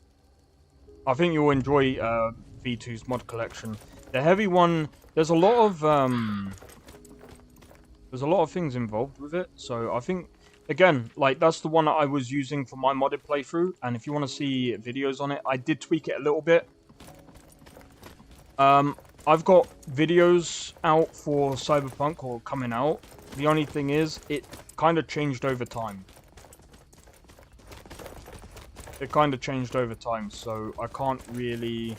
[SPEAKER 2] I think you'll enjoy V2's mod collection. The heavy one, there's a lot of things involved with it. So I think, again, like that's the one that I was using for my modded playthrough. And if you want to see videos on it, I did tweak it a little bit. I've got videos out for Cyberpunk or coming out. The only thing is, it kind of changed over time. It kind of changed over time, so I can't really...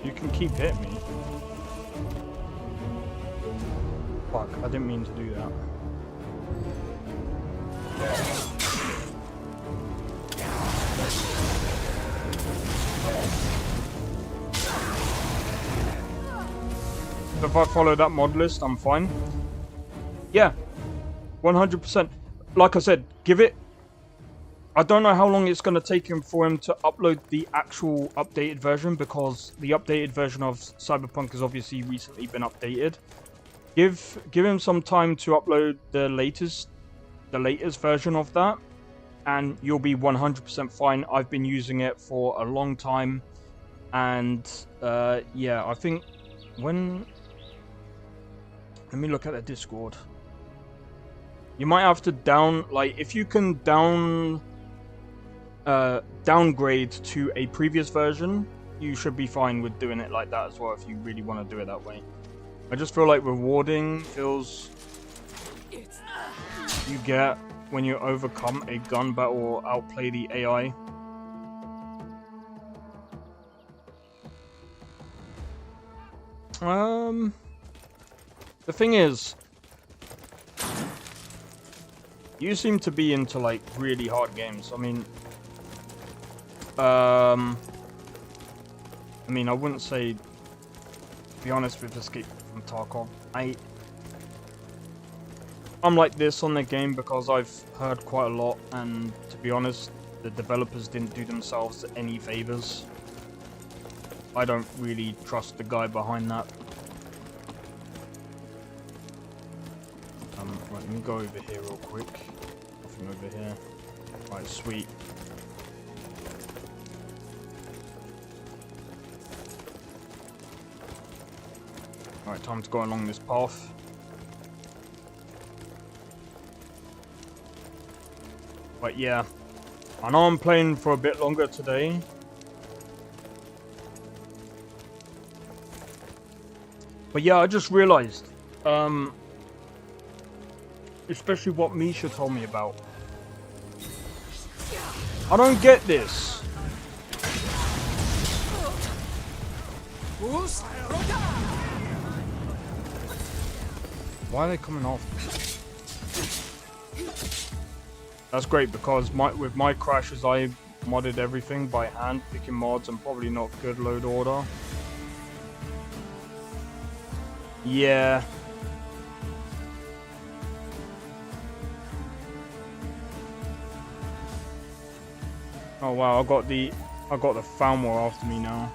[SPEAKER 2] You can keep hitting me. Fuck, I didn't mean to do that. If I follow that mod list, I'm fine. Yeah, 100%. Like I said, give it... I don't know how long it's going to take him for him to upload the actual updated version, because the updated version of Cyberpunk has obviously recently been updated. Give him some time to upload the latest version of that, and you'll be 100% fine. I've been using it for a long time, and yeah, I think when... Let me look at the Discord. You might have to if you can downgrade to a previous version, you should be fine with doing it like that as well if you really want to do it that way. I just feel like rewarding feels you get when you overcome a gun battle or outplay the AI. The thing is, you seem to be into like really hard games. I mean, I wouldn't say, to be honest, with Escape from Tarkov, I'm like this on the game because I've heard quite a lot, and to be honest, the developers didn't do themselves any favors. I don't really trust the guy behind that. Right, let me go over here real quick. Nothing over here. Right, sweet. Alright, time to go along this path. But yeah, I know I'm playing for a bit longer today. But yeah, I just realized, especially what Misha told me about. I don't get this. Why are they coming off? That's great, because with my crashes I modded everything by hand, picking mods and probably not good load order. Yeah. Oh wow, I got the Falmor after me now.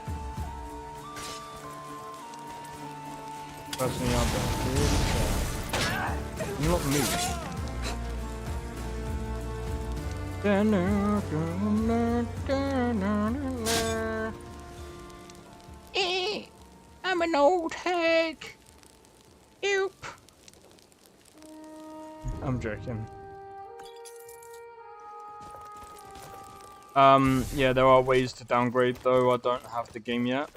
[SPEAKER 2] Personally, I don't really care. You not move. I'm an old hag. Oop. I'm joking. Yeah, there are ways to downgrade, though I don't have the game yet.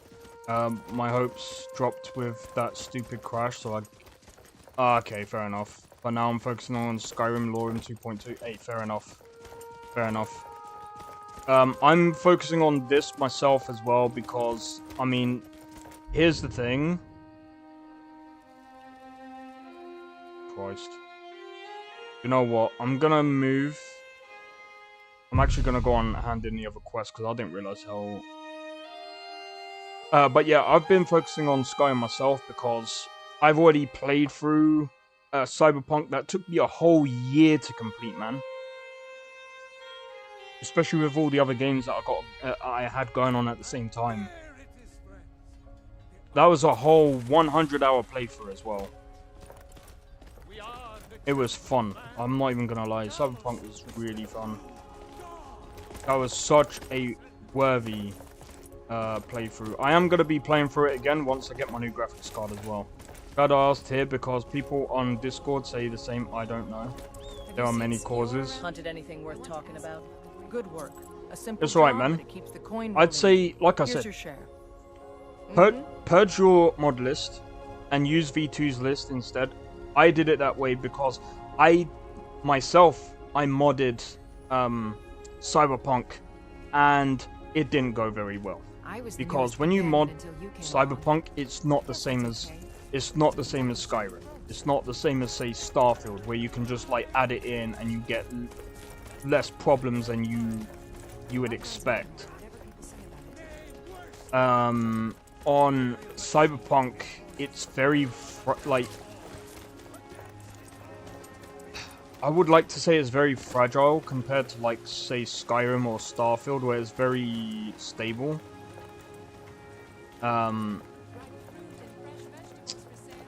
[SPEAKER 2] My hopes dropped with that stupid crash, so okay, fair enough. But now I'm focusing on Skyrim, LoreRim 2.28, fair enough. Fair enough. I'm focusing on this myself as well, because, I mean, here's the thing. Christ. You know what? I'm gonna move. I'm actually gonna go on hand in the other quest because I didn't realize how. But yeah, I've been focusing on Skyrim myself because I've already played through Cyberpunk. That took me a whole year to complete, man. Especially with all the other games that I had going on at the same time. That was a whole 100-hour playthrough as well. It was fun. I'm not even gonna lie. Cyberpunk was really fun. That was such a worthy playthrough. I am gonna be playing through it again once I get my new graphics card as well. Glad I asked here because people on Discord say the same. I don't know. There are many causes.
[SPEAKER 15] Hunted anything worth talking about? Good work. A simple
[SPEAKER 2] It's alright,
[SPEAKER 15] job,
[SPEAKER 2] man.
[SPEAKER 15] but it keeps the coin
[SPEAKER 2] I'd say, like I
[SPEAKER 15] Here's
[SPEAKER 2] said,
[SPEAKER 15] your share.
[SPEAKER 2] purge your mod list and use V2's list instead. I did it that way because I modded Cyberpunk and it didn't go very well. Because when you mod Cyberpunk, it's not the same as Skyrim. It's not the same as, say, Starfield, where you can just like add it in and you get less problems than you would expect. On Cyberpunk, it's very like, I would like to say it's very fragile compared to, like, say, Skyrim or Starfield, where it's very stable.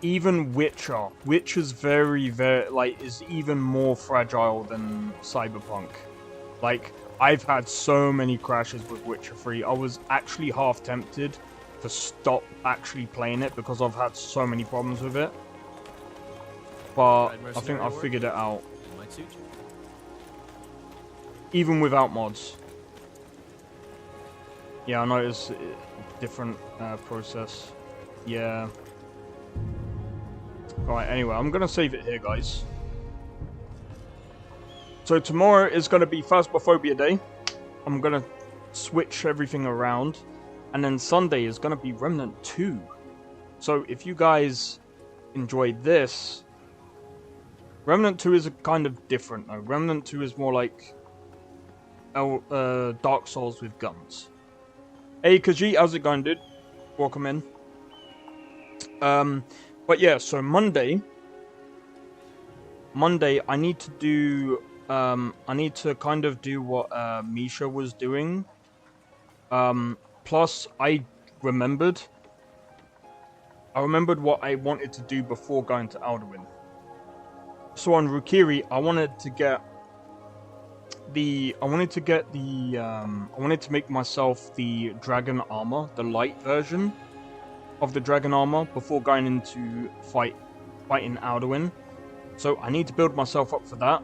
[SPEAKER 2] Even Witcher's very, like, is even more fragile than Cyberpunk. Like, I've had so many crashes with Witcher 3. I was actually half tempted to stop actually playing it because I've had so many problems with it. But I think I figured it out. Even without mods. Yeah, I know it's a different process. Yeah. Alright, anyway, I'm gonna save it here, guys. So tomorrow is gonna be Phasmophobia Day. I'm gonna switch everything around. And then Sunday is gonna be Remnant 2. So if you guys enjoyed this, Remnant 2 is a kind of different though. Remnant 2 is more like Dark Souls with guns. Hey Kaji, how's it going, dude? Welcome in. But yeah, so Monday I need to do I need to kind of do what Misha was doing. Plus I remembered what I wanted to do before going to Alduin. So on Rukiri, I wanted to make myself the dragon armor, the light version of the dragon armor before going into fighting Alduin. So I need to build myself up for that.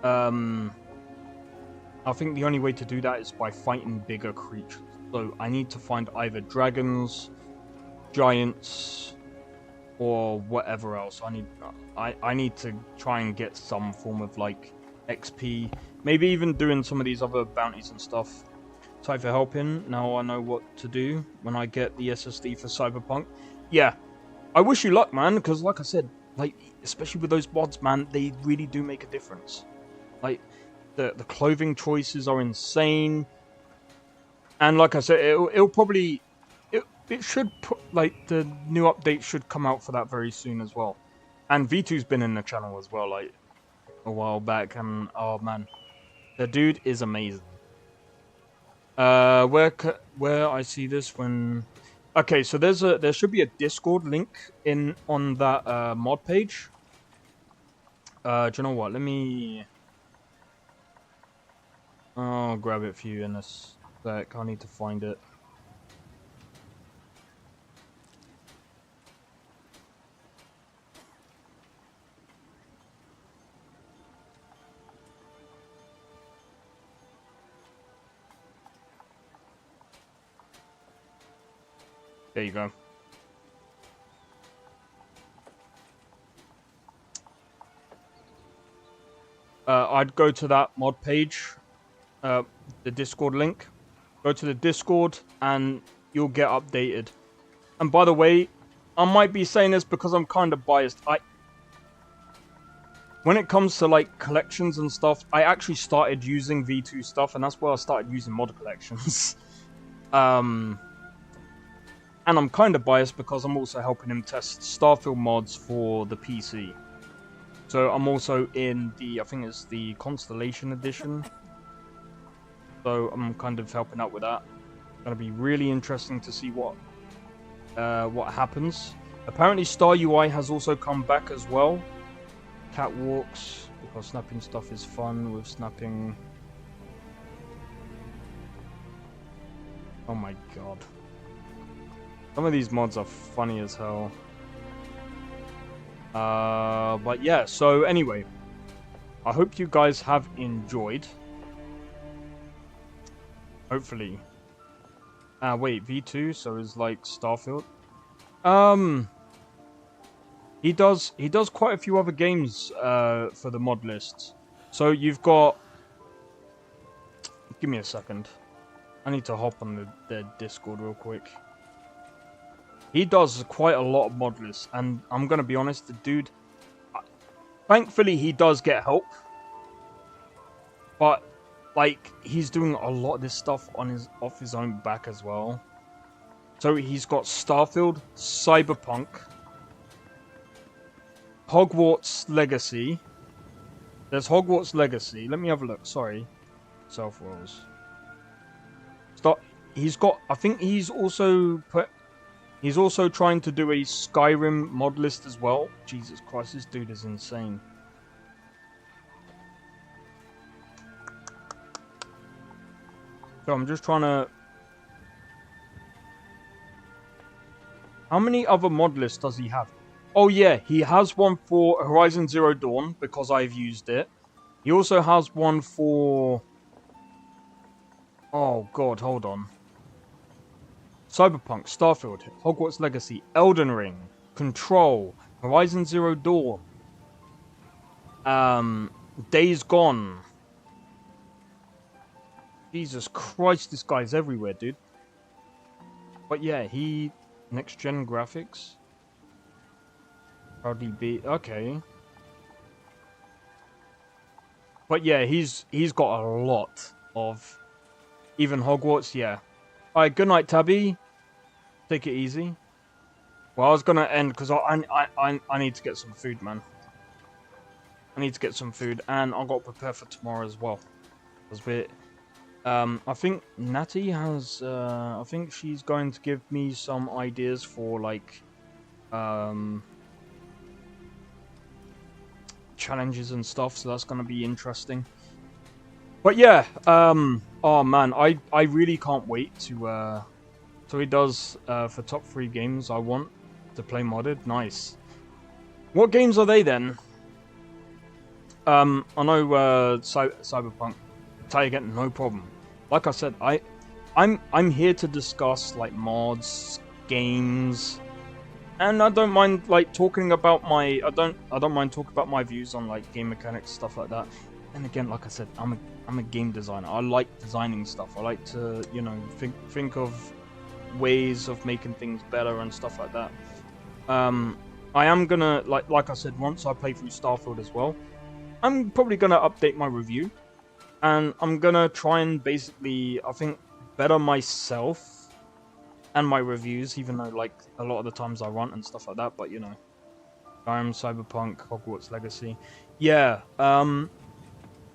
[SPEAKER 2] I think the only way to do that is by fighting bigger creatures. So I need to find either dragons, giants, or whatever else. I need to try and get some form of like XP. Maybe even doing some of these other bounties and stuff. Time for helping. Now I know what to do when I get the SSD for Cyberpunk. Yeah, I wish you luck, man, because like I said, like, especially with those mods, man, they really do make a difference. Like, the clothing choices are insane. And like I said, it'll probably... It should put, like, the new update should come out for that very soon as well. And V2's been in the channel as well, like, a while back, and oh man, the dude is amazing. Where I see this when... Okay, so there should be a Discord link on that mod page. Do you know what? Let me... I'll grab it for you in a sec. I need to find it. There you go. I'd go to that mod page, the Discord link. Go to the Discord and you'll get updated. And by the way, I might be saying this because I'm kind of biased. When it comes to like collections and stuff, I actually started using V2 stuff, and that's where I started using mod collections. And I'm kind of biased because I'm also helping him test Starfield mods for the PC. So I'm also in the, I think it's the Constellation Edition. So I'm kind of helping out with that. Gonna be really interesting to see what happens. Apparently Star UI has also come back as well. Catwalks, because snapping stuff is fun with snapping. Oh my god. Some of these mods are funny as hell. But yeah, so anyway. I hope you guys have enjoyed. Hopefully. Wait, V2, so it's like Starfield. He does quite a few other games for the mod list. So you've got... Give me a second. I need to hop on the Discord real quick. He does quite a lot of mod lists, and I'm gonna be honest, the dude... Thankfully, he does get help. But, like, he's doing a lot of this stuff off his own back as well. So he's got Starfield, Cyberpunk, Hogwarts Legacy. There's Hogwarts Legacy. Let me have a look. Sorry. Self-rolls. He's got... I think he's also put... He's also trying to do a Skyrim mod list as well. Jesus Christ, this dude is insane. So I'm just trying to... How many other mod lists does he have? Oh yeah, he has one for Horizon Zero Dawn, because I've used it. He also has one for... Oh god, hold on. Cyberpunk, Starfield, Hogwarts Legacy, Elden Ring, Control, Horizon Zero Dawn, Days Gone. Jesus Christ, this guy's everywhere, dude. But yeah, he... Next gen graphics. Proudly be... Okay. But yeah, he's got a lot of... Even Hogwarts, yeah. Alright, good night, Tabby. Take it easy. Well, I was gonna end because I need to get some food, man. I need to get some food, and I've got to prepare for tomorrow as well. Because we're... I think Natty has... I think she's going to give me some ideas for, like... challenges and stuff, so that's going to be interesting. But yeah, oh man, I really can't wait to... So he does for top 3 games I want to play modded. Nice. What games are they then? I know Cyberpunk. Tell you again, no problem. Like I said, I'm here to discuss like mods, games, and I don't mind like talking about my I don't mind talking about my views on like game mechanics, stuff like that. And again, like I said, I'm a game designer. I like designing stuff. I like to, you know, think of ways of making things better and stuff like that. I am gonna like I said, once I play through Starfield as well, I'm probably gonna update my review, and I'm gonna try and basically, I think, better myself and my reviews, even though like a lot of the times I rant and stuff like that. But you know, Skyrim, Cyberpunk, Hogwarts Legacy, yeah.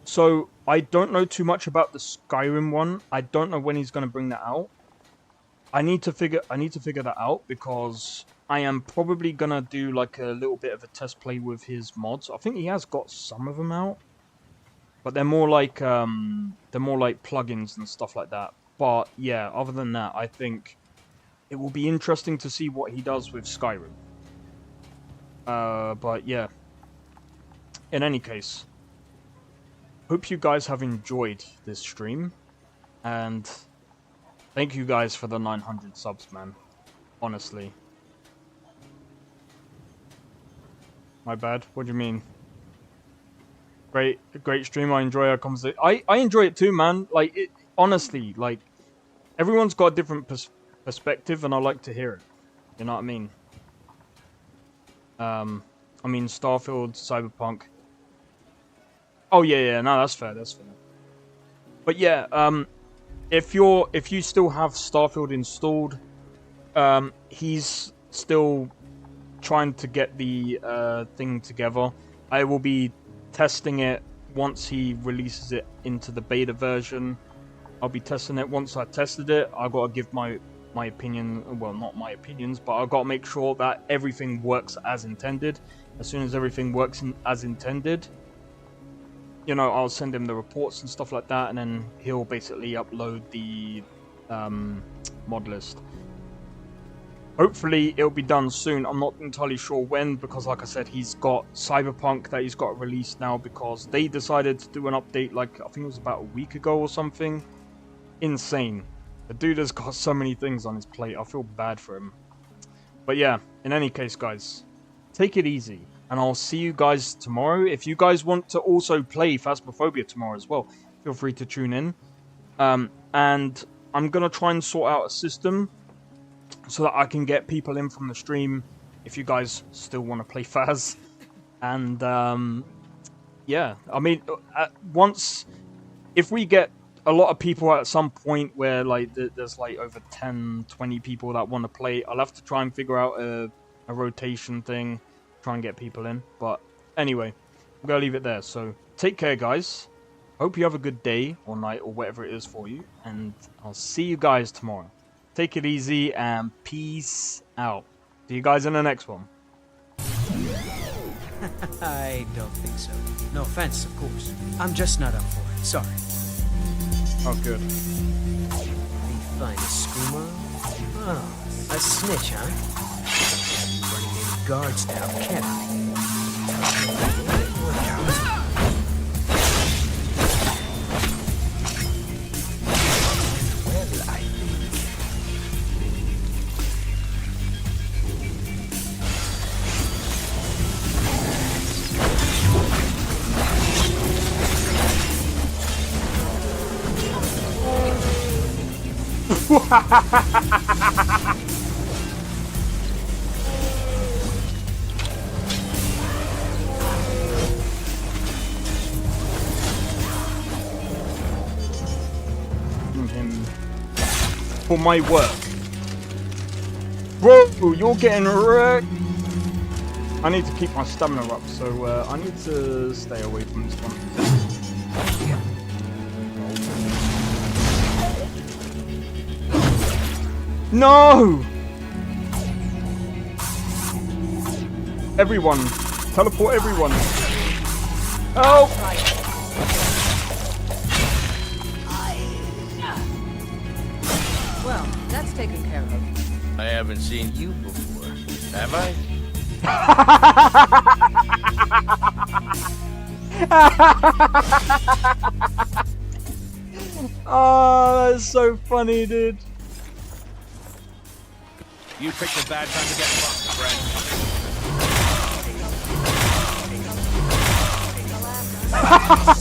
[SPEAKER 2] So I don't know too much about the Skyrim one. I don't know when he's gonna bring that out. I need to figure that out, because I am probably gonna do like a little bit of a test play with his mods. I think he has got some of them out, but they're more like plugins and stuff like that. But yeah, other than that, I think it will be interesting to see what he does with Skyrim. But yeah, in any case, hope you guys have enjoyed this stream, and thank you guys for the 900 subs, man. Honestly. My bad. What do you mean? Great stream. I enjoy our conversation. I enjoy it too, man. Like, honestly, like, everyone's got a different perspective, and I like to hear it. You know what I mean? I mean, Starfield, Cyberpunk. Oh yeah, no, that's fair, that's fair. But yeah, if you still have Starfield installed, he's still trying to get the thing together. I will be testing it once he releases it into the beta version. I'll be testing it. Once I tested it, I gotta give my opinion. Well, not my opinions, but I gotta make sure that everything works as intended. As soon as everything works as intended, you know, I'll send him the reports and stuff like that, and then he'll basically upload the mod list. Hopefully it'll be done soon. I'm not entirely sure when, because like I said, he's got Cyberpunk that he's got released now because they decided to do an update, like I think it was about a week ago or something. Insane. The dude has got so many things on his plate. I feel bad for him. But yeah, in any case, guys, take it easy, and I'll see you guys tomorrow. If you guys want to also play Phasmophobia tomorrow as well, feel free to tune in. And I'm gonna try and sort out a system so that I can get people in from the stream if you guys still want to play Phas. And yeah, I mean, if we get a lot of people at some point where like there's like over 10-20 people that want to play, I'll have to try and figure out a rotation thing, try and get people in. But anyway, I'm gonna leave it there. So take care, guys. Hope you have a good day or night or whatever it is for you, and I'll see you guys tomorrow. Take it easy and peace out. See you guys in the next one.
[SPEAKER 1] I don't think so. No offense, of course. I'm just not up for it. Sorry.
[SPEAKER 2] Oh, good.
[SPEAKER 1] The finest skooma? Oh, a snitch, huh? Can't be running any guards now, can I? Well, I
[SPEAKER 2] For my work. Whoa, you're getting wrecked. I need to keep my stamina up, so I need to stay away from this one. No! Everyone! Teleport everyone! Help!
[SPEAKER 15] Well, that's taken care of.
[SPEAKER 4] I haven't seen you before, have I?
[SPEAKER 2] Oh, that's so funny, dude.
[SPEAKER 4] You picked a bad time to get fucked, friend.